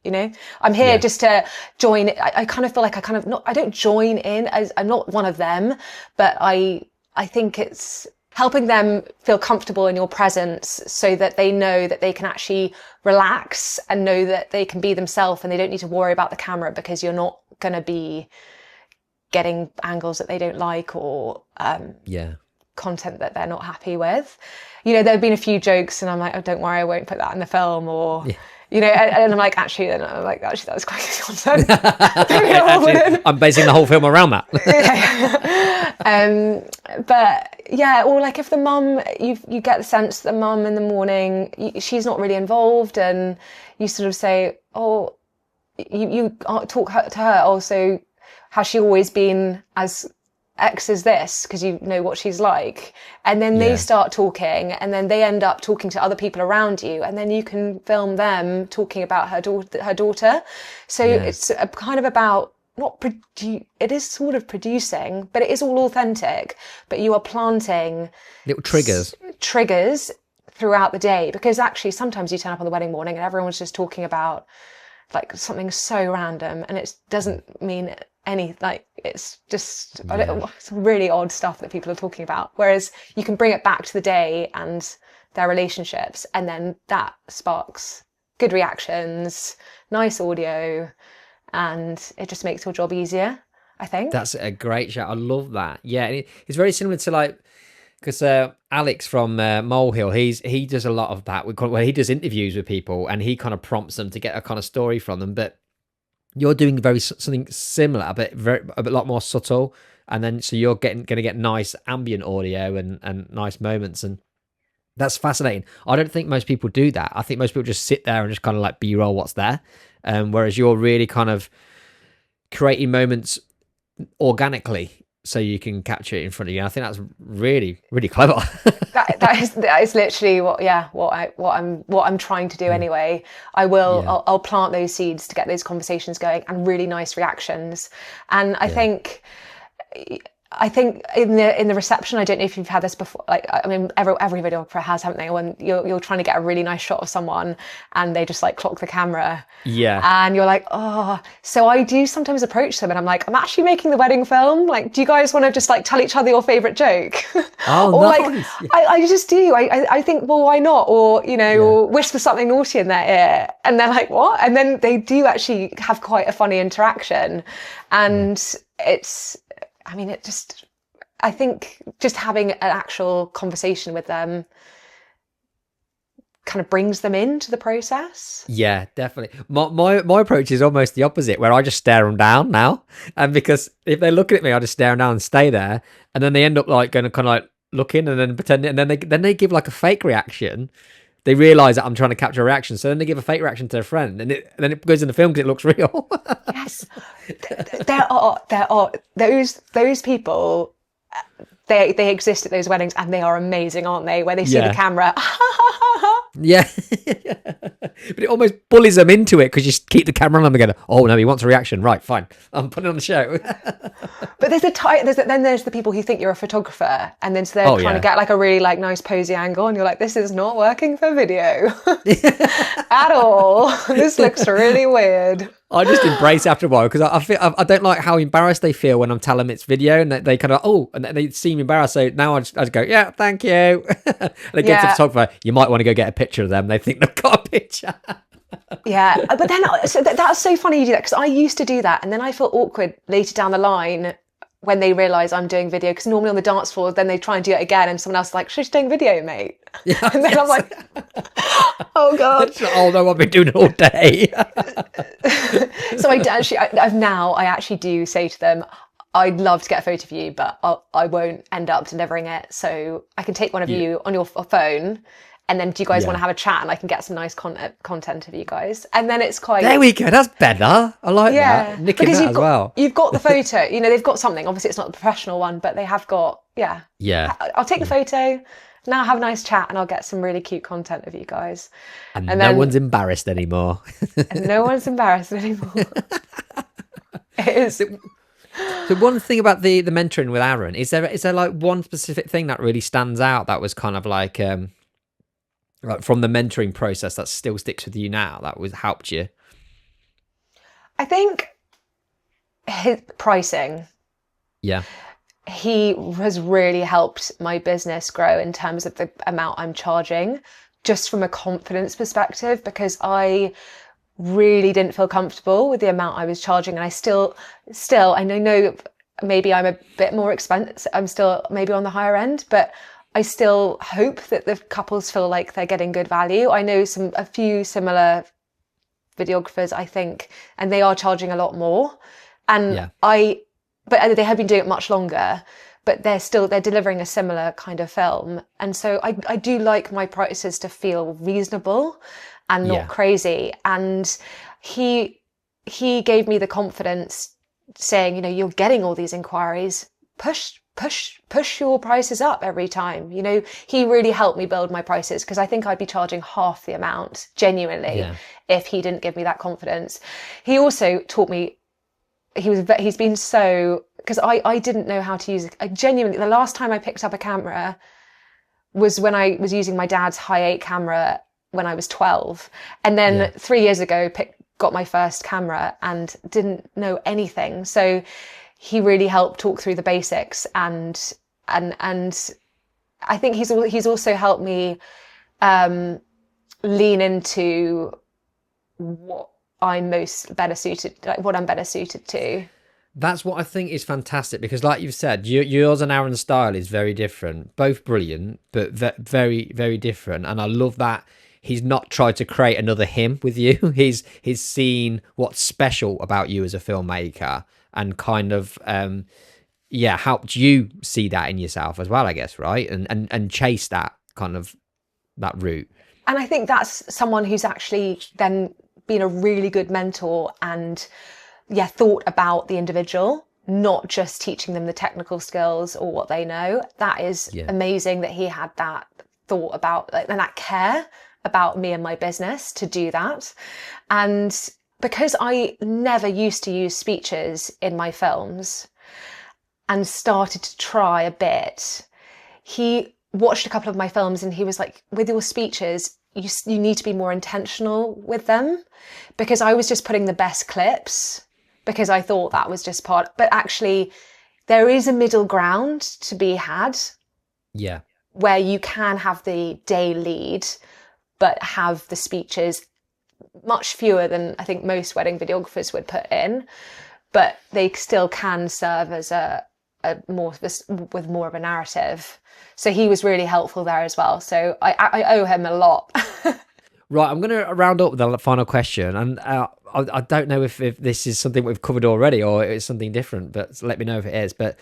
Speaker 2: I'm here just to join. I kind of feel like I don't join in as I'm not one of them, but I think it's helping them feel comfortable in your presence so that they know that they can actually relax and know that they can be themselves and they don't need to worry about the camera because you're not going to be getting angles that they don't like, or content that they're not happy with. You know, there have been a few jokes and I'm like, oh, don't worry, I won't put that in the film, or you know, and I'm like, actually that was quite good content.
Speaker 1: Actually, I'm basing the whole film around that.
Speaker 2: But yeah, or like if the mum, you get the sense that the mum in the morning, she's not really involved, and you sort of say, oh, you talk to her also, has she always been as X is this, because you know what she's like, and then they start talking, and then they end up talking to other people around you, and then you can film them talking about her daughter. So it's a kind of about it is sort of producing, but it is all authentic, but you are planting
Speaker 1: little triggers
Speaker 2: throughout the day, because actually sometimes you turn up on the wedding morning and everyone's just talking about like something so random, and it doesn't mean any, like, it's just it's really odd stuff that people are talking about, whereas you can bring it back to the day and their relationships, and then that sparks good reactions, nice audio, and it just makes your job easier, I think.
Speaker 1: That's a great shout. I love that. Yeah, and it's very similar to, like, because Alex from Molehill, he does a lot of that. Where he does interviews with people, and he kind of prompts them to get a kind of story from them. But you're doing something similar, but a lot more subtle, and then so you're going to get nice ambient audio and nice moments, and that's fascinating. I don't think most people do that. I think most people just sit there and just kind of like B-roll what's there, whereas you're really kind of creating moments organically, so you can capture it in front of you. I think that's really, really clever.
Speaker 2: that is literally what I'm trying to do anyway. I'll plant those seeds to get those conversations going and really nice reactions. And I think in the reception, I don't know if you've had this before. Like, I mean, every videographer has, haven't they? When you're trying to get a really nice shot of someone and they just like clock the camera. Yeah. And you're like, oh. So I do sometimes approach them and I'm like, I'm actually making the wedding film. Like, do you guys want to just like tell each other your favorite joke?
Speaker 1: Oh,
Speaker 2: or
Speaker 1: nice.
Speaker 2: Like, I just do. I think, well, why not? Or, you know, or whisper something naughty in their ear. And they're like, what? And then they do actually have quite a funny interaction. And I think just having an actual conversation with them kind of brings them into the process.
Speaker 1: Yeah, definitely. My approach is almost the opposite, where I just stare them down now. And because if they're looking at me, I just stare them down and stay there. And then they end up like going to kind of like looking and then pretending. And then they give like a fake reaction. They realise that I'm trying to capture a reaction. So then they give a fake reaction to their friend. And then it goes in the film because it looks real.
Speaker 2: Yes. There are those people, they exist at those weddings, and they are amazing, aren't they? Where they see the camera.
Speaker 1: Yeah. But it almost bullies them into it, because you keep the camera on them again. Oh no, he wants a reaction. Right, fine. I'm putting on the show.
Speaker 2: But there's the people who think you're a photographer, and then so they're trying to get like a really like nice posy angle, and you're like, this is not working for video at all. This looks really weird.
Speaker 1: I just embrace after a while, because I don't like how embarrassed they feel when I'm telling them it's video, and they kind of and they seem embarrassed. So now I just go, yeah, thank you. And they go to the photographer. You might want to go get a picture of them. They think they've got a picture.
Speaker 2: Yeah, but then that's so funny you do that, because I used to do that, and then I feel awkward later down the line when they realise I'm doing video, because normally on the dance floor, then they try and do it again, and someone else is like, she's doing video, mate. Yeah, and then I'm like, oh God.
Speaker 1: Oh no, I've been doing it all day.
Speaker 2: So I actually do say to them, I'd love to get a photo of you, but I won't end up delivering it. So I can take one of you on your phone, and then do you guys want to have a chat, and I can get some nice content of you guys? And then it's quite...
Speaker 1: There we go. That's better. I like that. Nicking that as well.
Speaker 2: You've got the photo. You know, they've got something. Obviously, it's not the professional one, but they have got... Yeah. I'll take the photo. Now have a nice chat, and I'll get some really cute content of you guys.
Speaker 1: And no one's embarrassed anymore.
Speaker 2: And no one's embarrassed anymore. It is...
Speaker 1: So one thing about the mentoring with Aaron, is there like one specific thing that really stands out that was kind of like from the mentoring process that still sticks with you now, that helped you?
Speaker 2: I think his pricing.
Speaker 1: Yeah.
Speaker 2: He has really helped my business grow in terms of the amount I'm charging, just from a confidence perspective, because I really didn't feel comfortable with the amount I was charging. And I still, I know maybe I'm a bit more expensive. I'm still maybe on the higher end, but I still hope that the couples feel like they're getting good value. I know a few similar videographers, I think, and they are charging a lot more. And but they have been doing it much longer, but they're delivering a similar kind of film. And so I do like my prices to feel reasonable and not crazy. And he gave me the confidence saying, you know, you're getting all these inquiries, push your prices up every time. You know, he really helped me build my prices, because I think I'd be charging half the amount genuinely if he didn't give me that confidence. He also taught me, he's been so, because I didn't know how to use it. I genuinely, the last time I picked up a camera was when I was using my dad's Hi8 camera when I was 12. And then 3 years ago, got my first camera and didn't know anything. So he really helped talk through the basics, and I think he's also helped me lean into what I'm better suited to.
Speaker 1: That's what I think is fantastic, because like you've said, yours and Aaron's style is very different, both brilliant, but very, very different. And I love that he's not tried to create another him with you. He's seen what's special about you as a filmmaker, and kind of helped you see that in yourself as well, I guess, right? And chase that kind of that route.
Speaker 2: And I think that's someone who's actually then been a really good mentor and thought about the individual, not just teaching them the technical skills or what they know. That is amazing that he had that thought about, and that care about me and my business to do that. And because I never used to use speeches in my films and started to try a bit, he watched a couple of my films and he was like, with your speeches, you need to be more intentional with them, because I was just putting the best clips because I thought that was just part, but actually there is a middle ground to be had.
Speaker 1: Yeah.
Speaker 2: Where you can have the day lead, but have the speeches much fewer than I think most wedding videographers would put in, but they still can serve as with more of a narrative. So he was really helpful there as well. So I owe him a lot.
Speaker 1: Right, I'm going to round up with the final question, and I don't know if this is something we've covered already or it's something different, but let me know if it is. But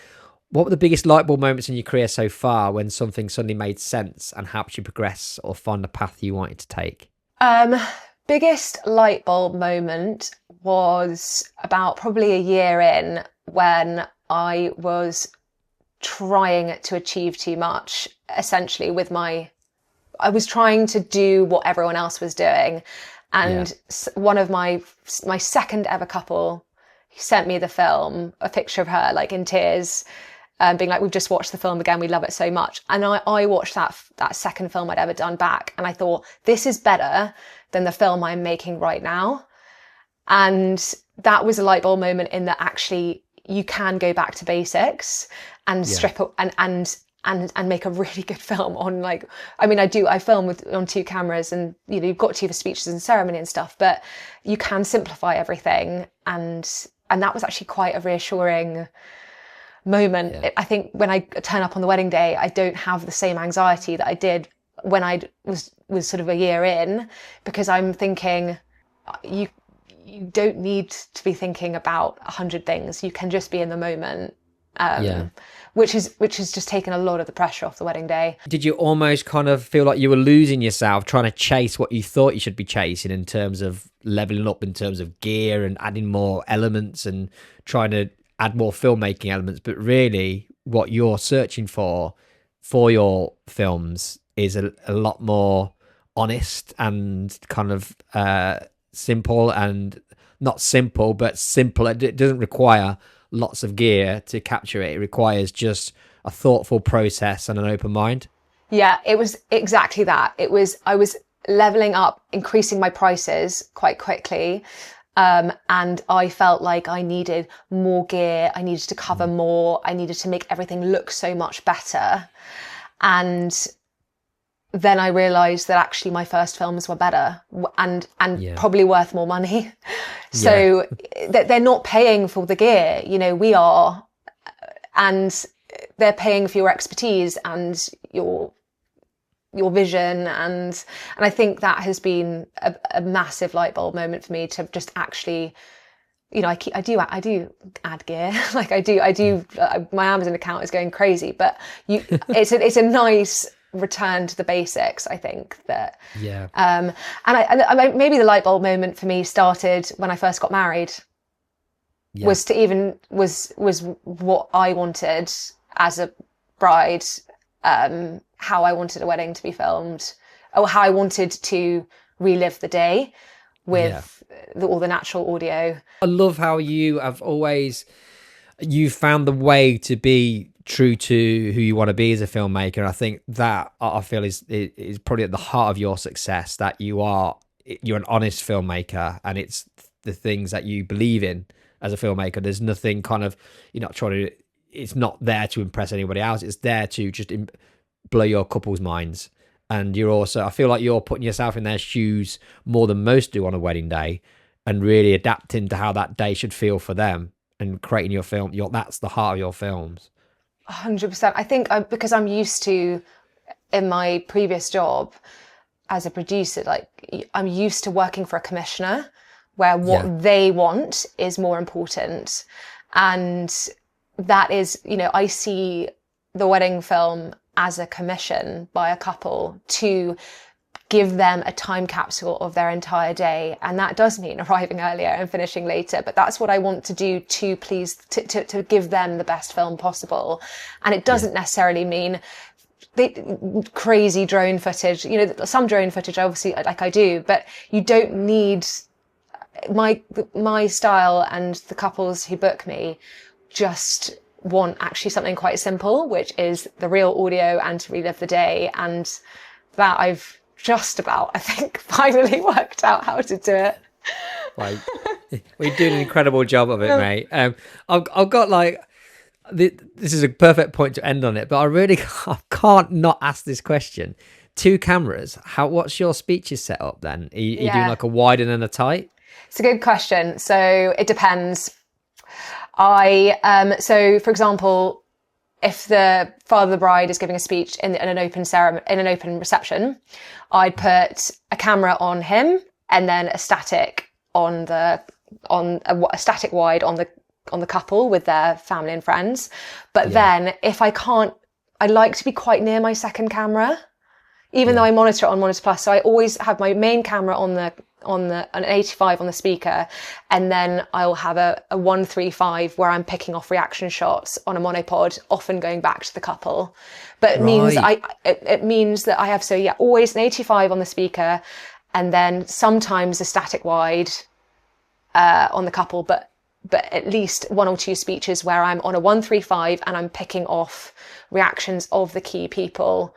Speaker 1: what were the biggest light bulb moments in your career so far, when something suddenly made sense and helped you progress or find the path you wanted to take?
Speaker 2: Biggest light bulb moment was about probably a year in, when I was trying to achieve too much, essentially I was trying to do what everyone else was doing. And one of my second ever couple sent me the film, a picture of her like in tears, being like, we've just watched the film again, we love it so much. And I watched that second film I'd ever done back, and I thought, this is better than the film I'm making right now. And that was a light bulb moment, in that actually you can go back to basics and strip up and make a really good film on, like, I mean, I film on 2 cameras, and you know, you've got to for speeches and ceremony and stuff, but you can simplify everything. And that was actually quite a reassuring moment. I think when I turn up on the wedding day, I don't have the same anxiety that I did when I was sort of a year in, because I'm thinking, you don't need to be thinking about 100 things. You can just be in the moment. Which has just taken a lot of the pressure off the wedding day. Did
Speaker 1: you almost kind of feel like you were losing yourself trying to chase what you thought you should be chasing, in terms of leveling up in terms of gear and adding more elements and trying to add more filmmaking elements, but really what you're searching for your films is a lot more honest and kind of simple, and not simple, but simple. It doesn't require lots of gear to capture it. It requires just a thoughtful process and an open mind.
Speaker 2: Yeah, it was exactly that. I was leveling up, increasing my prices quite quickly. And I felt like I needed more gear. I needed to cover more. I needed to make everything look so much better. And then I realized that actually my first films were better and probably worth more money. So that they're not paying for the gear. You know, we are, and they're paying for your expertise and your vision, and I think that has been a massive light bulb moment for me to just actually, you know, I do add gear, like I do my Amazon account is going crazy, but it's a nice return to the basics. I think that and I maybe the light bulb moment for me started when I first got married. Was what I wanted as a bride, how I wanted a wedding to be filmed, or how I wanted to relive the day with all the natural audio.
Speaker 1: I love how you found the way to be true to who you want to be as a filmmaker. I think that I feel is probably at the heart of your success, that you're an honest filmmaker, and it's the things that you believe in as a filmmaker. There's nothing kind of, you're not trying to, it's not there to impress anybody else. It's there to just blow your couple's minds. And you're also, I feel like you're putting yourself in their shoes more than most do on a wedding day, and really adapting to how that day should feel for them, and creating your film. That's the heart of your films.
Speaker 2: 100%. I think because I'm used to, in my previous job as a producer, like I'm used to working for a commissioner, where what they want is more important. And that is, you know, I see the wedding film as a commission by a couple to give them a time capsule of their entire day. And that does mean arriving earlier and finishing later, but that's what I want to do to please, to give them the best film possible. And it doesn't necessarily mean crazy drone footage. You know, some drone footage, obviously, like I do, but you don't need my style, and the couples who book me just want actually something quite simple, which is the real audio and to relive the day. And that I've just about, I think, finally worked out how to do it.
Speaker 1: Like, we're doing an incredible job of it, mate. I've got like, this is a perfect point to end on it, but I can't not ask this question. 2 cameras. What's your speeches set up then? Are you doing like a wide and then a tight?
Speaker 2: It's a good question. So it depends. So for example, if the father of the bride is giving a speech in an open ceremony, in an open reception, I'd put a camera on him and then a static a static wide on the couple with their family and friends. But then if I can't, I like to be quite near my second camera, even though I monitor it on Monitor Plus. So I always have my main camera on an 85 on the speaker, and then I'll have a 135 where I'm picking off reaction shots on a monopod, often going back to the couple. But it means that I have always an 85 on the speaker, and then sometimes a static wide on the couple, but at least 1 or 2 speeches where I'm on a 135 and I'm picking off reactions of the key people,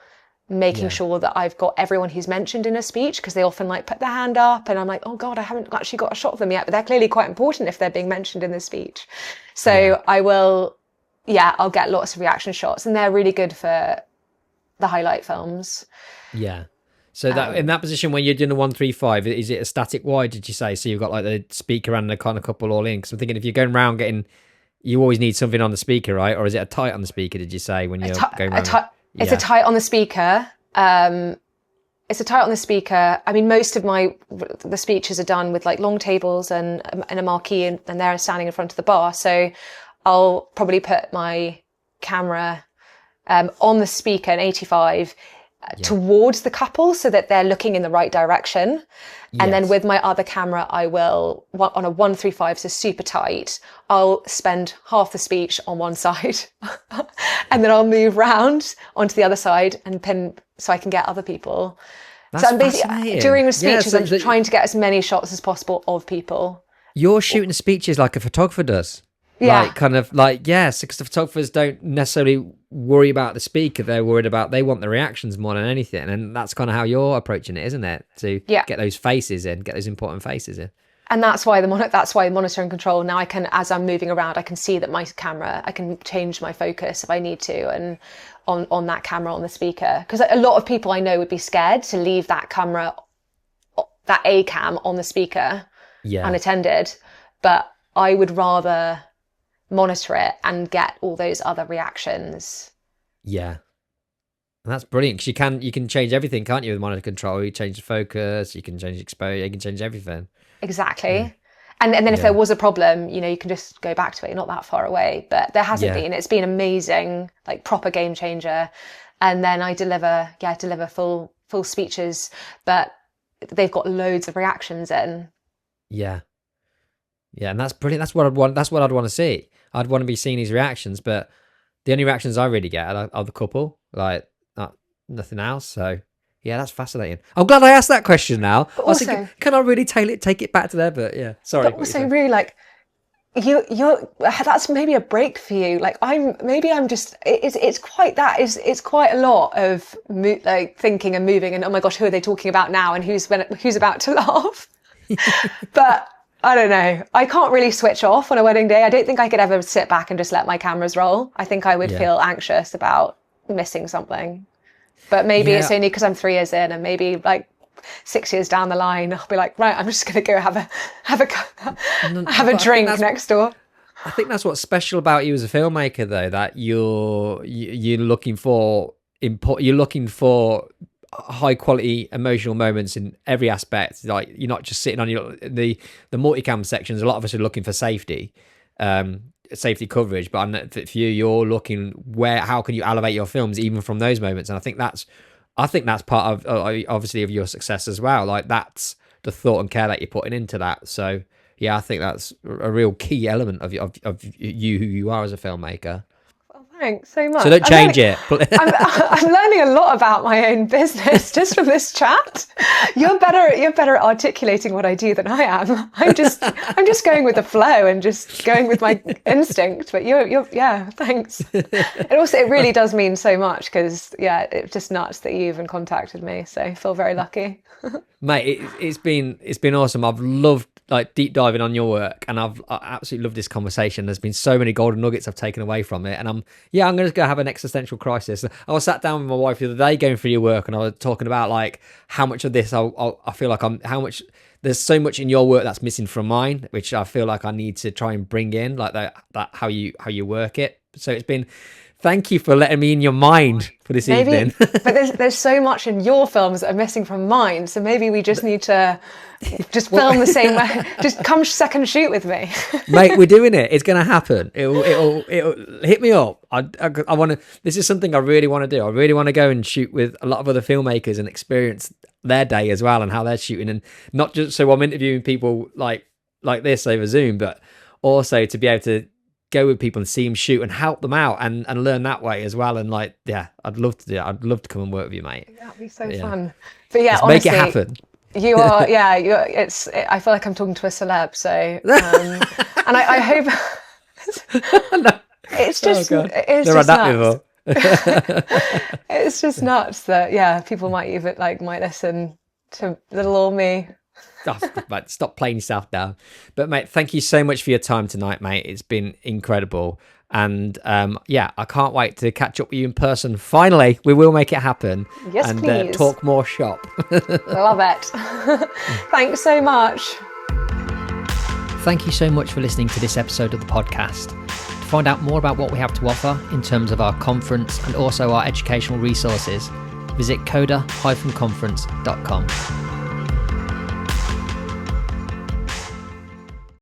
Speaker 2: making sure that I've got everyone who's mentioned in a speech, because they often like put their hand up and I'm like, oh God, I haven't actually got a shot of them yet, but they're clearly quite important if they're being mentioned in the speech. So I'll get lots of reaction shots, and they're really good for the highlight films. Yeah.
Speaker 1: So that in that position when you're doing a 135, is it a static wide, did you say? So you've got like the speaker and the kind of couple all in? Because I'm thinking if you're going around you always need something on the speaker, right? Or is it a tight on the speaker, did you say, when you're going around?
Speaker 2: It's a tight on the speaker. It's a tight on the speaker. I mean, most of the speeches are done with like long tables and a marquee, and they're standing in front of the bar. So I'll probably put my camera on the speaker, an 85, towards the couple so that they're looking in the right direction. And then with my other camera, I will, on a 135, so super tight, I'll spend half the speech on one side and then I'll move round onto the other side and pin so I can get other people.
Speaker 1: That's
Speaker 2: so I'm basically, during the speeches, I'm trying to get as many shots as possible of people.
Speaker 1: You're shooting speeches like a photographer does.
Speaker 2: Yeah.
Speaker 1: Like, kind of like, yes, because the photographers don't necessarily worry about the speaker. They want the reactions more than anything. And that's kind of how you're approaching it, isn't it? To get those faces in, get those important faces in.
Speaker 2: And that's why monitor and control. Now I can, as I'm moving around, I can see that my camera, I can change my focus if I need to, and on that camera on the speaker. Because a lot of people I know would be scared to leave that camera, that A cam on the speaker unattended. But I would rather monitor it and get all those other reactions.
Speaker 1: Yeah. And that's brilliant, because you can change everything, can't you, with monitor control? You change the focus, you can change exposure, you can change everything.
Speaker 2: Exactly.
Speaker 1: Yeah.
Speaker 2: And then if there was a problem, you can just go back to it. You're not that far away, but there hasn't been. It's been amazing, like proper game changer. And then I deliver full speeches, but they've got loads of reactions in.
Speaker 1: Yeah. Yeah, and that's brilliant. That's what I'd want. That's what I'd want to see. I'd want to be seeing these reactions, but the only reactions I really get are the couple, like nothing else. So yeah, that's fascinating. I'm glad I asked that question now.
Speaker 2: But
Speaker 1: I was thinking, can I really take it back to there? But yeah, sorry.
Speaker 2: But also, really, like you're that's maybe a break for you. Like I'm just. It's quite that. It's quite a lot of like thinking and moving and oh my gosh, who are they talking about now and who's about to laugh. But I don't know. I can't really switch off on a wedding day. I don't think I could ever sit back and just let my cameras roll. I think I would feel anxious about missing something. But maybe it's only because I'm 3 years in, and maybe like 6 years down the line, I'll be like, right, I'm just going to go have a drink next door.
Speaker 1: I think that's what's special about you as a filmmaker, though, that you're looking for you're looking for high quality emotional moments in every aspect. Like, you're not just sitting on the multicam sections. A lot of us are looking for safety coverage, but for you're looking how can you elevate your films even from those moments. And I think that's part of obviously of your success as well. Like, that's the thought and care that you're putting into that. So yeah, I think that's a real key element of you who you are as a filmmaker.
Speaker 2: Thanks so much.
Speaker 1: So don't change it.
Speaker 2: I'm learning a lot about my own business just from this chat. You're better at articulating what I do than I am. I'm just going with the flow and just going with my instinct. But you're thanks. It really does mean so much, because it's just nuts that you even contacted me. So I feel very lucky.
Speaker 1: Mate, it's been awesome. I've loved deep diving on your work, and I absolutely loved this conversation. There's been so many golden nuggets I've taken away from it, and I'm going to go have an existential crisis. I was sat down with my wife the other day going through your work, and I was talking about like how much of this I feel like there's so much in your work that's missing from mine, which I feel like I need to try and bring in, like that how you work it. So it's been. Thank you for letting me in your mind for this evening.
Speaker 2: But there's so much in your films that are missing from mine. So maybe we just need to just film the same way. Just come second shoot with me.
Speaker 1: Mate, we're doing it. It's going to happen. It'll hit me up. I want to. This is something I really want to do. I really want to go and shoot with a lot of other filmmakers and experience their day as well and how they're shooting. And not just so I'm interviewing people like this over Zoom, but also to be able to go with people and see them shoot and help them out and learn that way as well. And I'd love to do it. I'd love to come and work with you, mate.
Speaker 2: That'd be so fun. But yeah,
Speaker 1: let's
Speaker 2: honestly,
Speaker 1: make it happen.
Speaker 2: You are, I feel like I'm talking to a celeb. So, and I hope it's just, it's just nuts. It's just nuts that people might even might listen to little old me.
Speaker 1: Stop playing yourself down. But mate, thank you so much for your time tonight, mate. It's been incredible. And I can't wait to catch up with you in person. Finally, we will make it happen.
Speaker 2: Yes,
Speaker 1: and
Speaker 2: please.
Speaker 1: Talk more shop.
Speaker 2: Love it. Thanks so much.
Speaker 1: Thank you so much for listening to this episode of the podcast. To find out more about what we have to offer in terms of our conference and also our educational resources, visit Coda-conference.com.